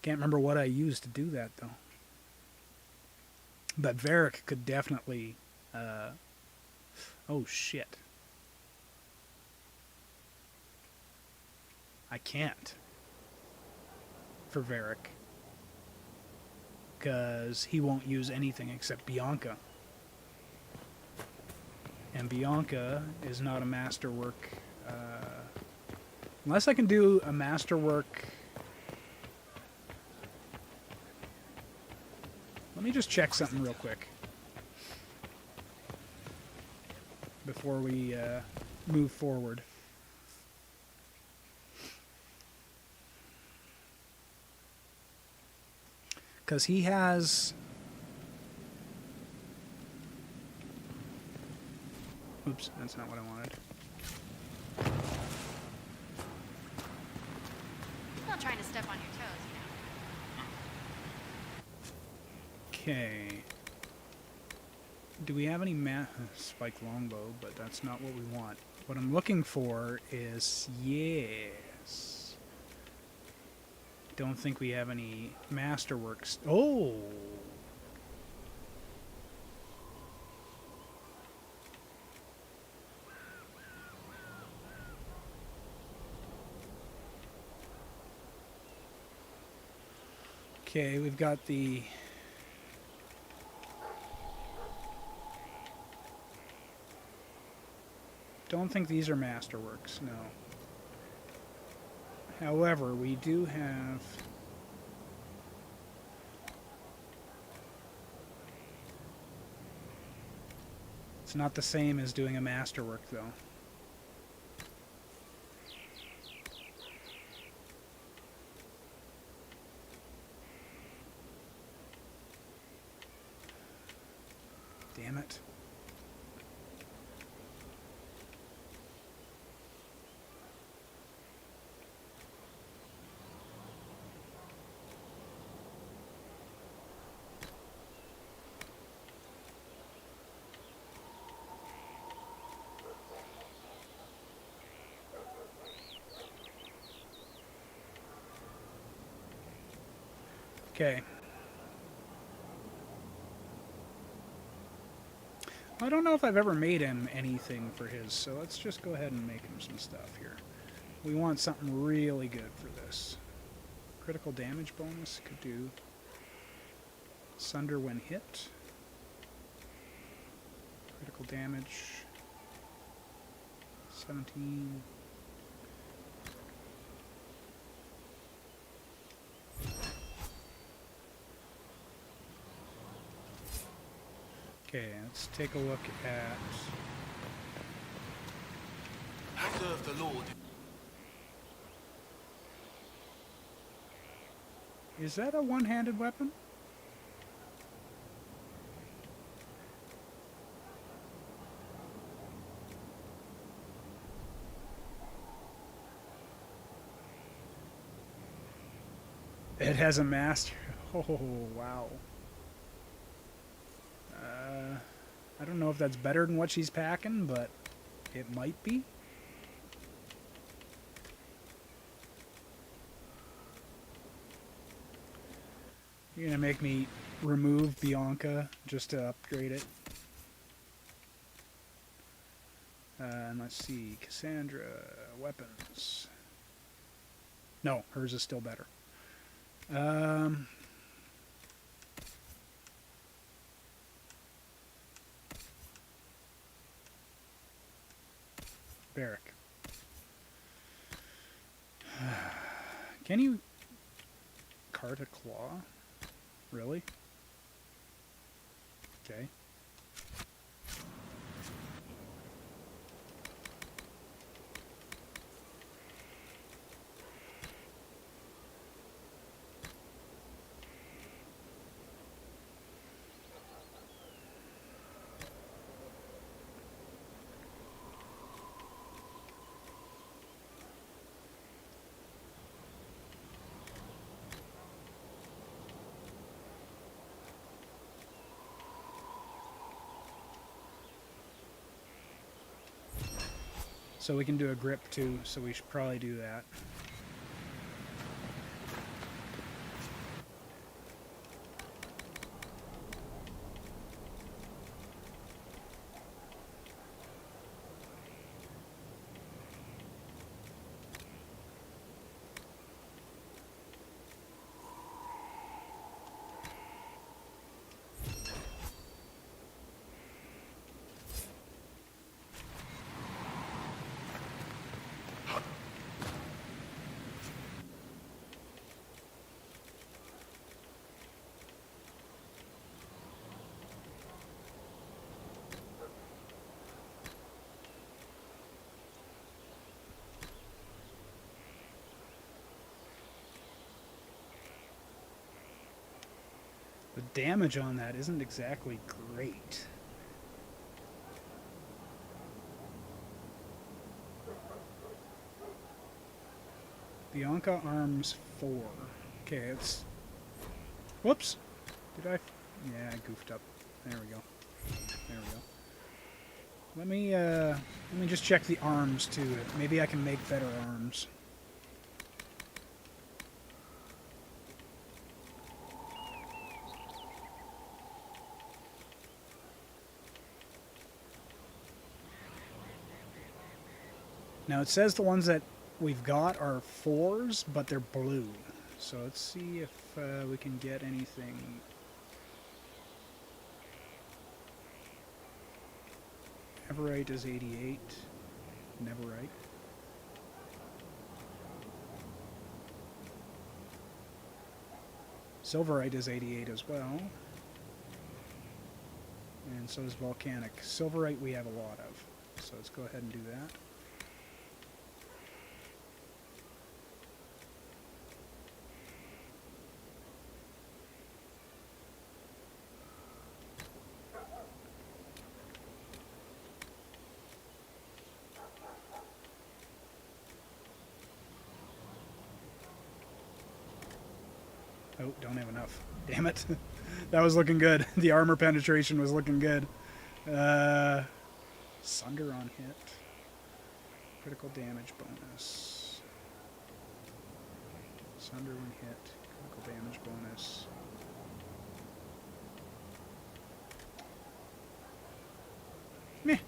Can't remember what I used to do that, though. But Varric could definitely, oh shit. I can't. For Varric. Because he won't use anything except Bianca. And Bianca is not a masterwork. Unless I can do a masterwork. Let me just check something real quick. Before we move forward. Because he has... Oops, that's not what I wanted. Not trying to step on your toes, you know. Okay. Do we have any spiked longbow? But that's not what we want. What I'm looking for is... Yes. Don't think we have any masterworks. Oh! Okay, we've got the... Don't think these are masterworks, no. However, we do have... It's not the same as doing a masterwork, though. Damn it. Okay. I don't know if I've ever made him anything for his, so let's just go ahead and make him some stuff here. We want something really good for this. Critical damage bonus, could do Sunder when hit. Critical damage, 17. Okay, let's take a look at... Serve the Lord. Is that a one-handed weapon? It has a master. Oh, wow. I don't know if that's better than what she's packing, but it might be. You're gonna make me remove Bianca just to upgrade it. And let's see, Cassandra, weapons. No, hers is still better. Barrack. Can you cart a claw? Really? Okay. So we can do a grip too, so we should probably do that. The damage on that isn't exactly great. Bianca arms 4. Okay, it's... Whoops! Did I... Yeah, I goofed up. There we go. There we go. Let me just check the arms too. Maybe I can make better arms. Now it says the ones that we've got are 4s, but they're blue. So let's see if we can get anything. Everite is 88. Neverite. Silverite is 88 as well. And so is volcanic. Silverite we have a lot of. So let's go ahead and do that. Oh, don't have enough. Damn it. That was looking good. The armor penetration was looking good. Sunder on hit. Critical damage bonus. Sunder when hit. Critical damage bonus. Meh.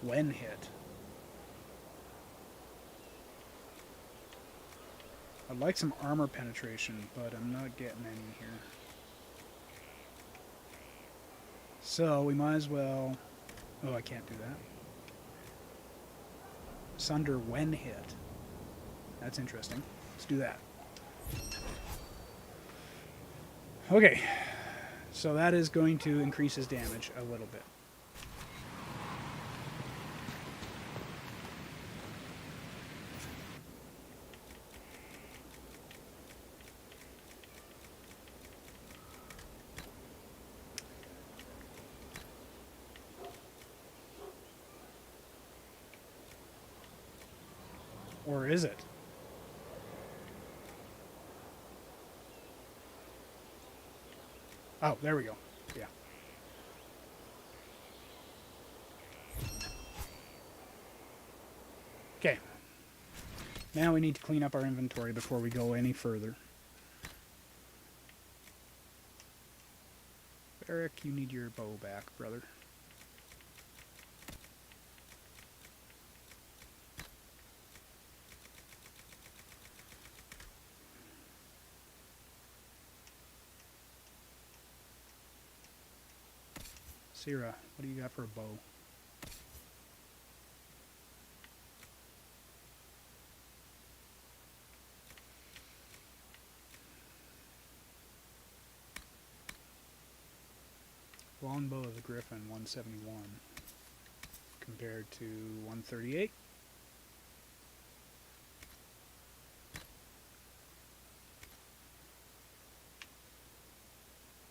When hit. I'd like some armor penetration, but I'm not getting any here. So we might as well... Oh, I can't do that. Sunder when hit. That's interesting. Let's do that. Okay. So that is going to increase his damage a little bit. Or is it? Oh, there we go. Yeah. Okay. Now we need to clean up our inventory before we go any further. Eric, you need your bow back, brother. Sierra, what do you got for a bow? Longbow of the Griffin, 171, compared to 138.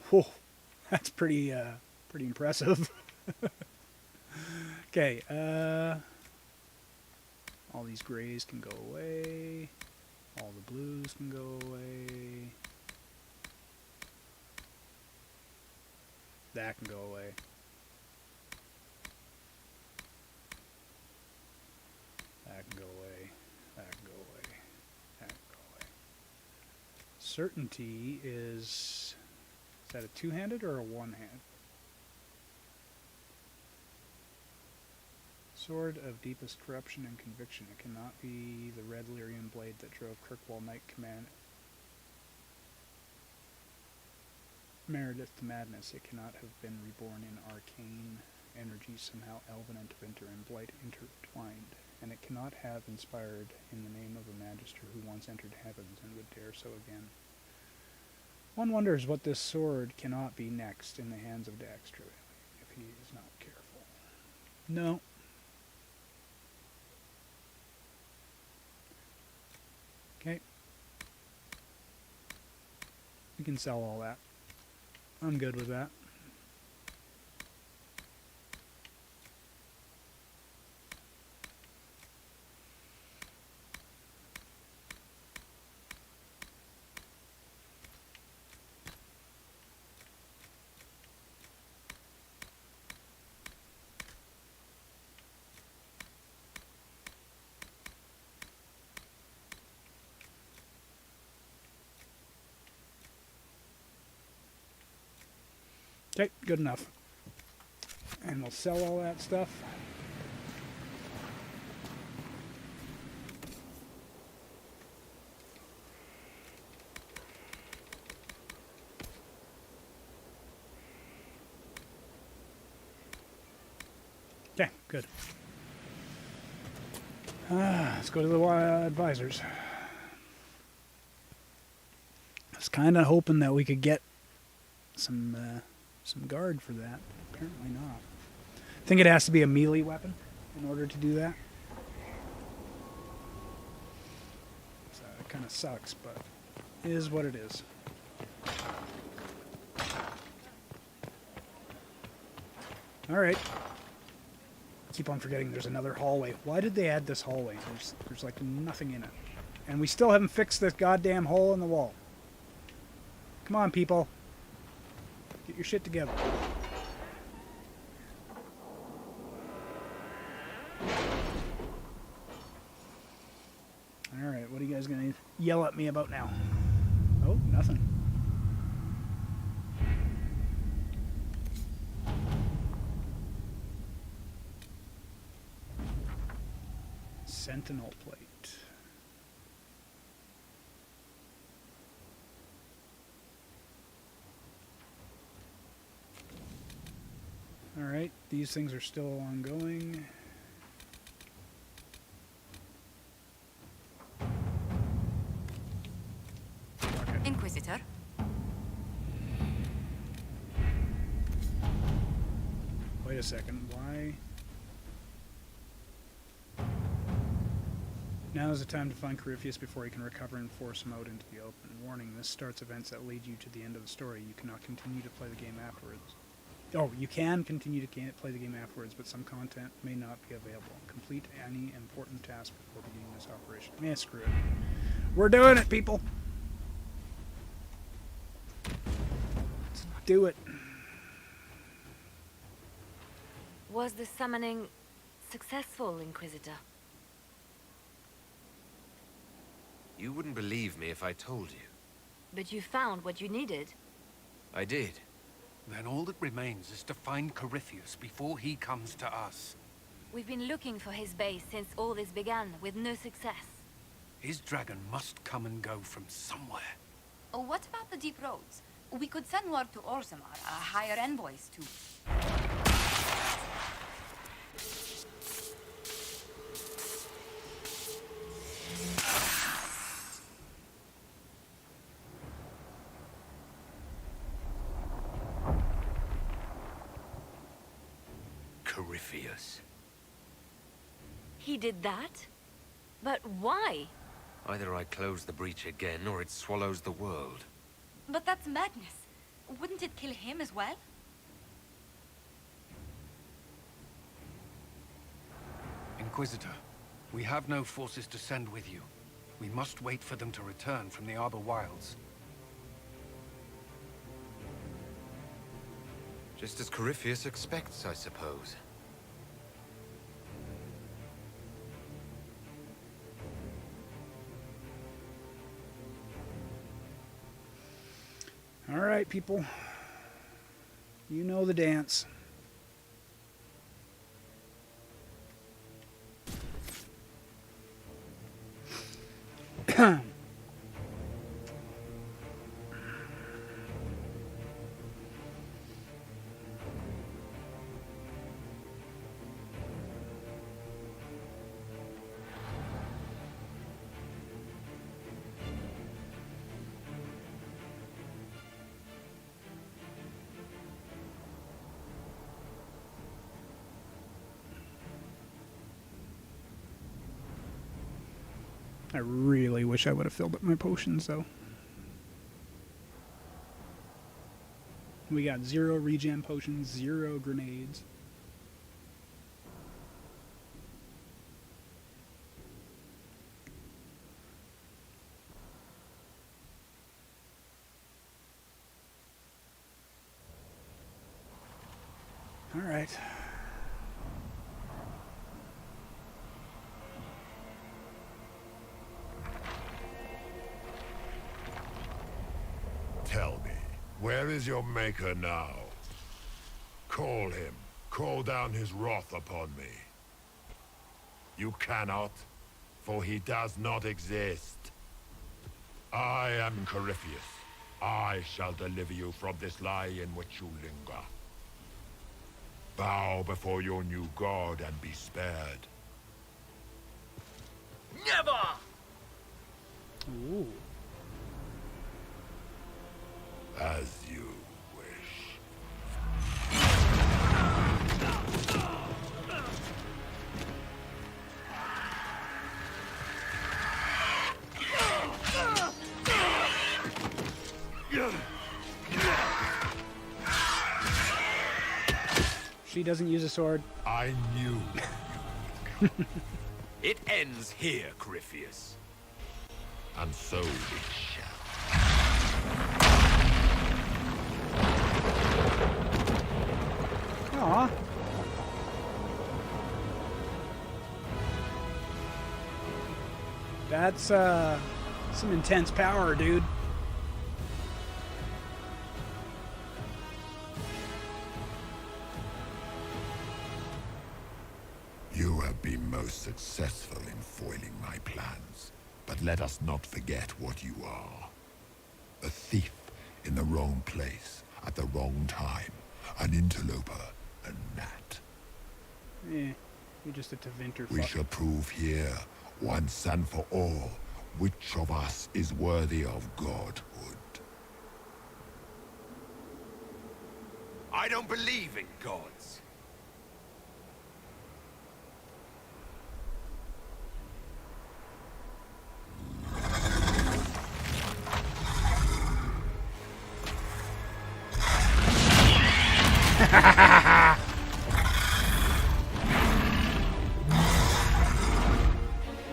Whoa, that's pretty impressive. Okay, all these grays can go away. All the blues can go away. That can go away. That can go away. That can go away. That can go away. Certainty is that a two-handed or a one-hand? Sword of deepest corruption and conviction. It cannot be the red Lyrian blade that drove Kirkwall Knight Command Meredith to madness. It cannot have been reborn in arcane energy, somehow elven and winter and blight intertwined. And it cannot have inspired in the name of a magister who once entered heavens and would dare so again. One wonders what this sword cannot be next in the hands of Dhax, if he is not careful. No. Okay. We can sell all that. I'm good with that. Okay, good enough. And we'll sell all that stuff. Okay, good. Let's go to the advisors. I was kind of hoping that we could get some guard for that. Apparently not. I think it has to be a melee weapon in order to do that. So it kind of sucks, but it is what it is. Alright. Keep on forgetting there's another hallway. Why did they add this hallway? There's like nothing in it. And we still haven't fixed this goddamn hole in the wall. Come on, people. Get your shit together. Alright, what are you guys gonna yell at me about now? Oh, nothing. Sentinel plate. Alright, these things are still ongoing. Inquisitor? Wait a second, why? Now is the time to find Corypheus before he can recover and force him out into the open. Warning, this starts events that lead you to the end of the story. You cannot continue to play the game afterwards. Oh, you can continue to play the game afterwards, but some content may not be available. Complete any important task before beginning this operation. Yeah, screw it. We're doing it, people! Let's do it. Was the summoning successful, Inquisitor? You wouldn't believe me if I told you. But you found what you needed. I did. Then all that remains is to find Corypheus before he comes to us. We've been looking for his base since all this began, with no success. His dragon must come and go from somewhere. Oh, what about the deep roads? We could send word to Orzammar, hire envoys to... Corypheus. He did that? But why? Either I close the breach again, or it swallows the world. But that's madness. Wouldn't it kill him as well? Inquisitor, we have no forces to send with you. We must wait for them to return from the Arbor Wilds. Just as Corypheus expects, I suppose. All right, people. You know the dance. I really wish I would have filled up my potions, though. We got 0 regen potions, 0 grenades. All right. Tell me, where is your maker now? Call him. Call down his wrath upon me. You cannot, for he does not exist. I am Corypheus. I shall deliver you from this lie in which you linger. Bow before your new god and be spared. Never! Ooh. As you wish. She doesn't use a sword. I knew. It ends here, Corypheus. And so it shall. Aw. That's, some intense power, dude. You have been most successful in foiling my plans, but let us not forget what you are. A thief in the wrong place, at the wrong time. An interloper, gnat. You're just a Tevinter We fuck. shall prove here, once and for all, which of us is worthy of godhood. I don't believe in gods.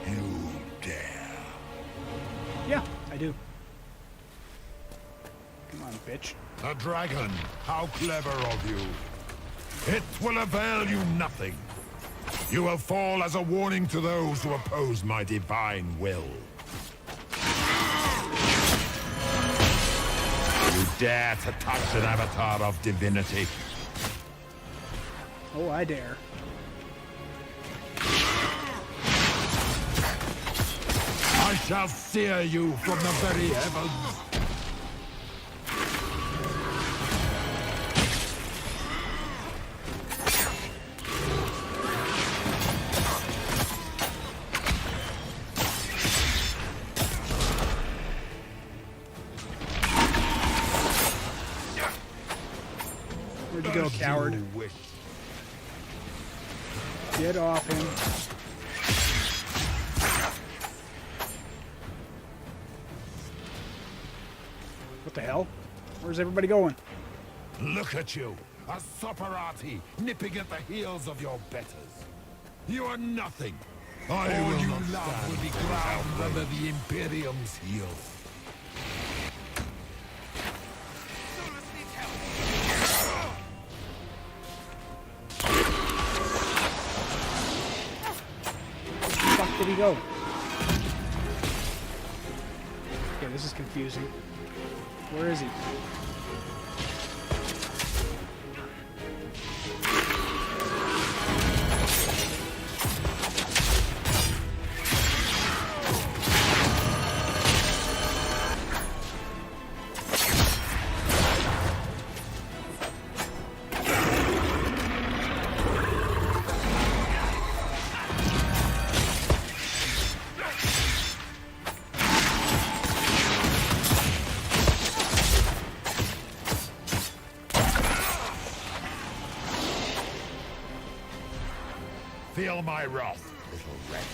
You dare. Yeah, I do. Come on, bitch. A dragon, how clever of you. It will avail you nothing. You will fall as a warning to those who oppose my divine will. You dare to touch an avatar of divinity. Oh, I dare. I shall sear you from the very heavens. Where'd you go, coward? Get off him. What the hell? Where's everybody going? Look at you, a Soparati nipping at the heels of your betters. You are nothing. All you love will be ground under the Imperium's heels. Where the fuck did he go? Okay, this is confusing. Where is he? Feel my wrath, little wretch.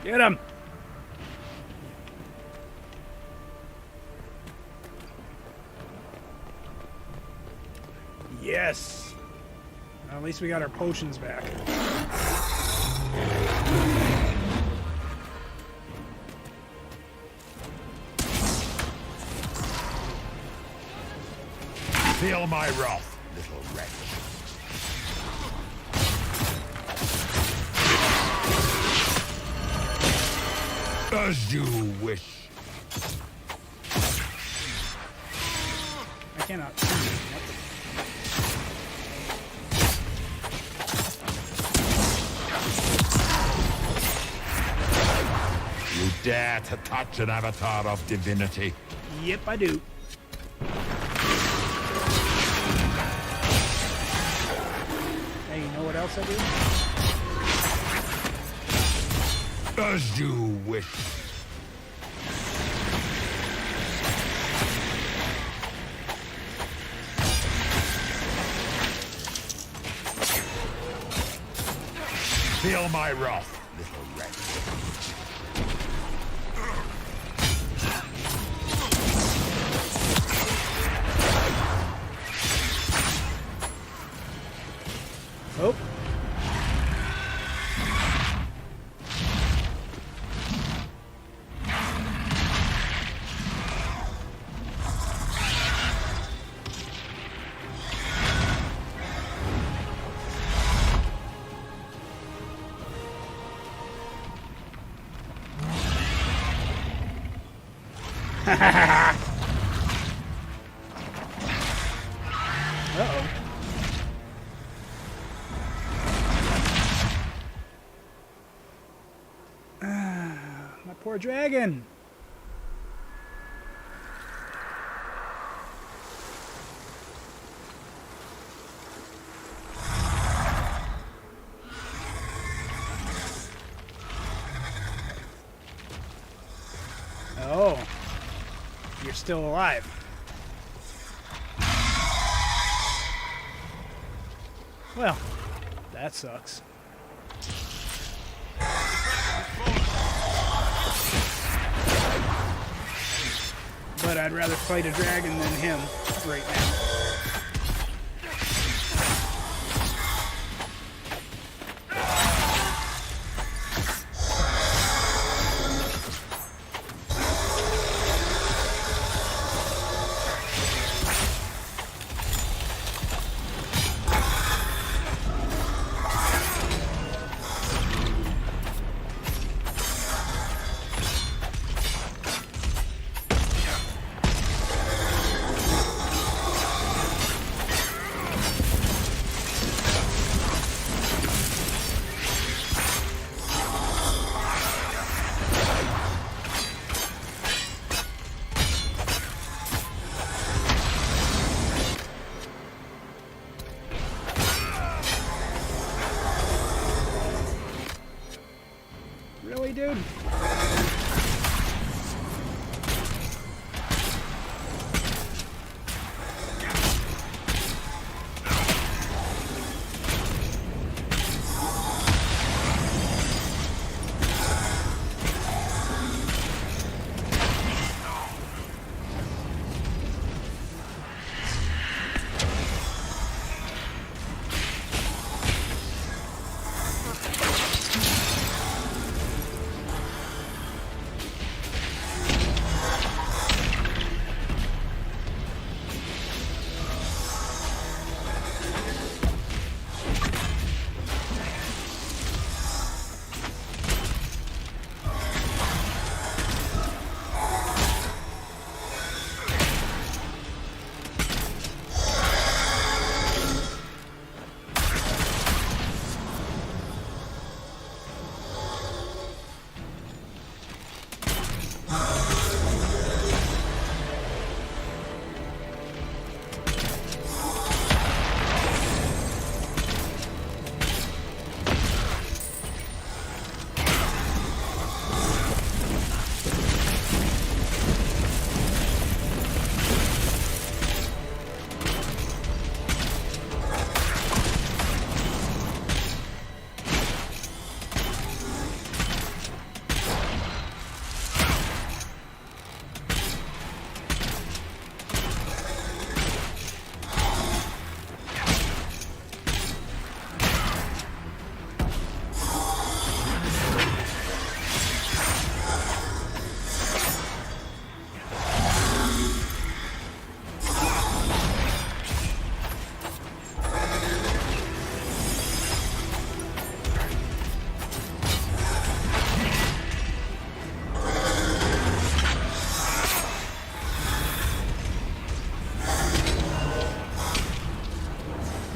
Get him! Yes! Well, at least we got our potions back. Feel my wrath, little wretch. As you wish. I cannot. You dare to touch an avatar of divinity? Yep, I do. Hey, you know what else I do? As you wish. Feel my wrath, little wretch. Oh. Uh-oh. My poor dragon. Oh. You're still alive. Well, that sucks. But I'd rather fight a dragon than him right now. Really, dude?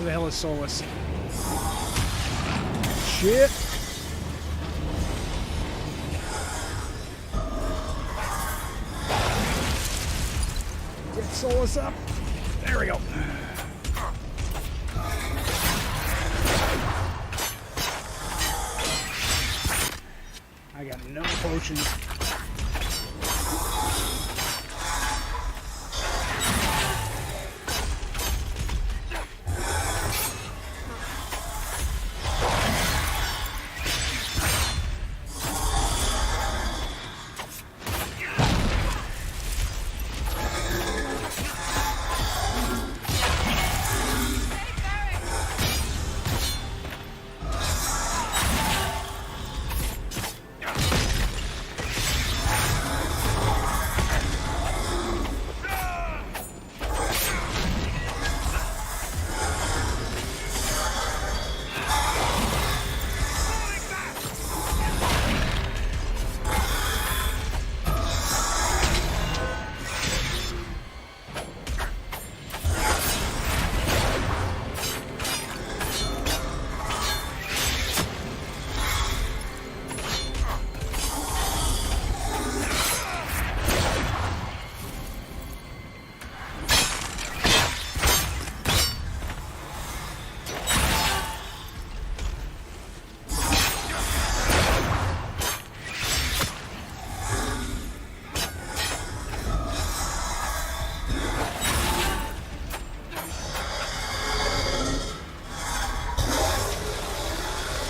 Who the hell is Solus? Shit! Get Solus up! There we go. I got no potions.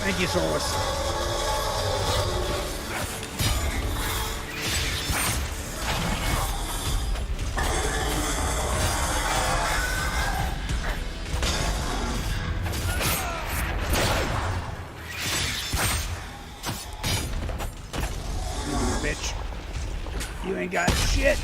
Thank you, Solus. Bitch. You ain't got shit.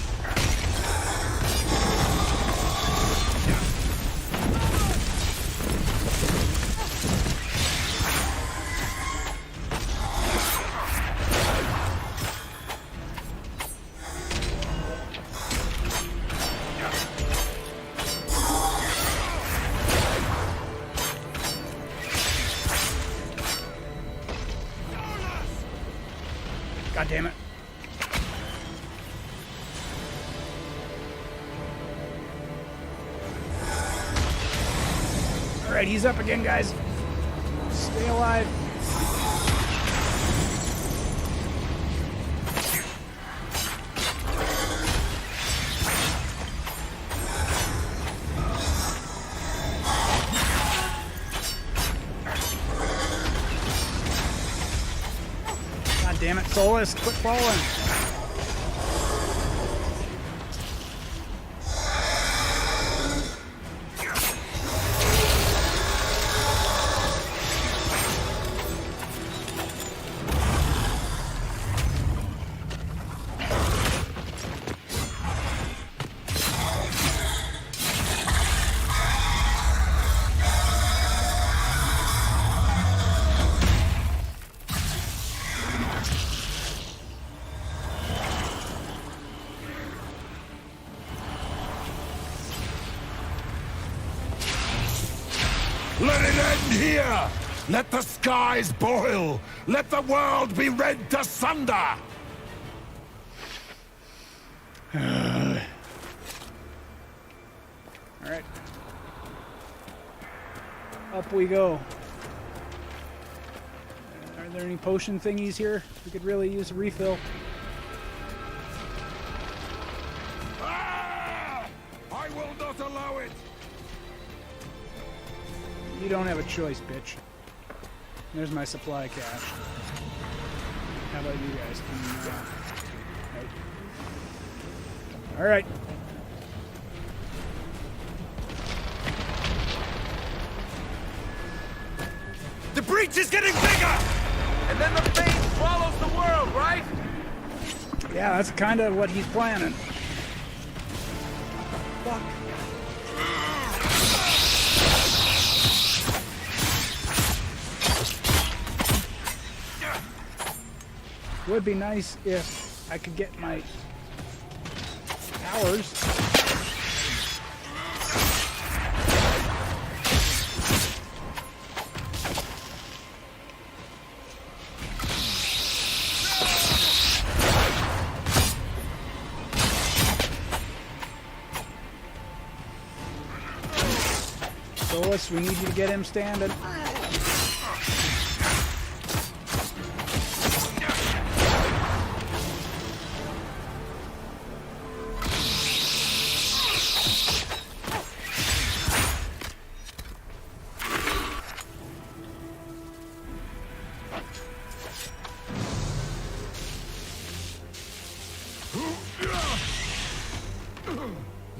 God damn it. Alright, he's up again, guys. Stay alive. God damn it, Solus, quit falling. Let it end here! Let the skies boil! Let the world be rent asunder! Alright. Up we go. Are there any potion thingies here? We could really use a refill. I will not allow it! You don't have a choice, bitch. There's my supply cache. How about you guys? Nope. Alright. The breach is getting bigger! And then the fate swallows the world, right? Yeah, that's kind of what he's planning. Fuck. Would be nice if I could get my powers. Solus, we need you to get him standing.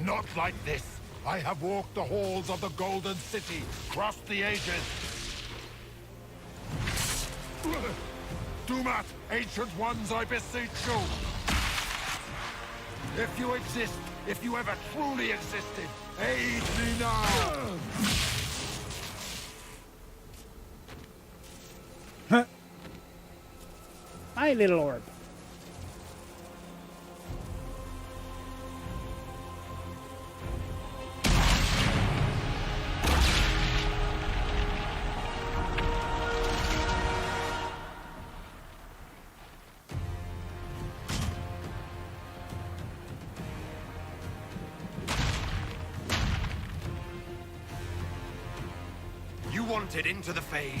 Not like this. I have walked the halls of the Golden City, crossed the ages. Dumat, ancient ones, I beseech you. If you exist, if you ever truly existed, aid me now. Huh. My little orb. You wanted into the Fade.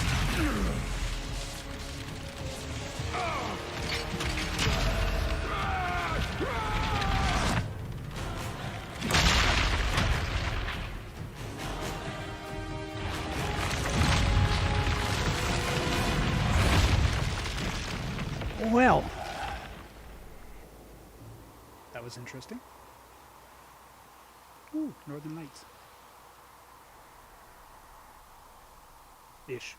Well, that was interesting. Ooh, Northern Lights. Ish.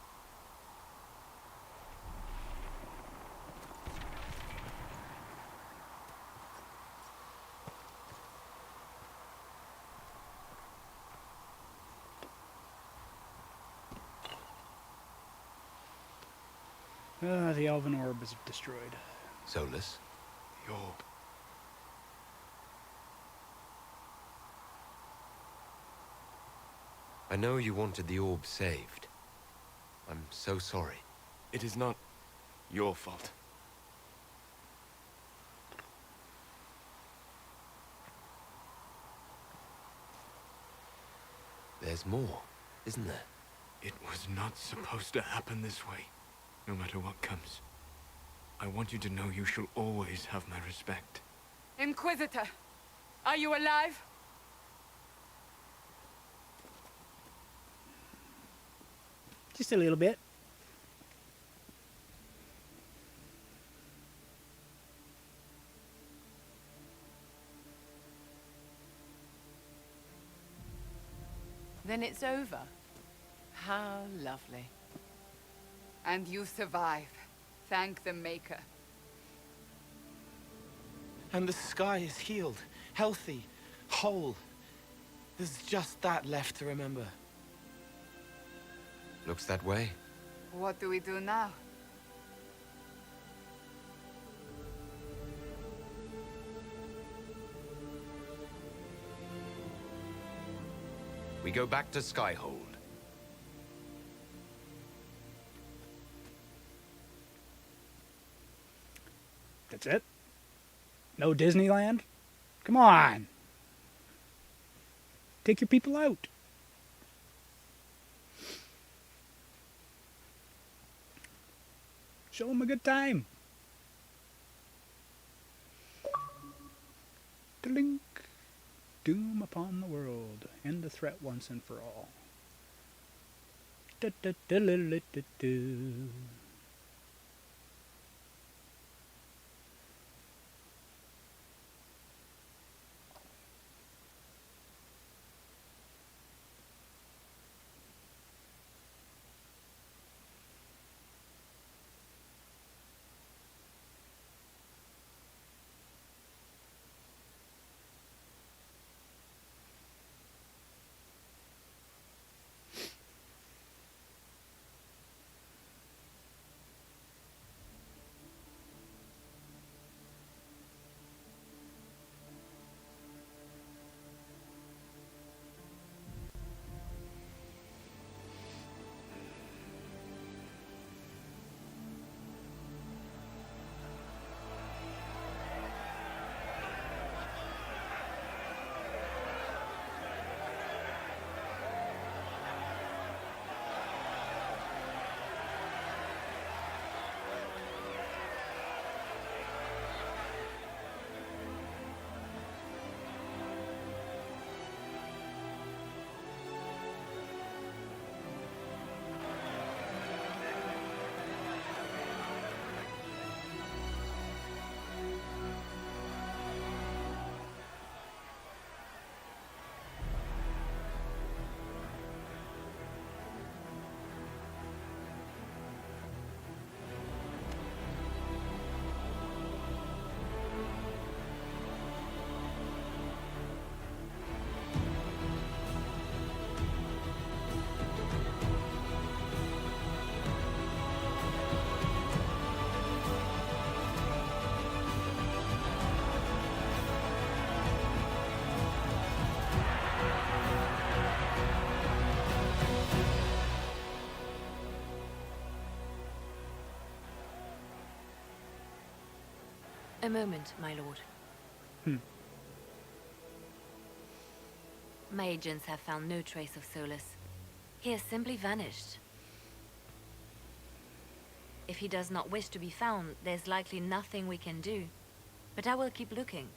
The Elven Orb is destroyed. Solus? The orb. I know you wanted the orb saved. I'm so sorry. It is not your fault. There's more, isn't there? It was not supposed to happen this way, no matter what comes. I want you to know you shall always have my respect. Inquisitor, are you alive? Just a little bit. Then it's over. How lovely. And you survive. Thank the Maker. And the sky is healed, healthy, whole. There's just that left to remember. Looks that way. What do we do now? We go back to Skyhold. That's it? No Disneyland? Come on! Take your people out. Show them a good time. Dlink. Doom upon the world. End the threat once and for all. Da-da-da-la-la-da-da. A moment, my lord. My agents have found no trace of Solus. He has simply vanished. If he does not wish to be found, there's likely nothing we can do. But I will keep looking.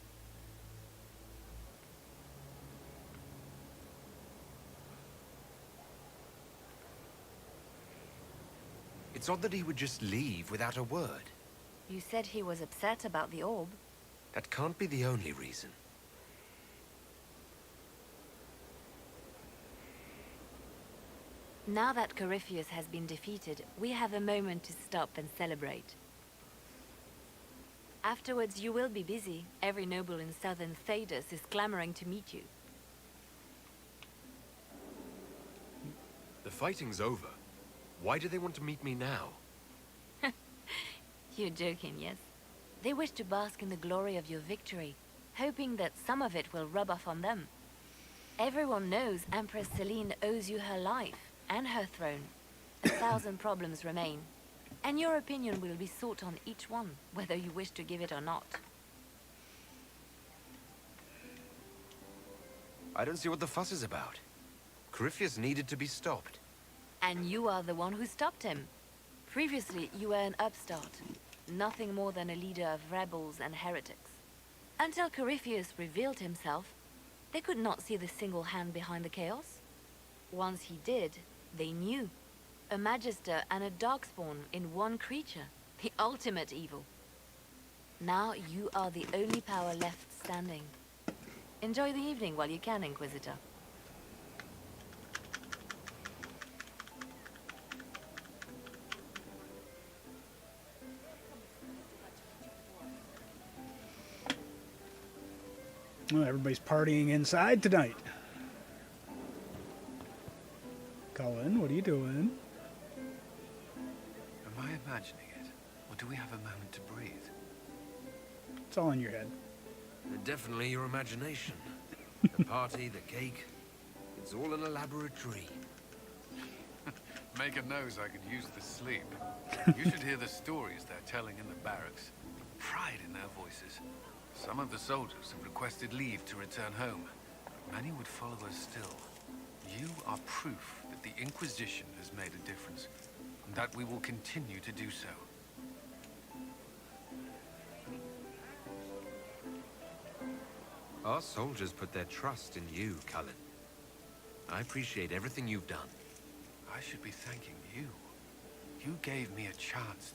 It's odd that he would just leave without a word. You said he was upset about the orb. That can't be the only reason. Now that Corypheus has been defeated, we have a moment to stop and celebrate. Afterwards, you will be busy. Every noble in southern Thedas is clamoring to meet you. The fighting's over. Why do they want to meet me now? You're joking, yes? They wish to bask in the glory of your victory, hoping that some of it will rub off on them. Everyone knows Empress Celine owes you her life and her throne. 1,000 problems remain, and your opinion will be sought on each one, whether you wish to give it or not. I don't see what the fuss is about. Corypheus needed to be stopped. And you are the one who stopped him. Previously, you were an upstart, nothing more than a leader of rebels and heretics. Until Corypheus revealed himself, they could not see the single hand behind the chaos. Once he did, they knew. A Magister and a Darkspawn in one creature, the ultimate evil. Now you are the only power left standing. Enjoy the evening while you can, Inquisitor. Well, everybody's partying inside tonight. Cullen, what are you doing? Am I imagining it? Or do we have a moment to breathe? It's all in your head. Definitely your imagination. The party, the cake. It's all an elaborate dream. Maker knows I could use the sleep. You should hear the stories they're telling in the barracks. Pride in their voices. Some of the soldiers have requested leave to return home. Many would follow us still. You are proof that the Inquisition has made a difference, and that we will continue to do so. Our soldiers put their trust in you, Cullen. I appreciate everything you've done. I should be thanking you. You gave me a chance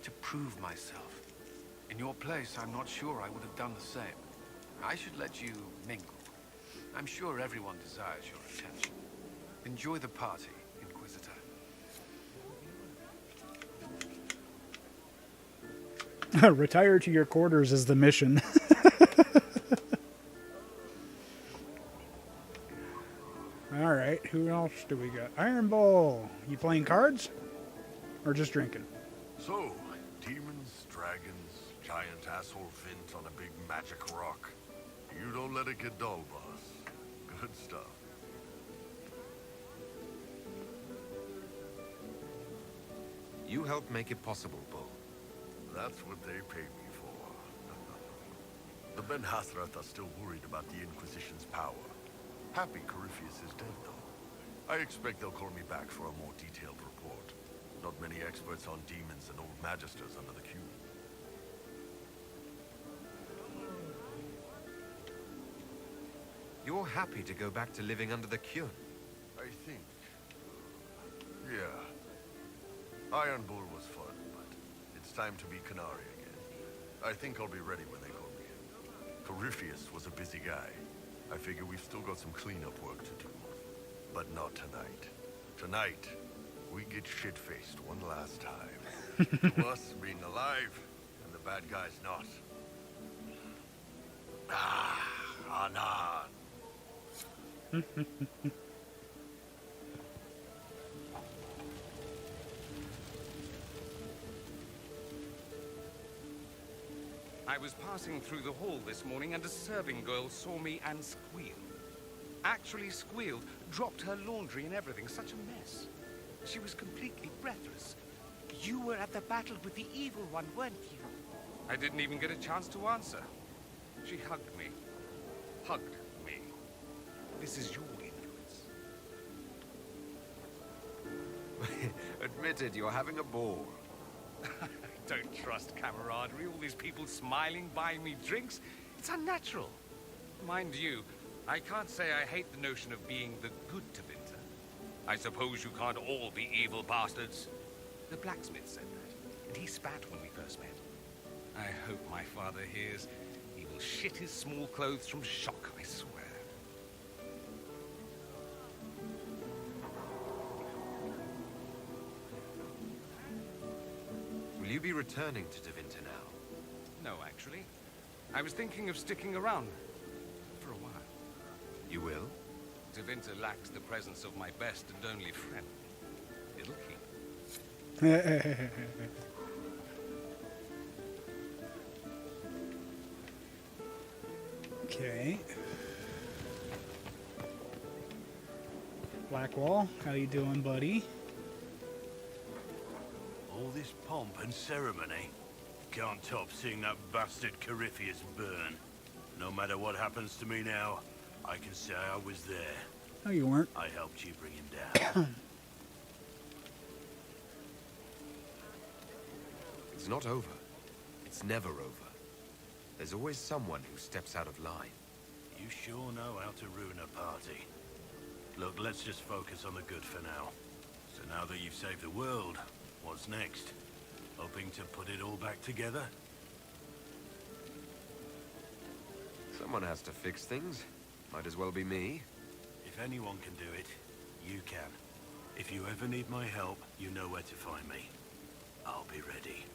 to prove myself. In your place, I'm not sure I would have done the same. I should let you mingle. I'm sure everyone desires your attention. Enjoy the party, Inquisitor. Retire to your quarters is the mission. Alright, who else do we got? Iron Bull. You playing cards? Or just drinking? So, demons, dragons, giant asshole Vint on a big magic rock. You don't let it get dull, boss. Good stuff. You helped make it possible, Bull. That's what they pay me for. The Ben Hathrath are still worried about the Inquisition's power. Happy Corypheus is dead, though. I expect they'll call me back for a more detailed report. Not many experts on demons and old magisters under the cube. You're happy to go back to living under the Cure? I think. Yeah. Iron Bull was fun, but it's time to be Canary again. I think I'll be ready when they call me in. Corypheus was a busy guy. I figure we've still got some cleanup work to do. But not tonight. Tonight, we get shit-faced one last time. To us being alive, and the bad guys not. Anan. I was passing through the hall this morning and a serving girl saw me and squealed. Actually squealed, dropped her laundry and everything, such a mess. She was completely breathless. You were at the battle with the evil one, weren't you? I didn't even get a chance to answer. She hugged me. Hugged me. This is your influence. Admit it, you're having a ball. I don't trust camaraderie, all these people smiling, buying me drinks. It's unnatural. Mind you, I can't say I hate the notion of being the good to Winter. I suppose you can't all be evil bastards. The blacksmith said that, He spat when we first met. I hope my father hears. He will shit his small clothes from shock, I swear. Will you be returning to Devinter now? No, actually. I was thinking of sticking around for a while. You will? Devinter lacks the presence of my best and only friend. It'll keep. Okay. Blackwall, how you doing, buddy? All this pomp and ceremony can't top seeing that bastard Corypheus burn. No matter what happens to me now, I can say I was there. No, you weren't. I helped you bring him down. It's not over. It's never over. There's always someone who steps out of line. You sure know how to ruin a party. Look, let's just focus on the good for now. So now that you've saved the world, what's next? Hoping to put it all back together? Someone has to fix things. Might as well be me. If anyone can do it, you can. If you ever need my help, you know where to find me. I'll be ready.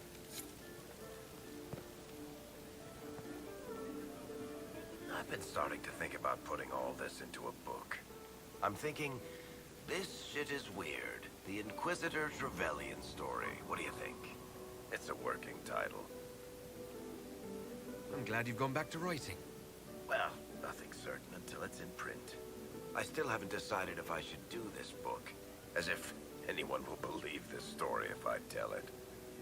I've been starting to think about putting all this into a book. I'm thinking, this shit is weird. The Inquisitor's Rebellion story. What do you think? It's a working title. I'm glad you've gone back to writing. Well, nothing's certain until it's in print. I still haven't decided if I should do this book. As if anyone will believe this story if I tell it.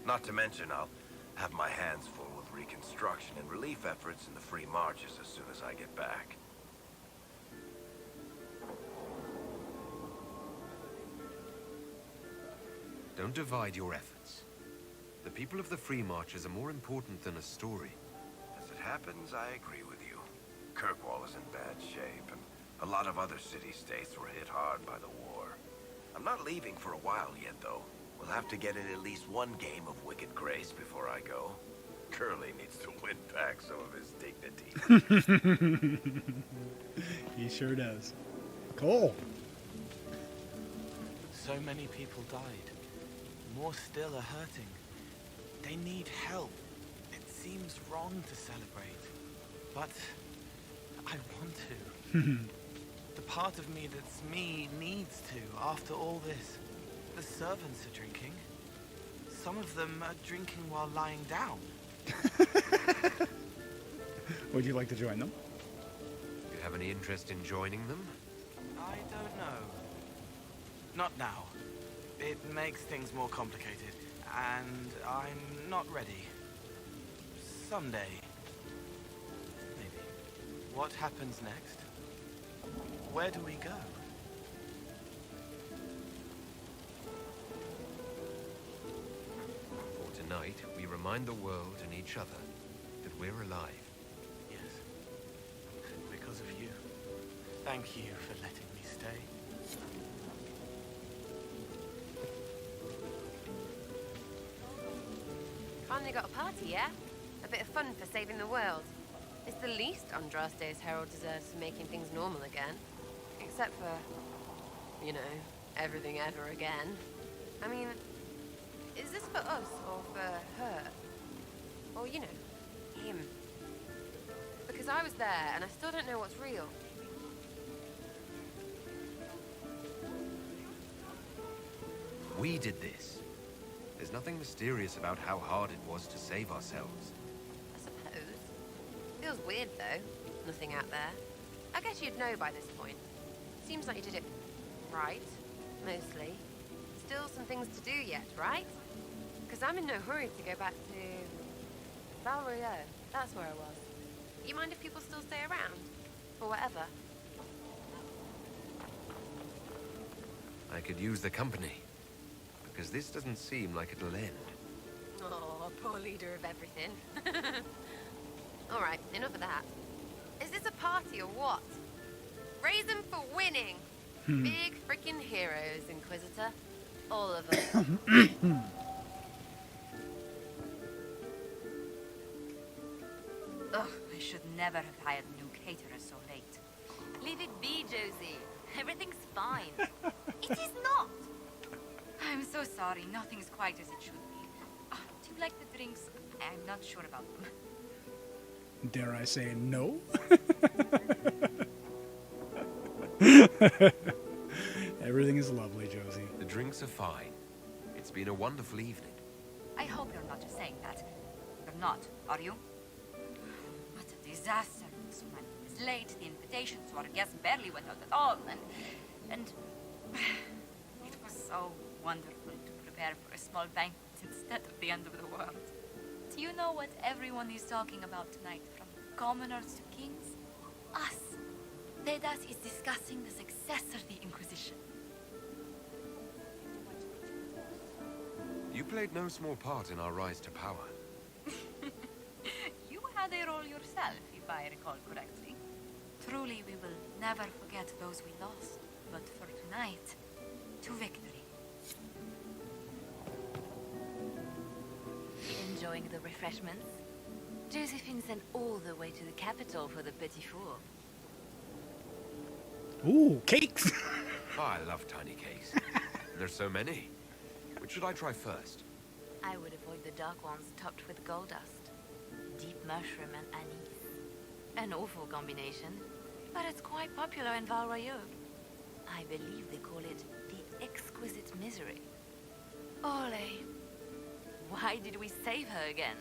Not to mention, I'll have my hands full with reconstruction and relief efforts in the Free Marches as soon as I get back. Don't divide your efforts. The people of the Free Marches are more important than a story. As it happens, I agree with you. Kirkwall is in bad shape, and a lot of other city-states were hit hard by the war. I'm not leaving for a while yet, though. We'll have to get in at least one game of Wicked Grace before I go. Curly needs to win back some of his dignity. He sure does. Cool. So many people died. More still are hurting. They need help. It seems wrong to celebrate, but I want to. The part of me that's me needs to, after all this. The servants are drinking. Some of them are drinking while lying down. Would you like to join them? You have any interest in joining them? I don't know. Not now. It makes things more complicated, and I'm not ready. Someday. Maybe. What happens next? Where do we go? For tonight, we remind the world and each other that we're alive. Yes. Because of you. Thank you for letting me stay. Finally got a party, yeah? A bit of fun for saving the world. It's the least Andraste's herald deserves for making things normal again. Except for, you know, everything ever again. I mean, is this for us or for her? Or, you know, him? Because I was there and I still don't know what's real. We did this. There's nothing mysterious about how hard it was to save ourselves. I suppose. Feels weird, though. Nothing out there. I guess you'd know by this point. Seems like you did it right, mostly. Still some things to do yet, right? Because I'm in no hurry to go back to Valrio. That's where I was. You mind if people still stay around? Or whatever? I could use the company. Because this doesn't seem like it'll end. Oh, a poor leader of everything. All right, enough of that. Is this a party or what? Raise them for winning. Big freaking heroes, Inquisitor. All of them. never have hired a new caterer so late. Leave it be, Josie. Everything's fine. It is not! I'm so sorry. Nothing's quite as it should be. Do you like the drinks? I'm not sure about them. Dare I say no? Everything is lovely, Josie. The drinks are fine. It's been a wonderful evening. I hope you're not just saying that. You're not, are you? What a disaster. So many was late. The invitations to our guests barely went out at all. And it was so wonderful to prepare for a small banquet instead of the end of the world. Do you know what everyone is talking about tonight, from commoners to kings? Us. Dedas is discussing the successor of the Inquisition. You played no small part in our rise to power. You had a role yourself, if I recall correctly. Truly, we will never forget those we lost. But for tonight, to victory. Enjoying the refreshments? Josephine sent all the way to the capital for the petit four. Ooh, cakes! Oh, I love tiny cakes. There's so many. Which should I try first? I would avoid the dark ones topped with gold dust. Deep mushroom and anise. An awful combination, but it's quite popular in Val Royeaux. I believe they call it the exquisite misery. Ole. Why did we save her again?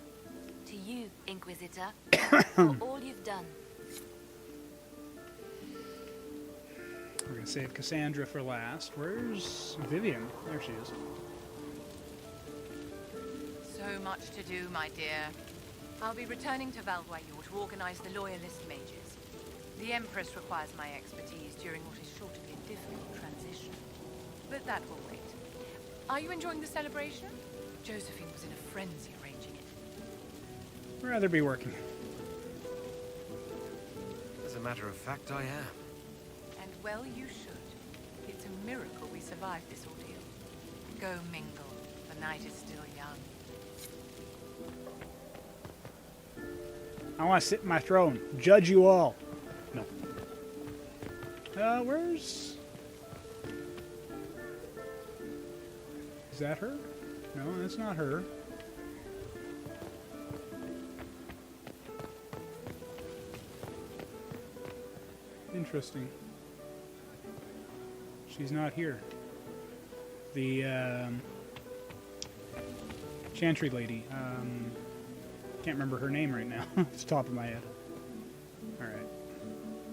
To you, Inquisitor, for all you've done. We're gonna save Cassandra for last. Where's Vivian? There she is. So much to do, my dear. I'll be returning to Val Royeaux to organize the Loyalist mages. The Empress requires my expertise during what is sure to be a difficult transition. But that will wait. Are you enjoying the celebration? Josephine was in a frenzy arranging it. I'd rather be working. As a matter of fact, I am. And well you should. It's a miracle we survived this ordeal. Go mingle. The night is still young. I want to sit in my throne, judge you all. No. Where's... Is that her? No, that's not her. Interesting. She's not here. The, Chantry lady. Can't remember her name right now. It's the top of my head. Alright.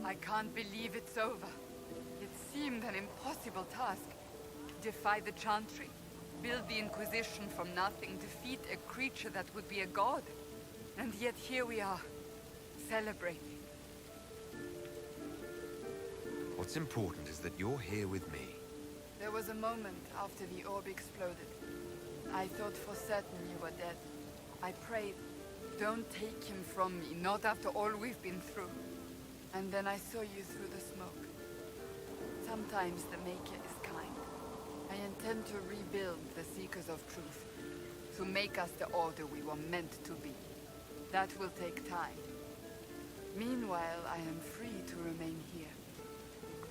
I can't believe it's over. It seemed an impossible task. Defy the Chantry, build the Inquisition from nothing, defeat a creature that would be a god. And yet here we are, celebrating. What's important is that you're here with me. There was a moment after the orb exploded. I thought for certain you were dead. I prayed, don't take him from me, not after all we've been through. And then I saw you through the smoke. Sometimes the Maker is kind. I intend to rebuild the Seekers of Truth, to make us the order we were meant to be. That will take time. Meanwhile, I am free to remain here,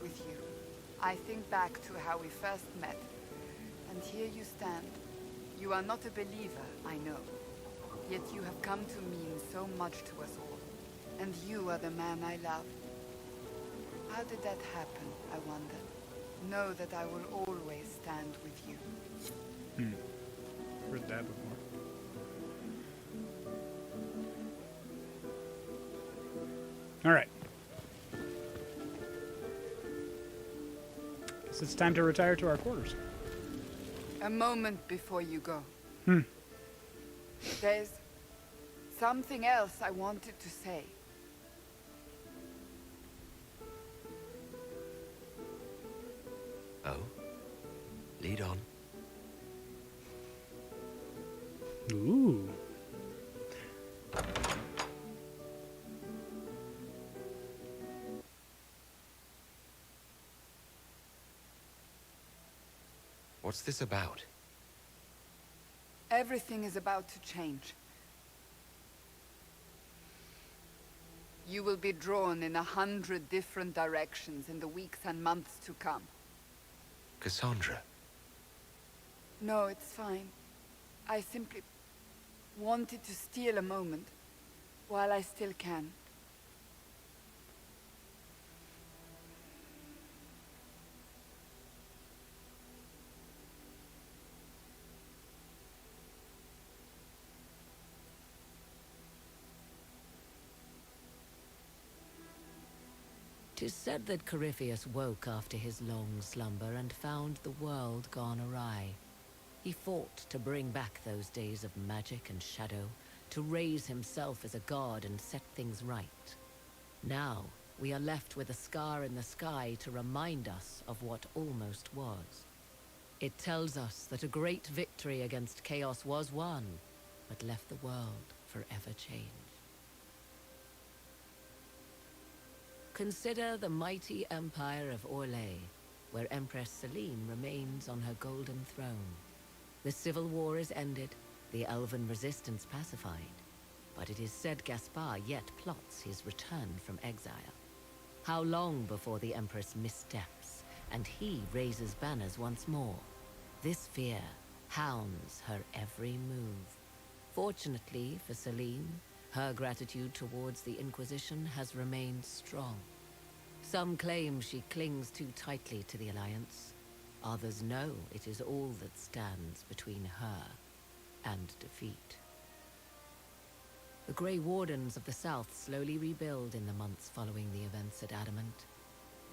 with you. I think back to how we first met, and here you stand. You are not a believer, I know. Yet you have come to mean so much to us all. And you are the man I love. How did that happen, I wonder? Know that I will always stand with you. Heard that before. Alright. Guess it's time to retire to our quarters. A moment before you go. Hmm. There's something else I wanted to say. Oh? Lead on. Ooh. What's this about? Everything is about to change. You will be drawn in 100 different directions in the weeks and months to come. Cassandra. No, it's fine. I simply wanted to steal a moment while I still can. Tis said that Corypheus woke after his long slumber and found the world gone awry. He fought to bring back those days of magic and shadow, to raise himself as a god and set things right. Now, we are left with a scar in the sky to remind us of what almost was. It tells us that a great victory against chaos was won, but left the world forever changed. Consider the mighty empire of Orlais, where Empress Celine remains on her golden throne. The civil war is ended, the elven resistance pacified, but it is said Gaspar yet plots his return from exile. How long before the Empress missteps, and he raises banners once more? This fear hounds her every move. Fortunately for Celine, her gratitude towards the Inquisition has remained strong. Some claim she clings too tightly to the Alliance. Others know it is all that stands between her and defeat. The Grey Wardens of the South slowly rebuild in the months following the events at Adamant.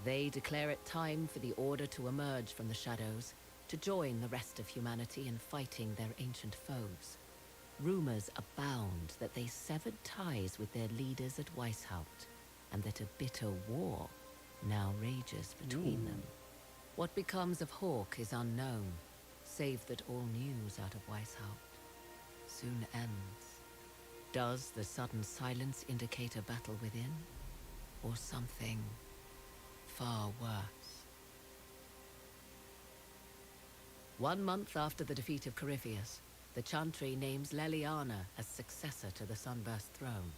They declare it time for the Order to emerge from the shadows, to join the rest of humanity in fighting their ancient foes. Rumors abound that they severed ties with their leaders at Weishaupt, and that a bitter war now rages between them. What becomes of Hawke is unknown, save that all news out of Weishaupt soon ends. Does the sudden silence indicate a battle within, or something far worse? 1 month after the defeat of Corypheus, the Chantry names Leliana as successor to the Sunburst throne.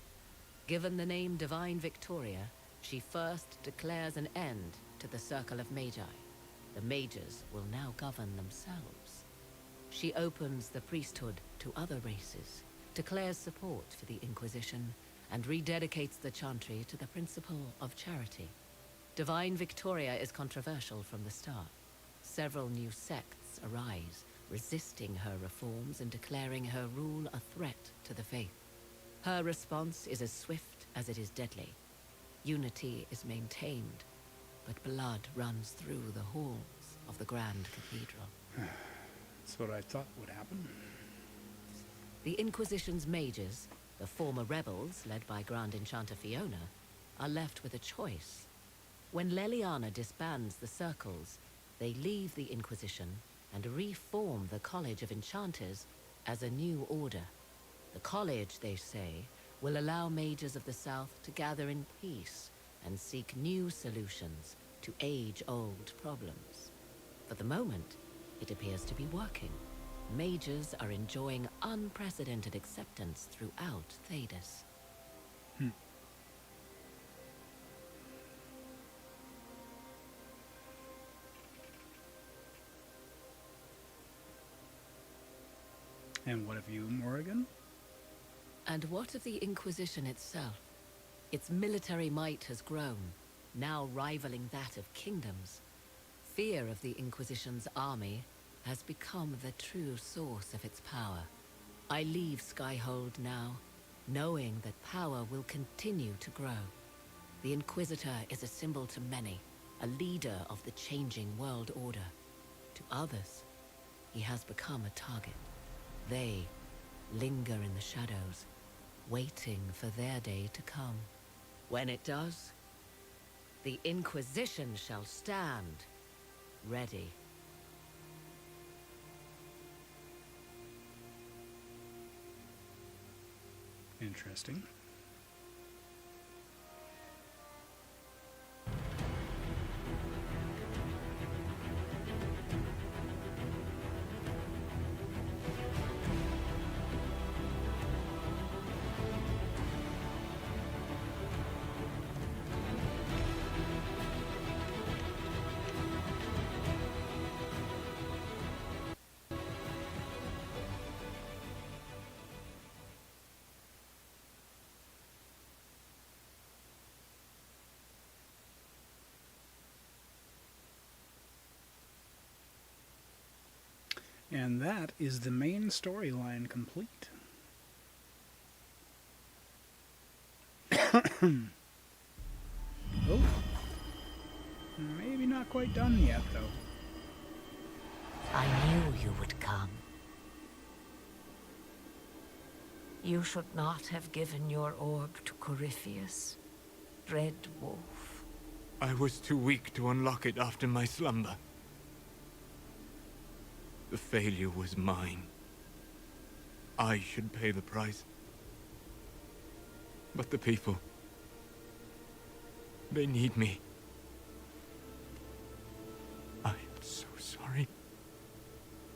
Given the name Divine Victoria, she first declares an end to the Circle of Magi. The Mages will now govern themselves. She opens the priesthood to other races, declares support for the Inquisition, and rededicates the Chantry to the principle of charity. Divine Victoria is controversial from the start. Several new sects arise, resisting her reforms and declaring her rule a threat to the faith. Her response is as swift as it is deadly. Unity is maintained, but blood runs through the halls of the Grand Cathedral. That's what I thought would happen. The Inquisition's mages, the former rebels led by Grand Enchanter Fiona, are left with a choice. When Leliana disbands the circles, they leave the Inquisition and reform the College of Enchanters as a new order. The college, they say, will allow mages of the South to gather in peace and seek new solutions to age-old problems. For the moment, it appears to be working. Mages are enjoying unprecedented acceptance throughout Thedas. And what of you, Morrigan? And what of the Inquisition itself? Its military might has grown, now rivaling that of kingdoms. Fear of the Inquisition's army has become the true source of its power. I leave Skyhold now, knowing that power will continue to grow. The Inquisitor is a symbol to many, a leader of the changing world order. To others, he has become a target. They linger in the shadows, waiting for their day to come. When it does, the Inquisition shall stand, ready. Interesting. And that is the main storyline complete. Oh. Maybe not quite done yet, though. I knew you would come. You should not have given your orb to Corypheus, Dread Wolf. I was too weak to unlock it after my slumber. The failure was mine. I should pay the price. But the people... they need me. I am so sorry.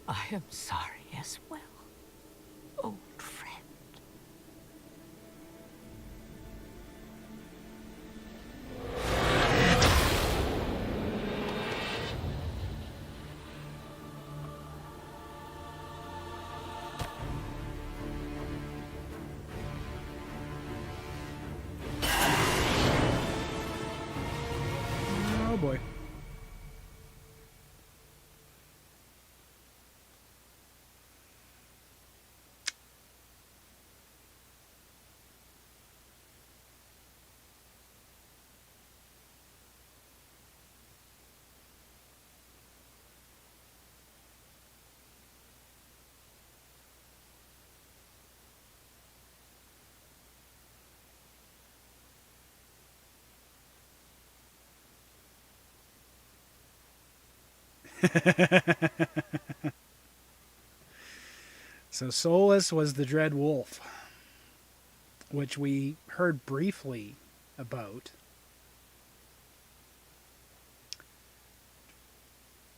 I am sorry as well, old friend. Oh boy. So Solus was the Dread Wolf, which we heard briefly about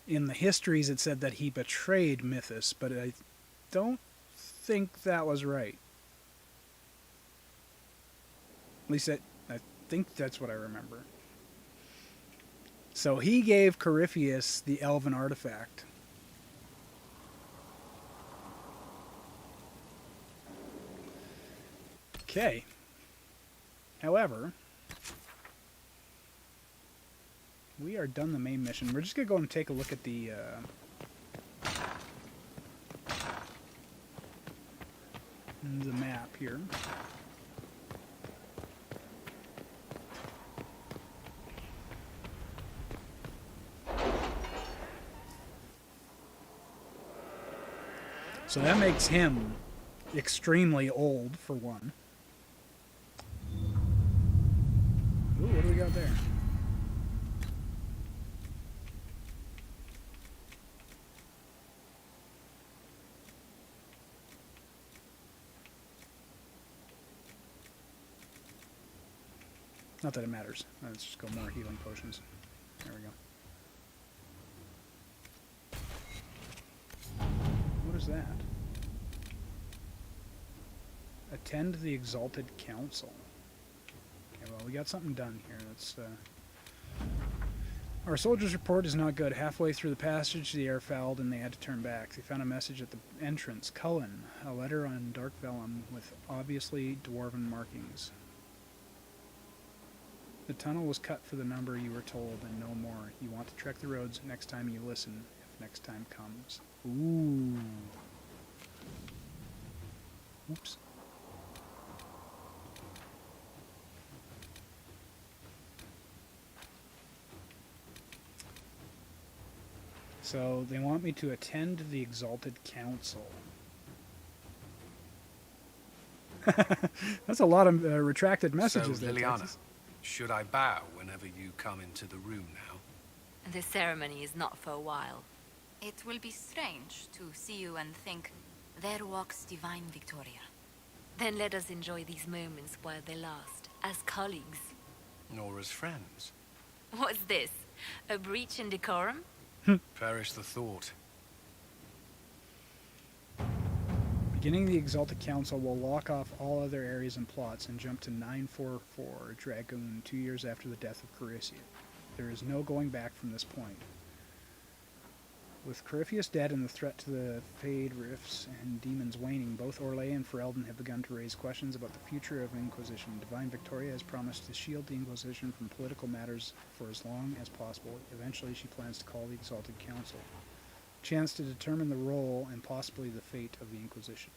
in the histories. It said that he betrayed Mythos, but I don't think that was right. At least I think that's what I remember. So he gave Corypheus the elven artifact. Okay. However, we are done the main mission. We're just going to go and take a look at the map here. So that makes him extremely old, for one. Ooh, what do we got there? Not that it matters. Let's just go more healing potions. There we go. What is that? Attend the Exalted Council. Okay, well, we got something done here. Let's, Our soldier's report is not good. Halfway through the passage, the air fouled and they had to turn back. They found a message at the entrance. Cullen, a letter on dark vellum with obviously dwarven markings. The tunnel was cut for the number you were told and no more. You want to trek the roads next time you listen, if next time comes. Ooh. Oops. So they want me to attend the Exalted Council. That's a lot of retracted messages So, there, Liliana, Texas. should I bow whenever you come into the room now? The ceremony is not for a while. It will be strange to see you and think, there walks divine Victoria. Then let us enjoy these moments while they last, as colleagues. Nor as friends. What's this? A breach in decorum? Perish the thought. Beginning the Exalted Council will lock off all other areas and plots and jump to 944 Dragoon 2 years after the death of Corypheus. There is no going back from this point. With Corypheus dead and the threat to the Fade Rifts and demons waning, both Orlais and Ferelden have begun to raise questions about the future of Inquisition. Divine Victoria has promised to shield the Inquisition from political matters for as long as possible. Eventually, she plans to call the Exalted Council. Chance to determine the role and possibly the fate of the Inquisition.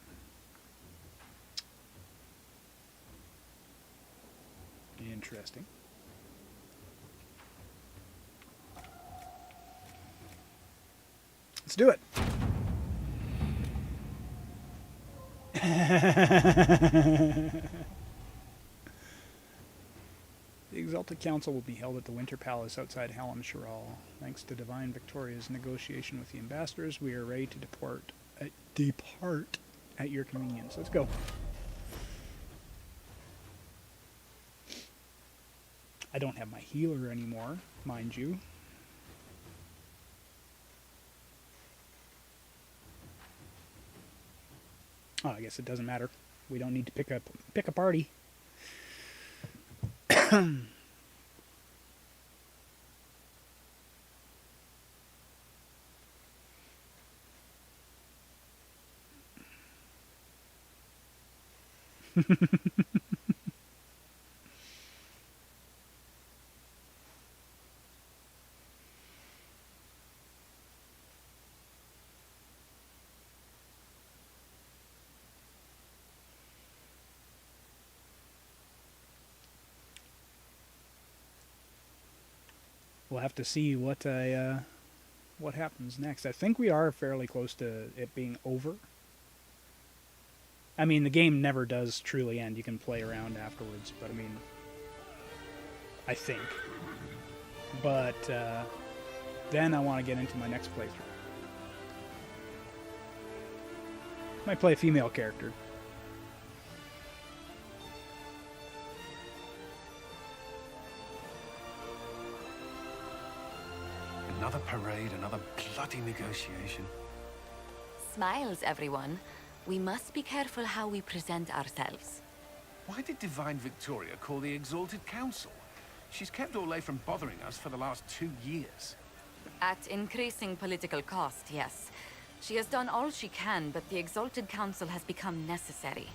Interesting. Let's do it. The Exalted Council will be held at the Winter Palace outside Hallam-Shiral. Thanks to Divine Victoria's negotiation with the ambassadors, we are ready to depart at your convenience. Let's go. I don't have my healer anymore, mind you. Oh, I guess it doesn't matter. We don't need to pick a party. We'll have to see what happens next. I think we are fairly close to it being over. I mean, the game never does truly end. You can play around afterwards, but I mean, I think. But then I want to get into my next playthrough. Might play a female character. Another parade, another bloody negotiation. Smiles, everyone. We must be careful how we present ourselves. Why did Divine Victoria call the Exalted Council? She's kept Orlais from bothering us for the last 2 years. At increasing political cost, yes. She has done all she can, but the Exalted Council has become necessary.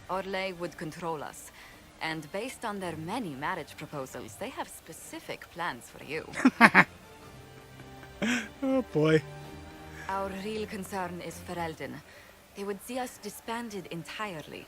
Orlais would control us, and based on their many marriage proposals, they have specific plans for you. Oh boy. Our real concern is Ferelden. They would see us disbanded entirely.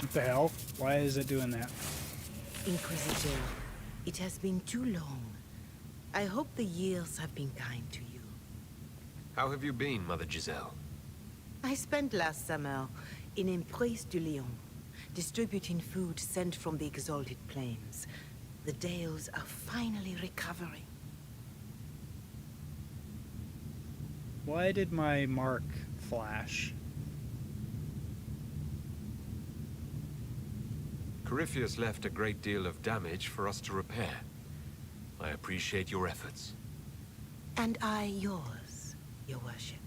What the hell? Why is it doing that? Inquisitor, it has been too long. I hope the years have been kind to you. How have you been, Mother Giselle? I spent last summer in Emprise du Lion, distributing food sent from the Exalted Plains. The Dales are finally recovering. Why did my mark flash? Corypheus left a great deal of damage for us to repair. I appreciate your efforts. And I yours, Your Worship.